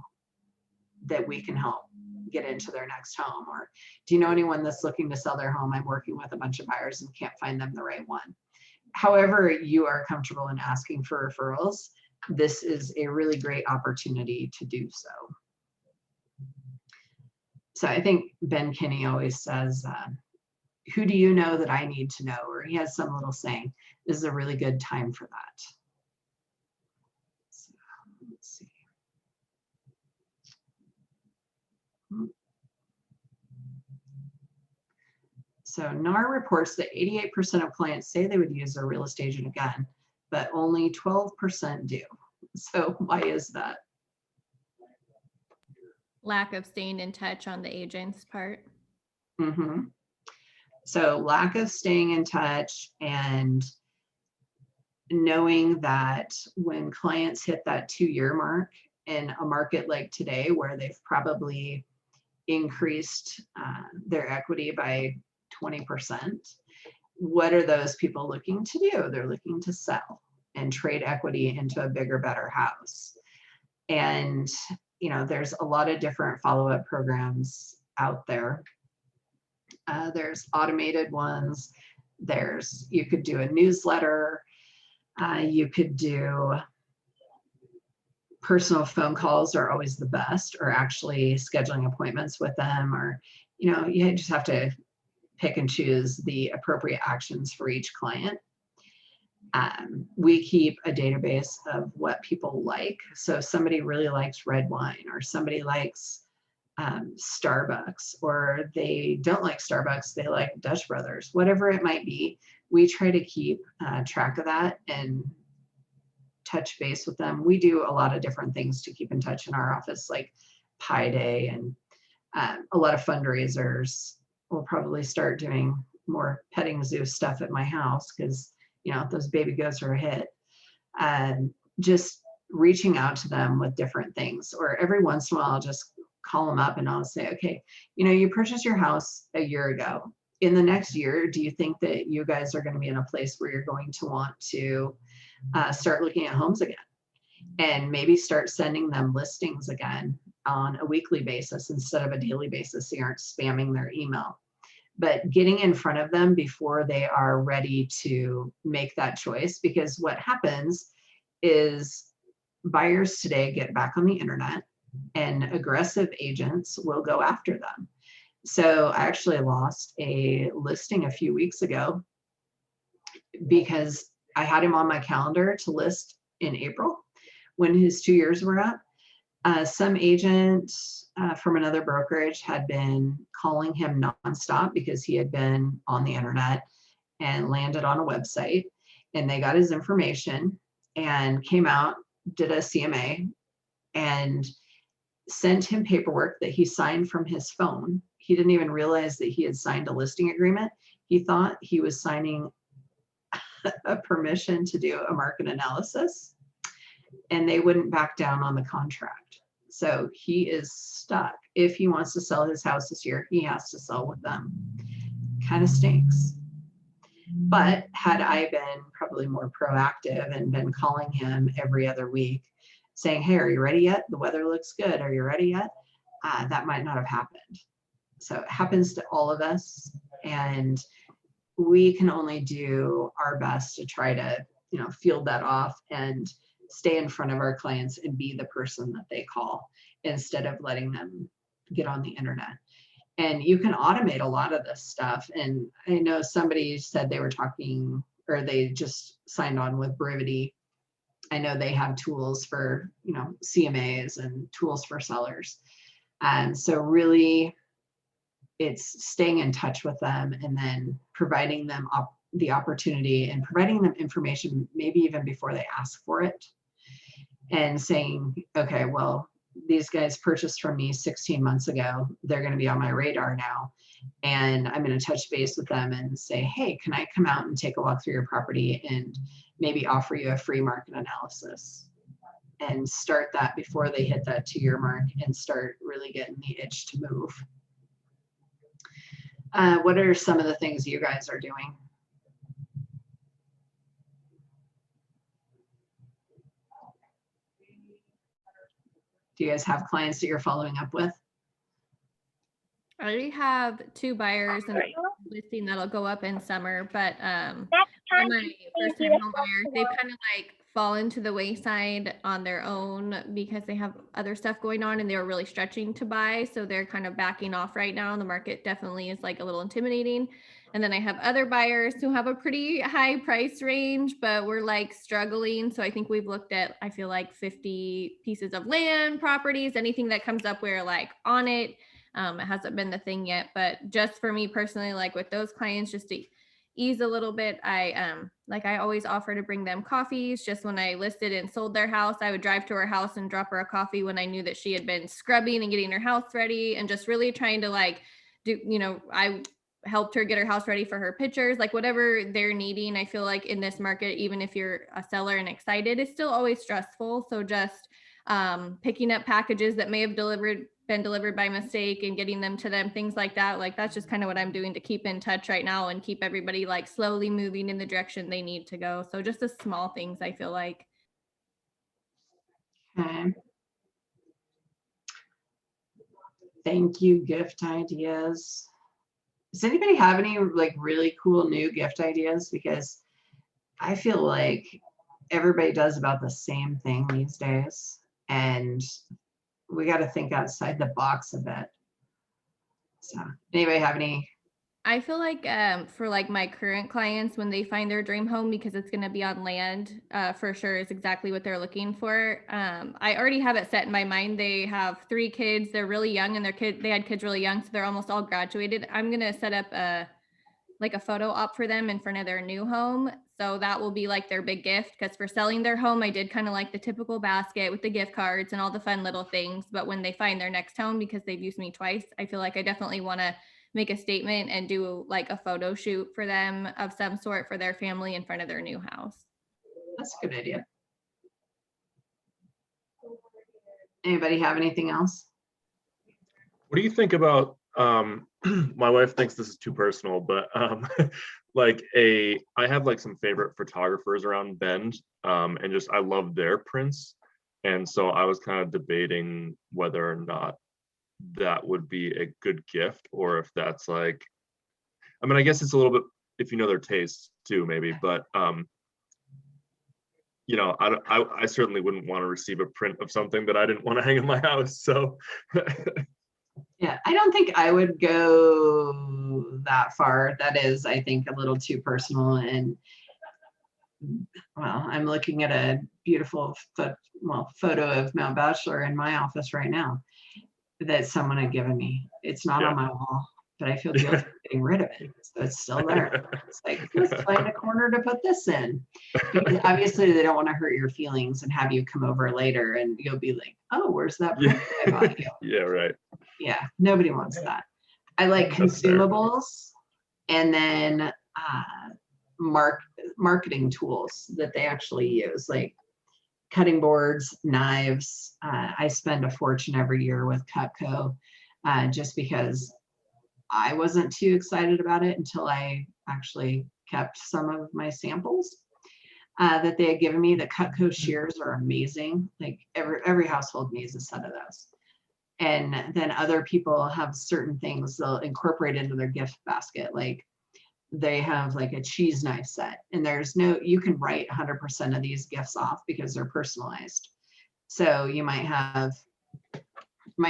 that we can help get into their next home? Or do you know anyone that's looking to sell their home? I'm working with a bunch of buyers and can't find them the right one. However you are comfortable in asking for referrals, this is a really great opportunity to do so. So I think Ben Kinney always says, who do you know that I need to know? Or he has some little saying. This is a really good time for that. So, let's see. So NAR reports that 88% of clients say they would use a real estate agent again, but only 12% do. So why is that? Lack of staying in touch on the agent's part. Mm-hmm. So lack of staying in touch and knowing that when clients hit that 2-year mark in a market like today, where they've probably increased their equity by 20%, what are those people looking to do? They're looking to sell and trade equity into a bigger, better house. And, you know, there's a lot of different follow-up programs out there. There's automated ones. You could do a newsletter. You could do personal phone calls are always the best, or actually scheduling appointments with them, or, you know, you just have to pick and choose the appropriate actions for each client. We keep a database of what people like. So if somebody really likes red wine, or somebody likes Starbucks, or they don't like Starbucks, they like Dutch Brothers, whatever it might be, we try to keep track of that and touch base with them. We do a lot of different things to keep in touch in our office, like Pi Day and a lot of fundraisers. We'll probably start doing more petting zoo stuff at my house because, you know, those baby goats are a hit. Just reaching out to them with different things, or every once in a while I'll just call them up and I'll say, okay, you know, you purchased your house a year ago. In the next year, do you think that you guys are going to be in a place where you're going to want to start looking at homes again? And maybe start sending them listings again on a weekly basis instead of a daily basis, so you aren't spamming their email. But getting in front of them before they are ready to make that choice, because what happens is buyers today get back on the internet and aggressive agents will go after them. So I actually lost a listing a few weeks ago because I had him on my calendar to list in April when his 2 years were up. Some agent from another brokerage had been calling him nonstop because he had been on the internet and landed on a website, and they got his information and came out, did a CMA, and sent him paperwork that he signed from his phone. He didn't even realize that he had signed a listing agreement. He thought he was signing a permission to do a market analysis. and they wouldn't back down on the contract. So he is stuck. If he wants to sell his house this year, he has to sell with them. Kind of stinks. But had I been probably more proactive and been calling him every other week saying, hey, are you ready yet? The weather looks good. Are you ready yet? That might not have happened. So it happens to all of us. And we can only do our best to try to, field that off and stay in front of our clients and be the person that they call instead of letting them get on the internet. And you can automate a lot of this stuff. And I know somebody said they were talking, or they just signed on with Brivity. I know they have tools for, CMAs and tools for sellers. And so really it's staying in touch with them and then providing them the opportunity and providing them information, maybe even before they ask for it, and saying, okay, well, these guys purchased from me 16 months ago. They're going to be on my radar now. And I'm going to touch base with them and say, hey, can I come out and take a walk through your property and maybe offer you a free market analysis? And start that before they hit that 2-year mark and start really getting the itch to move. What are some of the things you guys are doing? Do you guys have clients that you're following up with? I already have 2 buyers and listing that'll go up in summer, but my first time home buyers, they've kind of like fallen to the wayside on their own because they have other stuff going on and they were really stretching to buy. So they're kind of backing off right now. The market definitely is like a little intimidating. And then I have other buyers who have a pretty high price range, but we're like struggling. So I think we've looked at, I feel like 50 pieces of land, properties, anything that comes up, we're like on it. It hasn't been the thing yet, but just for me personally, like with those clients, just to ease a little bit, I always offer to bring them coffees. Just when I listed and sold their house, I would drive to her house and drop her a coffee when I knew that she had been scrubbing and getting her house ready and just really trying to I helped her get her house ready for her pictures, like whatever they're needing. I feel like in this market, even if you're a seller and excited, it's still always stressful. So just picking up packages that may have been delivered by mistake and getting them to them, things like that. Like that's just kind of what I'm doing to keep in touch right now and keep everybody like slowly moving in the direction they need to go. So just the small things, I feel like. Okay. Thank you, gift ideas. Does anybody have any like really cool new gift ideas? Because I feel like everybody does about the same thing these days. And we got to think outside the box a bit. So anybody have any? I feel like for like my current clients, when they find their dream home, because it's going to be on land, for sure is exactly what they're looking for. I already have it set in my mind. They have 3 kids. They're really young and they had kids really young. So they're almost all graduated. I'm going to set up a photo op for them in front of their new home. So that will be like their big gift, because for selling their home, I did kind of like the typical basket with the gift cards and all the fun little things. But when they find their next home, because they've used me twice, I feel like I definitely want to make a statement and do like a photo shoot for them of some sort for their family in front of their new house. That's a good idea. Anybody have anything else? What do you think about, my wife thinks this is too personal, but I have like some favorite photographers around Bend, and just I love their prints. And so I was kind of debating whether or not that would be a good gift, or if that's like, I mean, I guess it's a little bit if you know their tastes too, maybe, but I certainly wouldn't want to receive a print of something that I didn't want to hang in my house. So yeah, I don't think I would go that far. That is, I think, a little too personal. And well, I'm looking at a beautiful photo of Mount Bachelor in my office right now that someone had given me. It's not on my wall, but I feel guilty getting rid of it. So it's still there. It's like, let's find a corner to put this in. Because obviously they don't want to hurt your feelings and have you come over later and you'll be like, oh, where's that print I bought you? Yeah, right. Yeah, nobody wants that. I like consumables and then marketing tools that they actually use. Like cutting boards, knives. I spend a fortune every year with Cutco, just because I wasn't too excited about it until I actually kept some of my samples that they had given me. The Cutco shears are amazing. Like every household needs a set of those. And then other people have certain things they'll incorporate into their gift basket. Like they have like a cheese knife set, and you can write 100% of these gifts off because they're personalized. So you might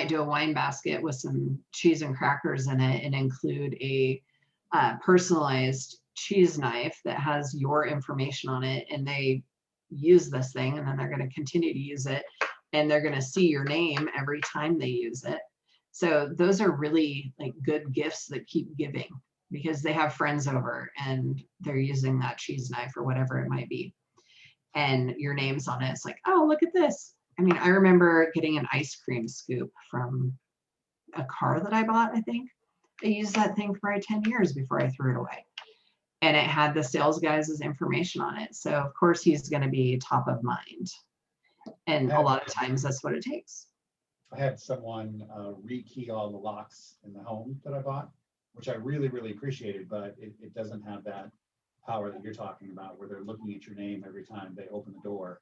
do a wine basket with some cheese and crackers in it and include a personalized cheese knife that has your information on it, and they use this thing and then they're going to continue to use it, and they're going to see your name every time they use it. So those are really like good gifts that keep giving because they have friends over and they're using that cheese knife or whatever it might be, and your name's on it. It's like, oh, look at this. I mean, I remember getting an ice cream scoop from a car that I bought, I think. I used that thing for probably 10 years before I threw it away. And it had the sales guys' information on it. So of course he's going to be top of mind. And a lot of times that's what it takes. I had someone rekey all the locks in the home that I bought, which I really, really appreciated, but it doesn't have that power that you're talking about where they're looking at your name every time they open the door.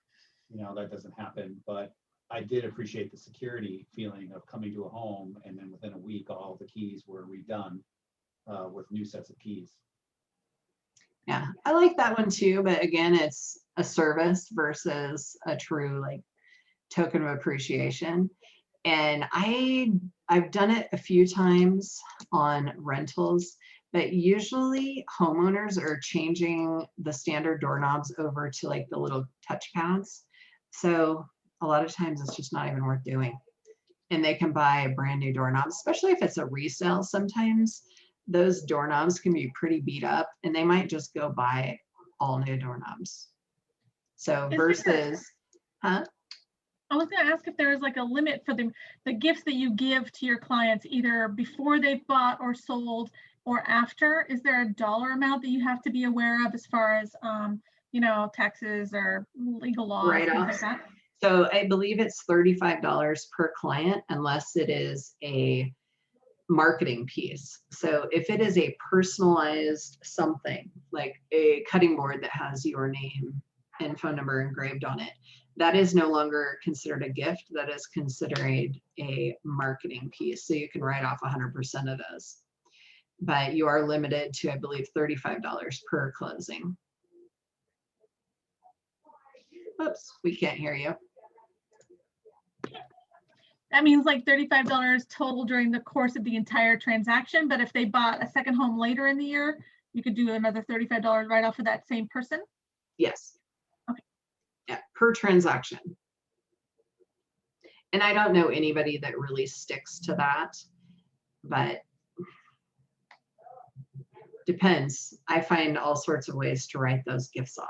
That doesn't happen, but I did appreciate the security feeling of coming to a home and then within a week, all the keys were redone with new sets of keys. Yeah, I like that one too, but again, it's a service versus a true like token of appreciation. And I've done it a few times on rentals, but usually homeowners are changing the standard doorknobs over to like the little touch pads. So a lot of times it's just not even worth doing. And they can buy a brand new doorknob, especially if it's a resale. Sometimes those doorknobs can be pretty beat up and they might just go buy all new doorknobs. So versus, huh? I was going to ask if there is like a limit for the gifts that you give to your clients, either before they've bought or sold or after. Is there a dollar amount that you have to be aware of as far as, taxes or legal laws, things like that? So I believe it's $35 per client unless it is a marketing piece. So if it is a personalized something like a cutting board that has your name and phone number engraved on it, that is no longer considered a gift. That is considered a marketing piece. So you can write off 100% of those, but you are limited to, I believe, $35 per closing. Oops, we can't hear you. That means like $35 total during the course of the entire transaction. But if they bought a second home later in the year, you could do another $35 right off of that same person? Yes. Okay. Yeah, per transaction. And I don't know anybody that really sticks to that, but depends. I find all sorts of ways to write those gifts off.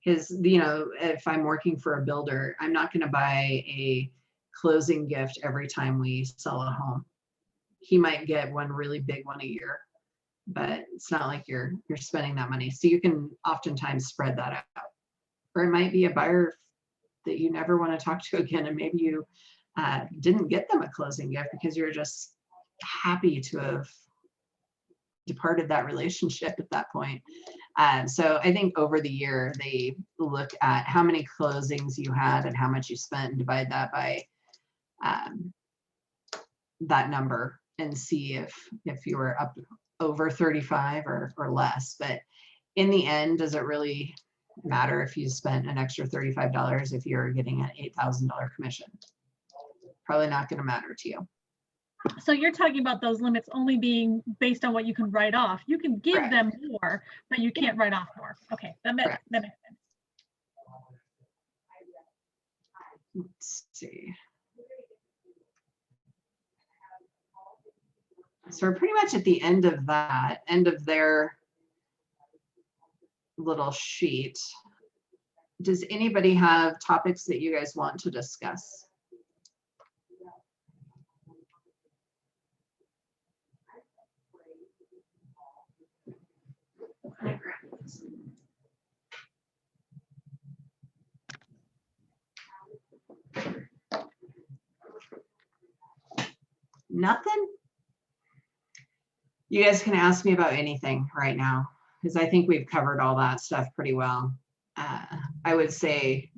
Because, if I'm working for a builder, I'm not going to buy a closing gift every time we sell a home. He might get one really big one a year, but it's not like you're spending that money. So you can oftentimes spread that out. Or it might be a buyer that you never want to talk to again, and maybe you didn't get them a closing gift because you're just happy to have departed that relationship at that point. So I think over the year, they look at how many closings you had and how much you spent and divide that by that number and see if you were up over 35 or less. But in the end, does it really matter if you spent an extra $35 if you're getting an $8,000 commission? Probably not going to matter to you. So you're talking about those limits only being based on what you can write off. You can give them more, but you can't write off more. Okay, that makes sense. Let's see. So we're pretty much at the end of their little sheet. Does anybody have topics that you guys want to discuss? Nothing? You guys can ask me about anything right now, because I think we've covered all that stuff pretty well. I would say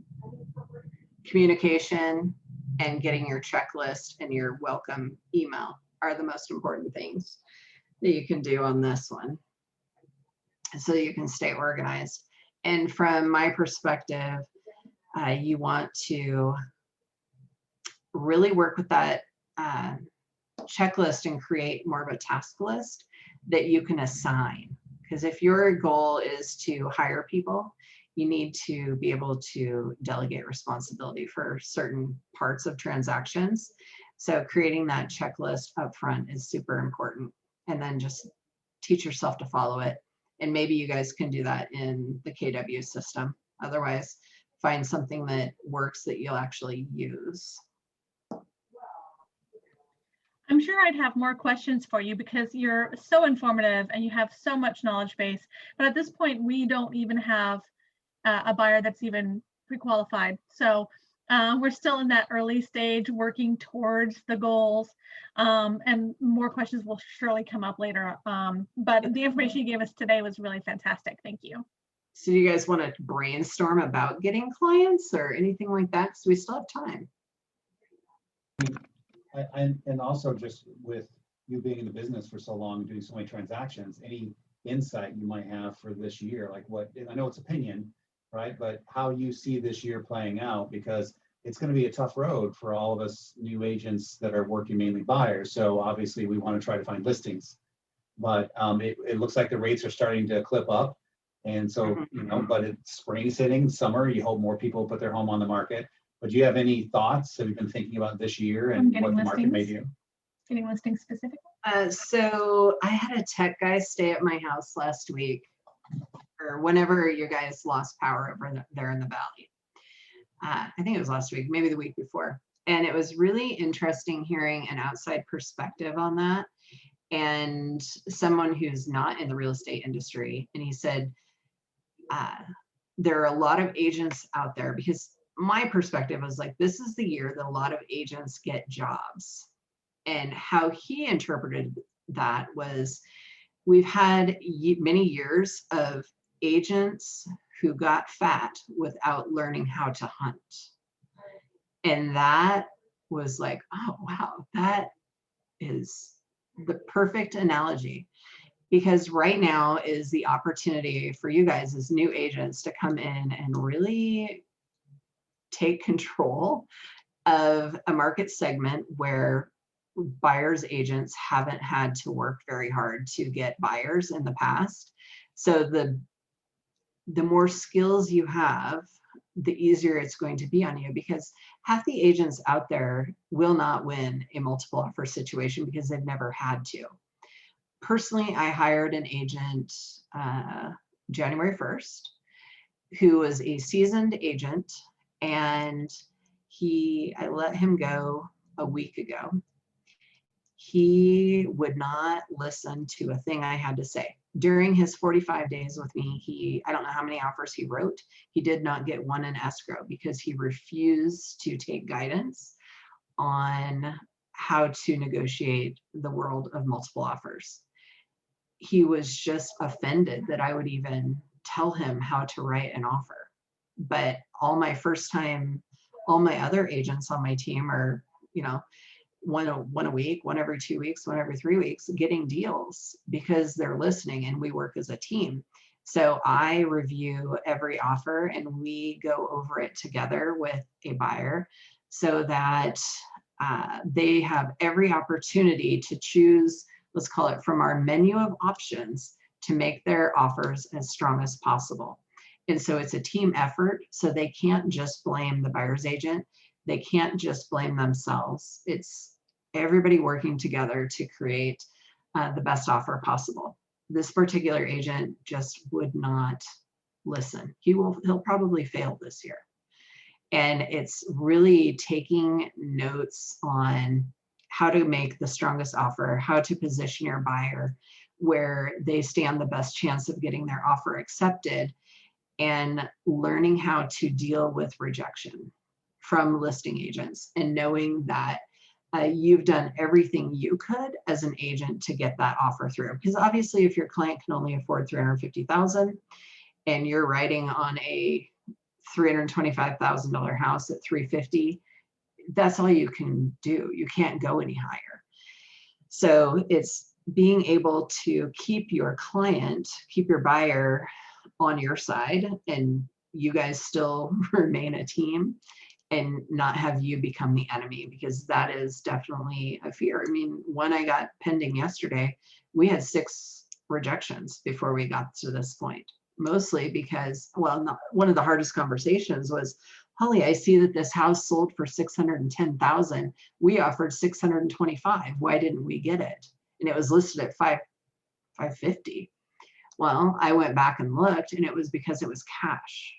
communication and getting your checklist and your welcome email are the most important things that you can do on this one, so you can stay organized. And from my perspective, you want to really work with that checklist and create more of a task list that you can assign. Because if your goal is to hire people, you need to be able to delegate responsibility for certain parts of transactions. So creating that checklist up front is super important. And then just teach yourself to follow it. And maybe you guys can do that in the KW system. Otherwise, find something that works that you'll actually use. I'm sure I'd have more questions for you because you're so informative and you have so much knowledge base. But at this point, we don't even have a buyer that's even pre-qualified. So we're still in that early stage working towards the goals, and more questions will surely come up later. But the information you gave us today was really fantastic. Thank you. So do you guys want to brainstorm about getting clients or anything like that? Because we still have time. And also just with you being in the business for so long, doing so many transactions, any insight you might have for this year, like what, I know it's opinion, right? But how you see this year playing out, because it's going to be a tough road for all of us new agents that are working mainly buyers. So obviously we want to try to find listings, but it looks like the rates are starting to clip up. And so, you know, but it's spring's hitting, summer, you hope more people put their home on the market. But do you have any thoughts? Have you been thinking about this year and what the market may do? Getting listings specifically? So I had a tech guy stay at my house last week, or whenever you guys lost power over there in the valley. I think it was last week, maybe the week before. And it was really interesting hearing an outside perspective on that, and someone who's not in the real estate industry. And he said, there are a lot of agents out there, because my perspective was like, this is the year that a lot of agents get jobs. And how he interpreted that was, we've had many years of agents who got fat without learning how to hunt. And that was like, oh, wow, that is the perfect analogy. Because right now is the opportunity for you guys as new agents to come in and really take control of a market segment where buyers agents haven't had to work very hard to get buyers in the past. So the more skills you have, the easier it's going to be on you, because half the agents out there will not win a multiple offer situation because they've never had to. Personally, I hired an agent January 1st who was a seasoned agent, and I let him go a week ago. He would not listen to a thing I had to say. During his 45 days with me, I don't know how many offers he wrote. He did not get one in escrow because he refused to take guidance on how to negotiate the world of multiple offers. He was just offended that I would even tell him how to write an offer. But all my other agents on my team are, one a week, one every 2 weeks, one every 3 weeks, getting deals because they're listening and we work as a team. So I review every offer and we go over it together with a buyer so that they have every opportunity to choose, let's call it, from our menu of options to make their offers as strong as possible. And so it's a team effort. So they can't just blame the buyer's agent. They can't just blame themselves. It's everybody working together to create the best offer possible. This particular agent just would not listen. He'll probably fail this year. And it's really taking notes on how to make the strongest offer, how to position your buyer where they stand the best chance of getting their offer accepted, and learning how to deal with rejection from listing agents, and knowing that you've done everything you could as an agent to get that offer through. Because obviously if your client can only afford $350,000 and you're writing on a $325,000 house at $350,000, that's all you can do. You can't go any higher. So it's being able to keep your client, keep your buyer on your side, and you guys still remain a team, and not have you become the enemy, because that is definitely a fear. I mean, when I got pending yesterday, we had 6 rejections before we got to this point, mostly because, well, one of the hardest conversations was, Holly, I see that this house sold for $610,000. We offered $625,000. Why didn't we get it? And it was listed at $550,000. Well, I went back and looked, and it was because it was cash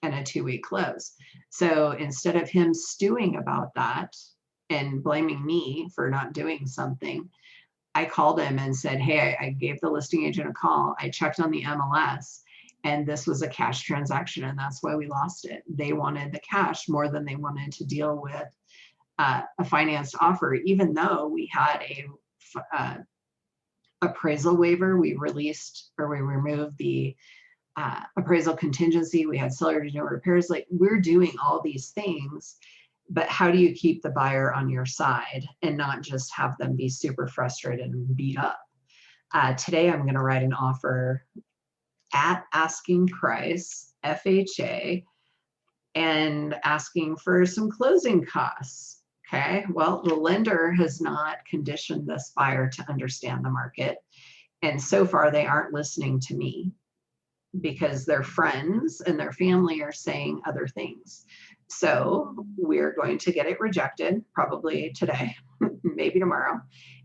and a 2-week close. So instead of him stewing about that and blaming me for not doing something, I called him and said, hey, I gave the listing agent a call. I checked on the MLS, and this was a cash transaction, and that's why we lost it. They wanted the cash more than they wanted to deal with a financed offer, even though we had a appraisal waiver. We removed the appraisal contingency. We had seller to no repairs. Like, we're doing all these things, but how do you keep the buyer on your side and not just have them be super frustrated and beat up? Today, I'm going to write an offer at asking price, FHA, and asking for some closing costs. Okay, well, the lender has not conditioned this buyer to understand the market. And so far, they aren't listening to me, because their friends and their family are saying other things. So we're going to get it rejected probably today, maybe tomorrow.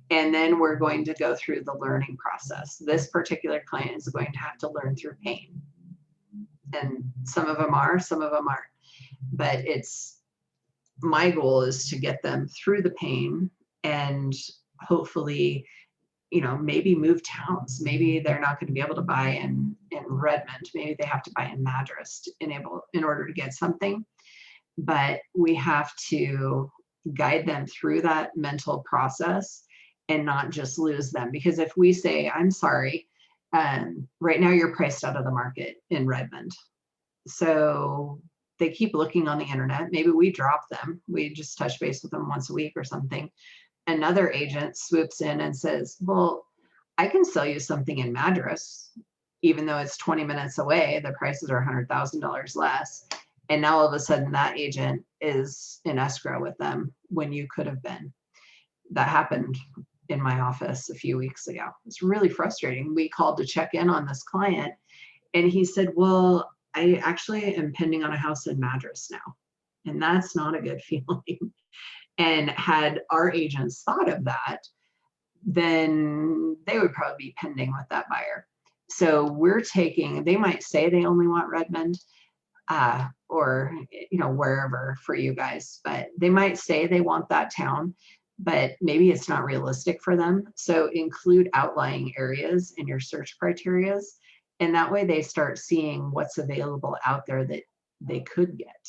And then we're going to go through the learning process. This particular client is going to have to learn through pain. And some of them are, some of them aren't. But it's, my goal is to get them through the pain and hopefully, you know, maybe move towns. Maybe they're not going to be able to buy in Redmond. Maybe they have to buy in Madras in order to get something. But we have to guide them through that mental process and not just lose them. Because if we say, I'm sorry, right now you're priced out of the market in Redmond. So they keep looking on the internet. Maybe we drop them. We just touch base with them once a week or something. Another agent swoops in and says, well, I can sell you something in Madras, even though it's 20 minutes away, the prices are $100,000 less. And now all of a sudden that agent is in escrow with them when you could have been. That happened in my office a few weeks ago. It's really frustrating. We called to check in on this client, and he said, well, I actually am pending on a house in Madras now. And that's not a good feeling. And had our agents thought of that, then they would probably be pending with that buyer. So we're taking, they might say they only want Redmond, or, you know, wherever for you guys, but they might say they want that town, but maybe it's not realistic for them. So include outlying areas in your search criteria. And that way they start seeing what's available out there that they could get.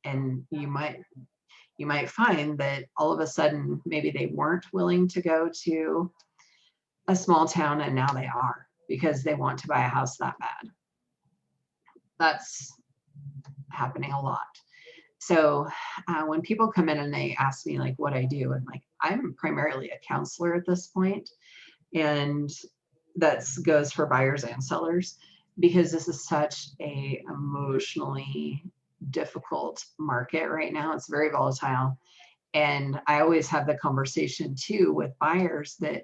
And you might find that all of a sudden, maybe they weren't willing to go to a small town, and now they are, because they want to buy a house that bad. That's happening a lot. So when people come in and they ask me like what I do, I'm like, I'm primarily a counselor at this point. And that goes for buyers and sellers, because this is such a emotionally difficult market right now. It's very volatile. And I always have the conversation too with buyers that,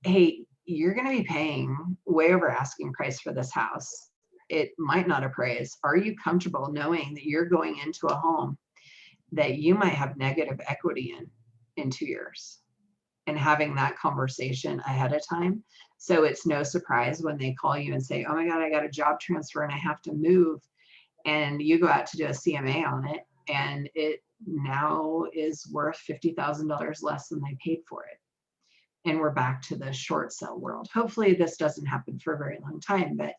hey, you're going to be paying way over asking price for this house. It might not appraise. Are you comfortable knowing that you're going into a home that you might have negative equity in 2 years? And having that conversation ahead of time. So it's no surprise when they call you and say, oh my God, I got a job transfer and I have to move. And you go out to do a CMA on it, and it now is worth $50,000 less than they paid for it. And we're back to the short sale world. Hopefully this doesn't happen for a very long time, but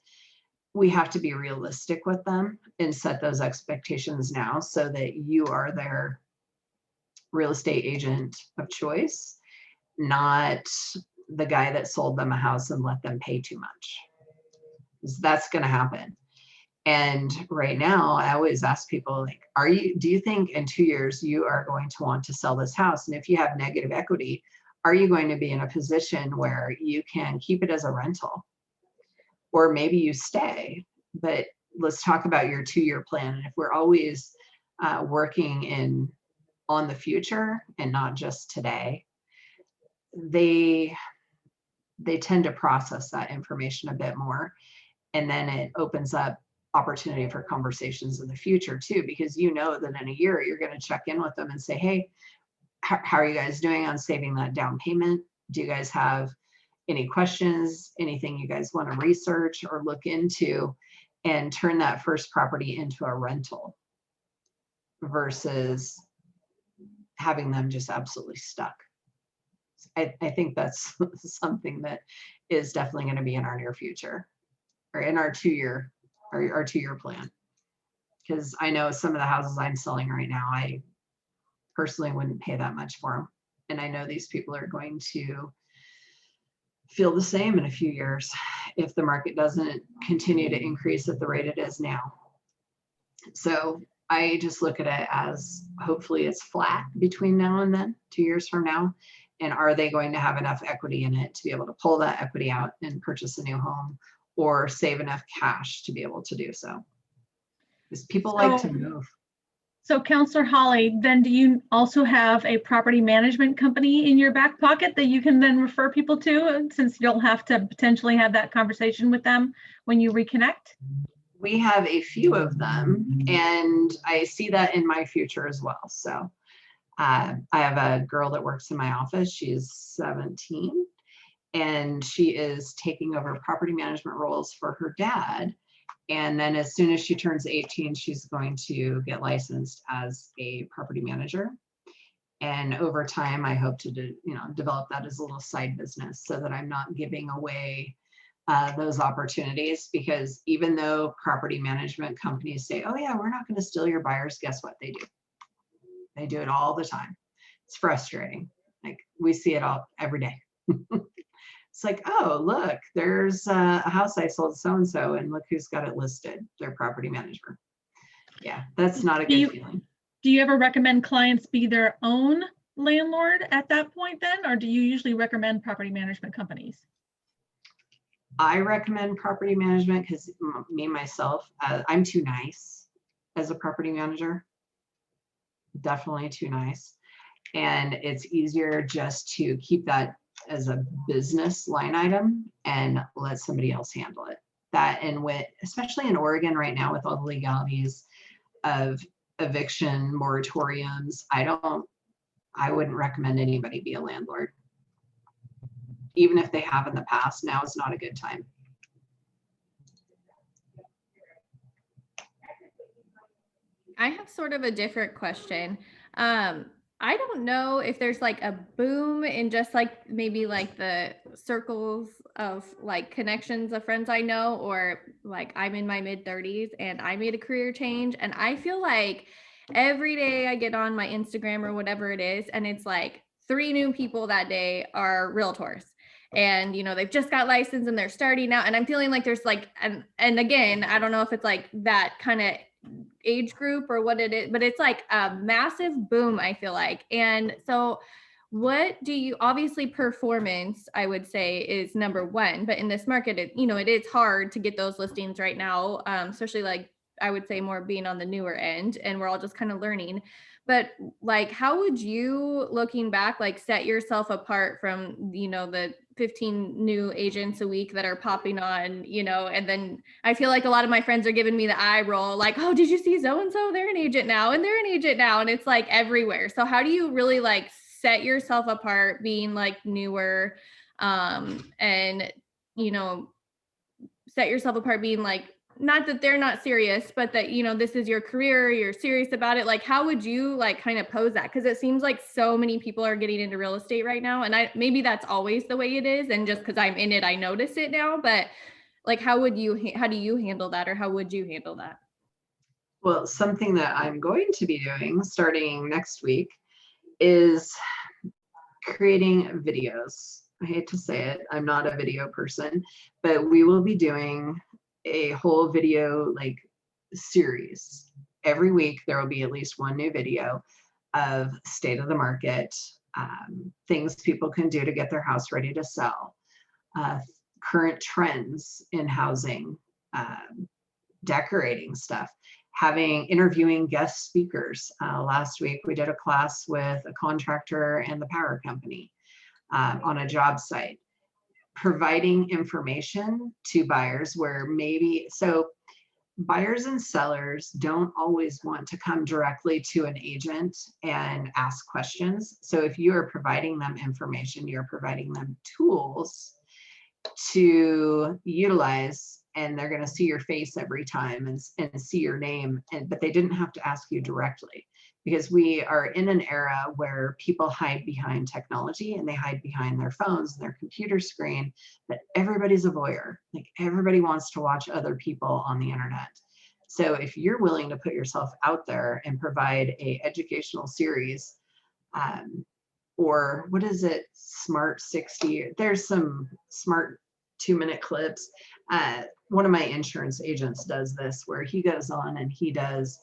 we have to be realistic with them and set those expectations now so that you are their real estate agent of choice, not the guy that sold them a house and let them pay too much. 'Cause that's going to happen. And right now, I always ask people, like, do you think in 2 years you are going to want to sell this house? And if you have negative equity, are you going to be in a position where you can keep it as a rental? Or maybe you stay, but let's talk about your 2-year plan. And if we're always working on the future and not just today, they tend to process that information a bit more. And then it opens up opportunity for conversations in the future too, because you know that in a year you're going to check in with them and say, hey, how are you guys doing on saving that down payment? Do you guys have any questions, anything you guys want to research or look into, and turn that first property into a rental versus having them just absolutely stuck. I think that's something that is definitely going to be in our near future, or in our 2-year plan. Because I know some of the houses I'm selling right now, I personally wouldn't pay that much for them. And I know these people are going to feel the same in a few years if the market doesn't continue to increase at the rate it is now. So I just look at it as hopefully it's flat between now and then, 2 years from now. And are they going to have enough equity in it to be able to pull that equity out and purchase a new home, or save enough cash to be able to do so? Because people like to move. So Counselor Holly, then do you also have a property management company in your back pocket that you can then refer people to, since you'll have to potentially have that conversation with them when you reconnect? We have a few of them, and I see that in my future as well. So I have a girl that works in my office. She's 17, and she is taking over property management roles for her dad. And then as soon as she turns 18, she's going to get licensed as a property manager. And over time, I hope to develop that as a little side business, so that I'm not giving away those opportunities. Because even though property management companies say, oh yeah, we're not going to steal your buyers, guess what they do? They do it all the time. It's frustrating. Like, we see it all every day. It's like, oh, look, there's a house I sold so-and-so, and look who's got it listed, their property manager. Yeah, that's not a good feeling. Do you ever recommend clients be their own landlord at that point then, or do you usually recommend property management companies? I recommend property management because myself, I'm too nice as a property manager. Definitely too nice. And it's easier just to keep that as a business line item and let somebody else handle it. That, and especially in Oregon right now, with all the legalities of eviction moratoriums, I wouldn't recommend anybody be a landlord. Even if they have in the past, now is not a good time. I have sort of a different question. I don't know if there's like a boom in just like maybe like the circles of like connections of friends I know, or like I'm in my mid-30s and I made a career change, and I feel like every day I get on my Instagram or whatever it is, and it's like 3 new people that day are realtors. And they've just got licensed and they're starting out, and I'm feeling like there's like, and again, I don't know if it's like that kind of age group or what it is, but it's like a massive boom, I feel like. And so what do you, obviously performance, I would say, is number one, but in this market, it is hard to get those listings right now, especially like I would say more being on the newer end, and we're all just kind of learning. But like, how would you, looking back, like set yourself apart from, the 15 new agents a week that are popping on, and then I feel like a lot of my friends are giving me the eye roll, like, oh, did you see so-and-so? They're an agent now, and they're an agent now. And it's like everywhere. So how do you really like set yourself apart being like newer, and, set yourself apart being like, not that they're not serious, but that, this is your career, you're serious about it. Like, how would you like kind of pose that? Because it seems like so many people are getting into real estate right now. And maybe that's always the way it is. And just because I'm in it, I notice it now. But like, how do you handle that? Or how would you handle that? Well, something that I'm going to be doing starting next week is creating videos. I hate to say it, I'm not a video person, but we will be doing a whole video like series. Every week there will be at least one new video of state of the market, things people can do to get their house ready to sell, current trends in housing, decorating stuff, interviewing guest speakers. Last week we did a class with a contractor and the power company on a job site, providing information to buyers where maybe, so buyers and sellers don't always want to come directly to an agent and ask questions. So if you are providing them information, you're providing them tools to utilize, and they're going to see your face every time and see your name, but they didn't have to ask you directly, because we are in an era where people hide behind technology and they hide behind their phones and their computer screen, but everybody's a voyeur. Like, everybody wants to watch other people on the internet. So if you're willing to put yourself out there and provide a educational series, or what is it, Smart 60, there's some smart 2-minute clips. One of my insurance agents does this, where he goes on and he does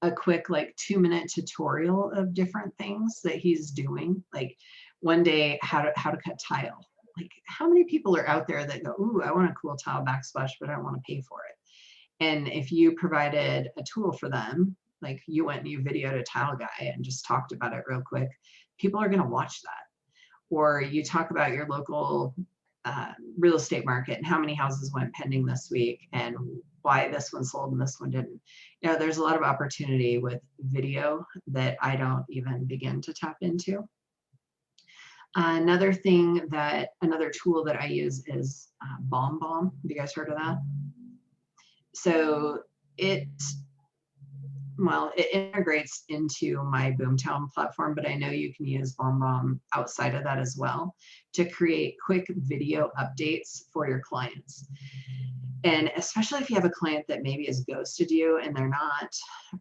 a quick like 2-minute tutorial of different things that he's doing. Like one day, how to cut tile. Like, how many people are out there that go, ooh, I want a cool tile backsplash, but I don't want to pay for it. And if you provided a tool for them, like you went and you videoed a tile guy and just talked about it real quick, people are going to watch that. Or you talk about your local real estate market and how many houses went pending this week and why this one sold and this one didn't. You know, there's a lot of opportunity with video that I don't even begin to tap into. Another tool that I use is BombBomb. Have you guys heard of that? So it integrates into my Boomtown platform, but I know you can use BombBomb outside of that as well to create quick video updates for your clients. And especially if you have a client that maybe has ghosted you and they're not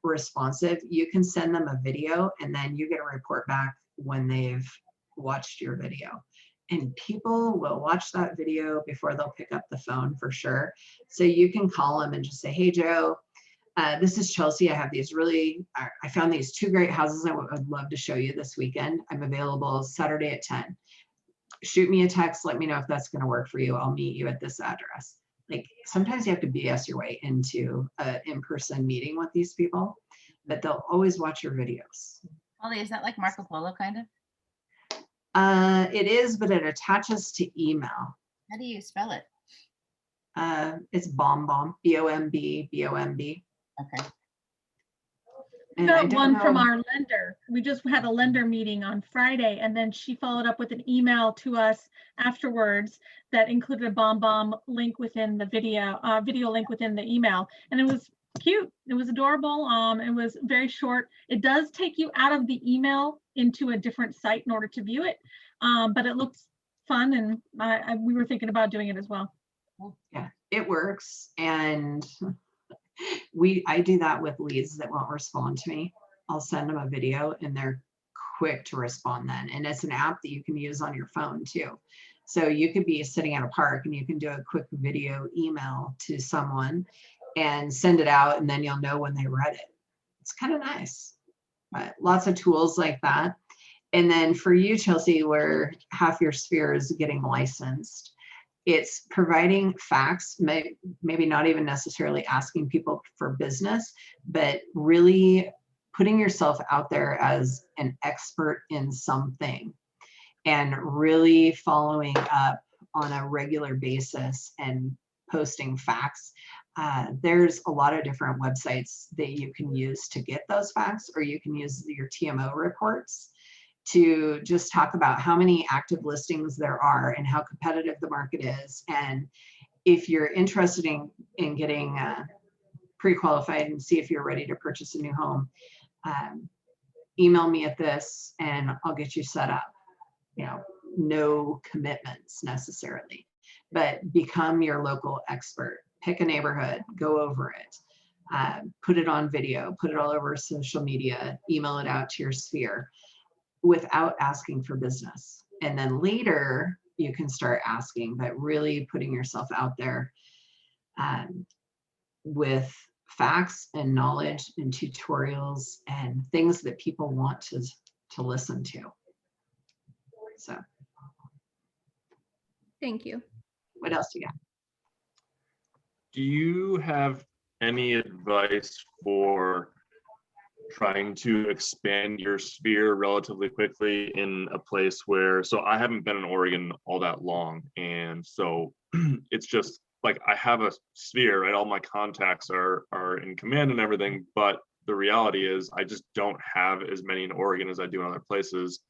responsive, you can send them a video and then you get a report back when they've watched your video. And people will watch that video before they'll pick up the phone for sure. So you can call them and just say, hey, Joe, this is Chelsea. I have these I found these 2 great houses I would love to show you this weekend. I'm available Saturday at 10. Shoot me a text. Let me know if that's going to work for you. I'll meet you at this address. Like, sometimes you have to BS your way into an in-person meeting with these people, but they'll always watch your videos. Holly, is that like Marco Polo kind of? It is, but it attaches to email. How do you spell it? It's BombBomb, B-O-M-B, B-O-M-B. Okay. We got one from our lender. We just had a lender meeting on Friday, and then she followed up with an email to us afterwards that included a BombBomb link within the video link within the email. And it was cute. It was adorable. It was very short. It does take you out of the email into a different site in order to view it. But it looks fun, and we were thinking about doing it as well. Yeah, it works. And I do that with leads that won't respond to me. I'll send them a video and they're quick to respond then. And it's an app that you can use on your phone too. So you could be sitting at a park and you can do a quick video email to someone and send it out, and then you'll know when they read it. It's kind of nice. Lots of tools like that. And then for you, Chelsea, where half your sphere is getting licensed, it's providing facts, maybe not even necessarily asking people for business, but really putting yourself out there as an expert in something and really following up on a regular basis and posting facts. There's a lot of different websites that you can use to get those facts, or you can use your TMO reports to just talk about how many active listings there are and how competitive the market is. And if you're interested in getting pre-qualified and see if you're ready to purchase a new home, email me at this and I'll get you set up. You know, no commitments necessarily, but become your local expert. Pick a neighborhood, go over it, put it on video, put it all over social media, email it out to your sphere. without asking for business. And then later you can start asking, but really putting yourself out there with facts and knowledge and tutorials and things that people want to listen to. So. Thank you. What else do you got? Do you have any advice for trying to expand your sphere relatively quickly in a place where, so I haven't been in Oregon all that long, and so it's just like I have a sphere, right? All my contacts are in command and everything, but the reality is I just don't have as many in Oregon as I do in other places.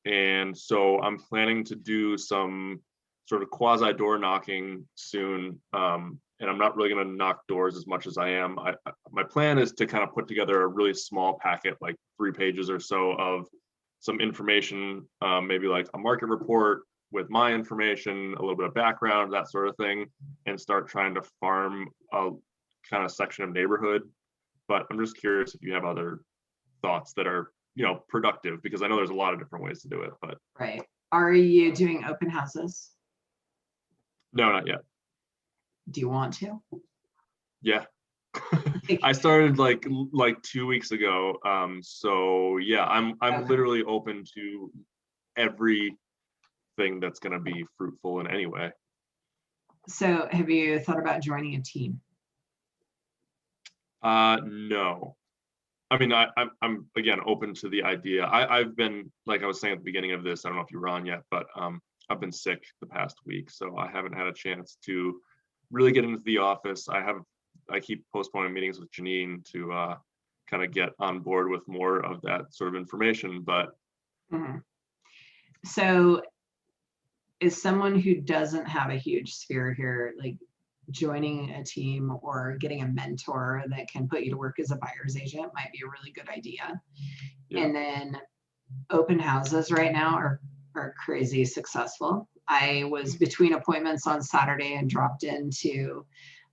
And so I'm planning to do some sort of quasi door knocking soon. And I'm not really going to knock doors as much as I am. My plan is to kind of put together a really small packet, like 3 pages or so of some information, maybe like a market report with my information, a little bit of background, that sort of thing, and start trying to farm a kind of section of neighborhood. But I'm just curious if you have other thoughts that are, productive, because I know there's a lot of different ways to do it, but. Right. Are you doing open houses? No, not yet. Do you want to? Yeah. I started like 2 weeks ago. So yeah, I'm Okay. literally open to everything that's going to be fruitful in any way. So have you thought about joining a team? No. I mean, I'm again open to the idea. I've been, like I was saying at the beginning of this, I don't know if you were on yet, but I've been sick the past week, so I haven't had a chance to really get into the office. I keep postponing meetings with Janine to kind of get on board with more of that sort of information, but. Mm-hmm. So is someone who doesn't have a huge sphere here, like joining a team or getting a mentor that can put you to work as a buyer's agent might be a really good idea. Yeah. And then open houses right now are crazy successful. I was between appointments on Saturday and dropped into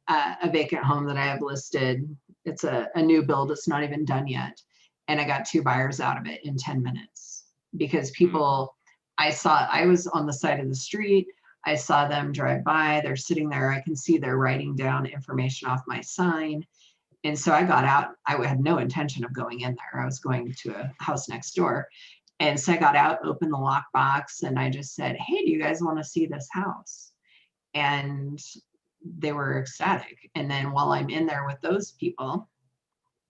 a vacant home that I have listed. It's a new build. It's not even done yet. And I got 2 buyers out of it in 10 minutes because people, I was on the side of the street. I saw them drive by, they're sitting there. I can see they're writing down information off my sign. And so I got out. I had no intention of going in there. I was going to a house next door. And so I got out, opened the lockbox, and I just said, hey, do you guys want to see this house? And they were ecstatic. And then while I'm in there with those people,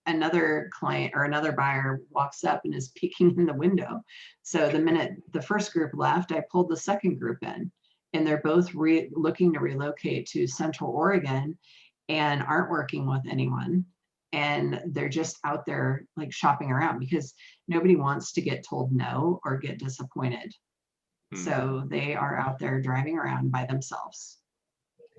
another client or another buyer walks up and is peeking in the window. So the minute the first group left, I pulled the second group in. And they're both looking to relocate to Central Oregon and aren't working with anyone. And they're just out there like shopping around because nobody wants to get told no or get disappointed. So they are out there driving around by themselves.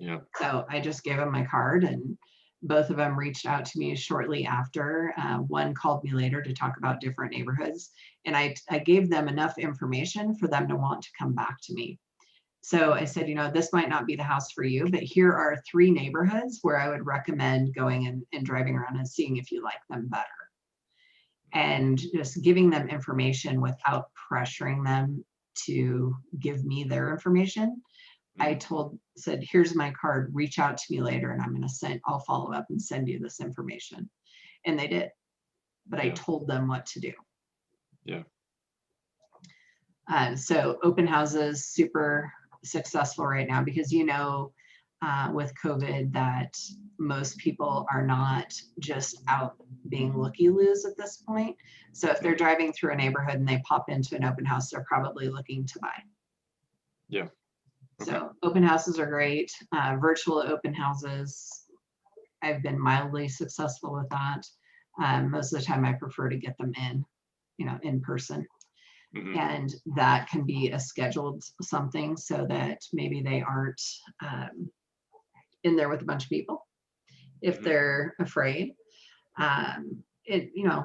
Yeah. So I just gave them my card, and both of them reached out to me shortly after. One called me later to talk about different neighborhoods. And I gave them enough information for them to want to come back to me. So I said, this might not be the house for you, but here are 3 neighborhoods where I would recommend going and driving around and seeing if you like them better. And just giving them information without pressuring them to give me their information. I said, here's my card, reach out to me later and I'll follow up and send you this information. And they did, but I told them what to do. Yeah. So open houses, super successful right now because with COVID that most people are not just out being looky-loos at this point. So if they're driving through a neighborhood and they pop into an open house, they're probably looking to buy. Yeah. Okay. So open houses are great. Virtual open houses, I've been mildly successful with that. Most of the time I prefer to get them in person. Mm-hmm. And that can be a scheduled something so that maybe they aren't in there with a bunch of people if they're afraid.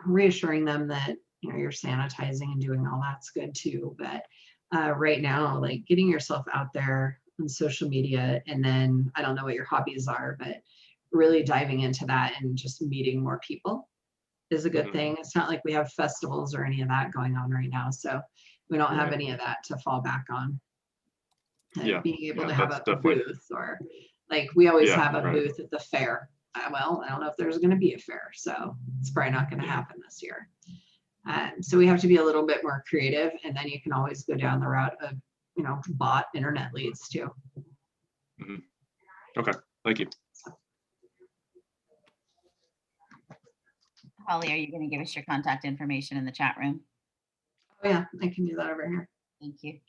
Reassuring them that you're sanitizing and doing all that's good too. But right now, like getting yourself out there on social media, and then I don't know what your hobbies are, but really diving into that and just meeting more people is a good thing. It's not like we have festivals or any of that going on right now. So we don't have any of that to fall back on. Being able to have a booth, or like we always have a booth at the fair. Well, I don't know if there's going to be a fair, so it's probably not going to happen this year. So we have to be a little bit more creative, and then you can always go down the route of, you know, bot internet leads too. Okay, thank you. Holly, are you going to give us your contact information in the chat room? Oh yeah, I can do that over here. Thank you.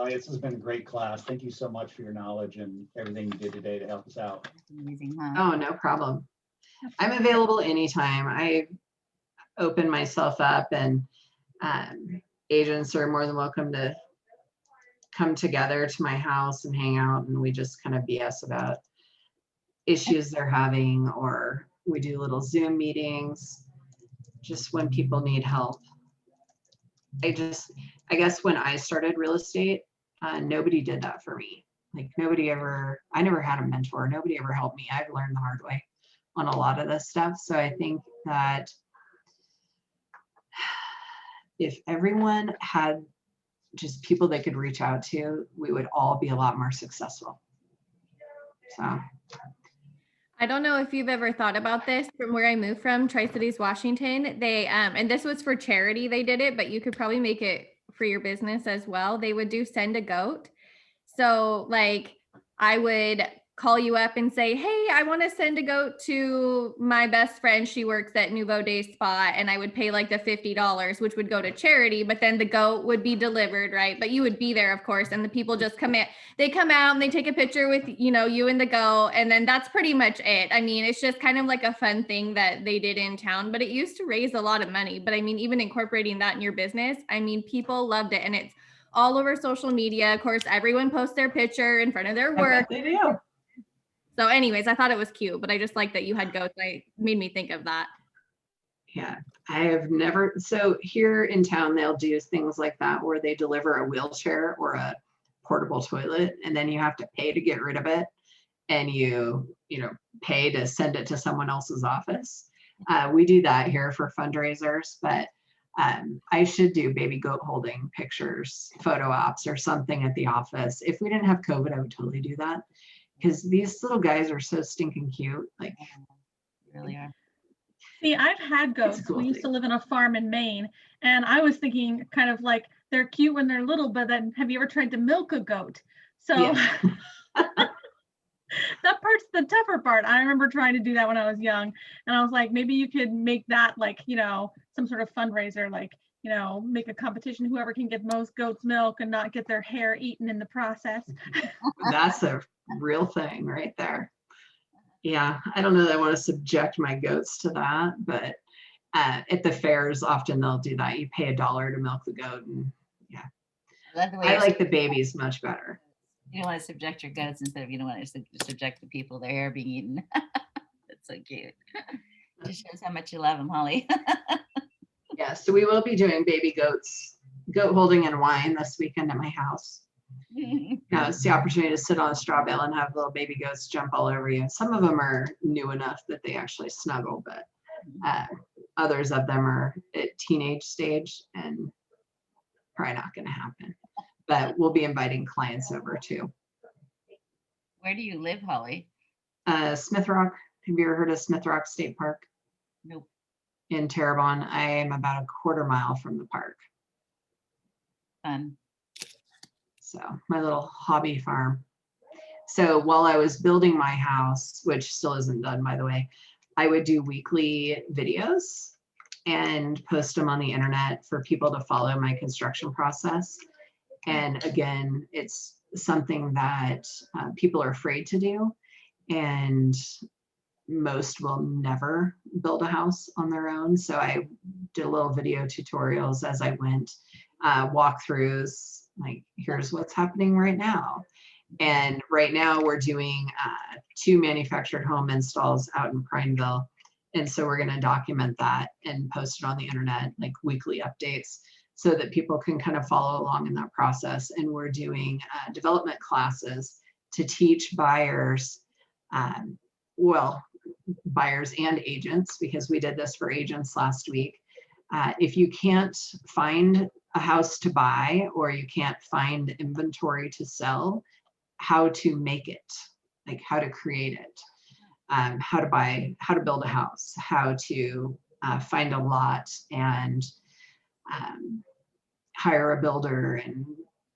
This has been a great class. Thank you so much for your knowledge and everything you did today to help us out. Amazing, huh? Oh, no problem. I'm available anytime. I open myself up, and agents are more than welcome to come together to my house and hang out, and we just kind of BS about issues they're having, or we do little Zoom meetings just when people need help. I guess when I started real estate, nobody did that for me. Like I never had a mentor. Nobody ever helped me. I've learned the hard way on a lot of this stuff. So I think that if everyone had just people they could reach out to, we would all be a lot more successful. So. I don't know if you've ever thought about this. From where I moved from, Tri-Cities, Washington, they, and this was for charity, they did it, but you could probably make it for your business as well. They would do send a goat. So like I would call you up and say, hey, I want to send a goat to my best friend. She works at Nouveau Day Spa, and I would pay like the $50, which would go to charity, but then the goat would be delivered, right? But you would be there, of course, and the people just come in, they come out and they take a picture with, you know, you and the goat, and then that's pretty much it. I mean, it's just kind of like a fun thing that they did in town, but it used to raise a lot of money. But I mean, even incorporating that in your business, I mean, people loved it, and it's all over social media. Of course, everyone posts their picture in front of their work. They do. So anyways, I thought it was cute, but I just like that you had goats. It made me think of that. Yeah, I have never, so here in town, they'll do things like that where they deliver a wheelchair or a portable toilet, and then you have to pay to get rid of it. And you pay to send it to someone else's office. We do that here for fundraisers, but I should do baby goat holding pictures, photo ops or something at the office. If we didn't have COVID, I would totally do that. Because these little guys are so stinking cute. Like, they really are. See, I've had goats. Cool we used to live in a farm in Maine, and I was thinking kind of like they're cute when they're little, but then have you ever tried to milk a goat? So yeah. That part's the tougher part. I remember trying to do that when I was young, and I was like, maybe you could make that like, some sort of fundraiser, like, make a competition, whoever can get most goat's milk and not get their hair eaten in the process. That's a real thing right there. Yeah, I don't know that I want to subject my goats to that, but at the fairs, often they'll do that. You pay $1 to milk the goat, and yeah. I like the babies much better. You don't want to subject your goats instead of you don't want to subject the people their hair being eaten. That's so cute. Just shows how much you love them, Holly. Yeah, so we will be doing baby goats, goat holding and wine this weekend at my house. It's the opportunity to sit on a straw bale and have little baby goats jump all over you. Some of them are new enough that they actually snuggle, but others of them are at teenage stage and probably not going to happen. But we'll be inviting clients over too. Where do you live, Holly? Smith Rock. Have you ever heard of Smith Rock State Park? Nope. In Terrebonne. I am about a quarter mile from the park. Fun. So my little hobby farm. So while I was building my house, which still isn't done, by the way, I would do weekly videos and post them on the internet for people to follow my construction process. And again, it's something that people are afraid to do, and most will never build a house on their own. So I did a little video tutorials as I went, walkthroughs, like here's what's happening right now. And right now we're doing 2 manufactured home installs out in Prineville. And so we're going to document that and post it on the internet, like weekly updates, so that people can kind of follow along in that process. And we're doing development classes to teach buyers, well, buyers and agents, because we did this for agents last week. If you can't find a house to buy, or you can't find inventory to sell, how to make it, like how to create it, how to build a house, how to find a lot and hire a builder and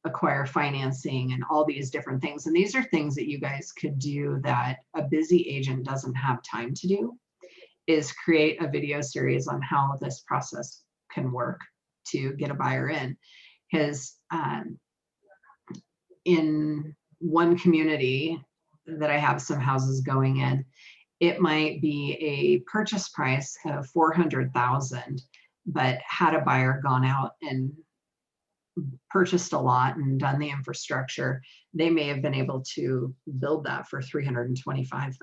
acquire financing and all these different things. And these are things that you guys could do that a busy agent doesn't have time to do, is create a video series on how this process can work to get a buyer in. Because in one community that I have some houses going in, it might be a purchase price of $400,000, but had a buyer gone out and purchased a lot and done the infrastructure, they may have been able to build that for $325,000.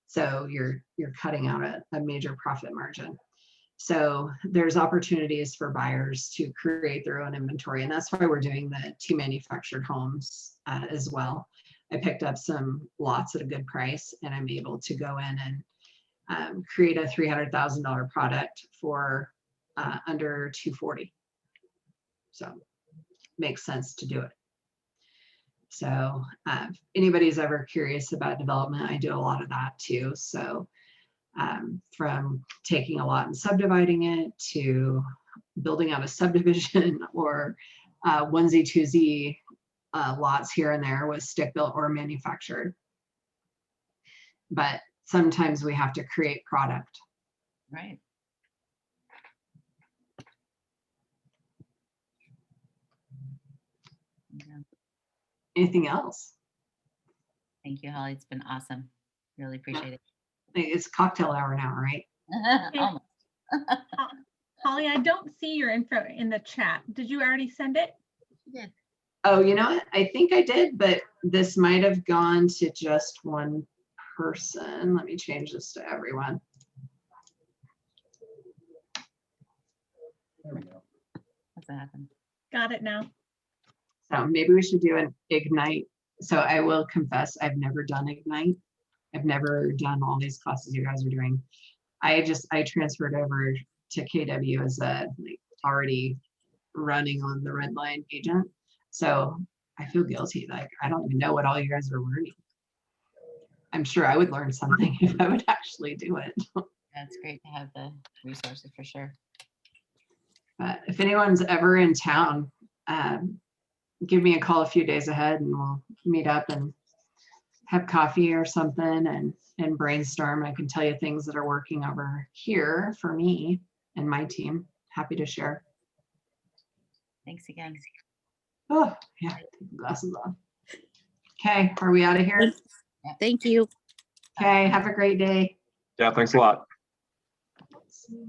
So you're cutting out a major profit margin. So there's opportunities for buyers to create their own inventory, and that's why we're doing the 2 manufactured homes as well. I picked up some lots at a good price, and I'm able to go in and create a $300,000 product for under $240,000. So makes sense to do it. So if anybody's ever curious about development, I do a lot of that too. So from taking a lot and subdividing it to building out a subdivision or onesie twosie lots here and there with stick built or manufactured. But sometimes we have to create product. Right. Yeah. Anything else? Thank you, Holly. It's been awesome. Really appreciate it. It's cocktail hour now, right? Almost. Holly, I don't see your info in the chat. Did you already send it? You did. Oh, you know what? I think I did, but this might have gone to just one person. Let me change this to everyone. There we go. What's that happen? Got it now. So maybe we should do an Ignite. So I will confess, I've never done Ignite. I've never done all these classes you guys are doing. I transferred over to KW as a already running on the red line agent. So I feel guilty. Like, I don't even know what all you guys are learning. I'm sure I would learn something if I would actually do it. Yeah, it's great to have the resources for sure. But if anyone's ever in town, give me a call a few days ahead and we'll meet up and have coffee or something and brainstorm. I can tell you things that are working over here for me and my team. Happy to share. Thanks again. Oh, yeah, take the glasses off. Okay, are we out of here? Thank you. Okay, have a great day. Yeah, thanks a lot. Let's see.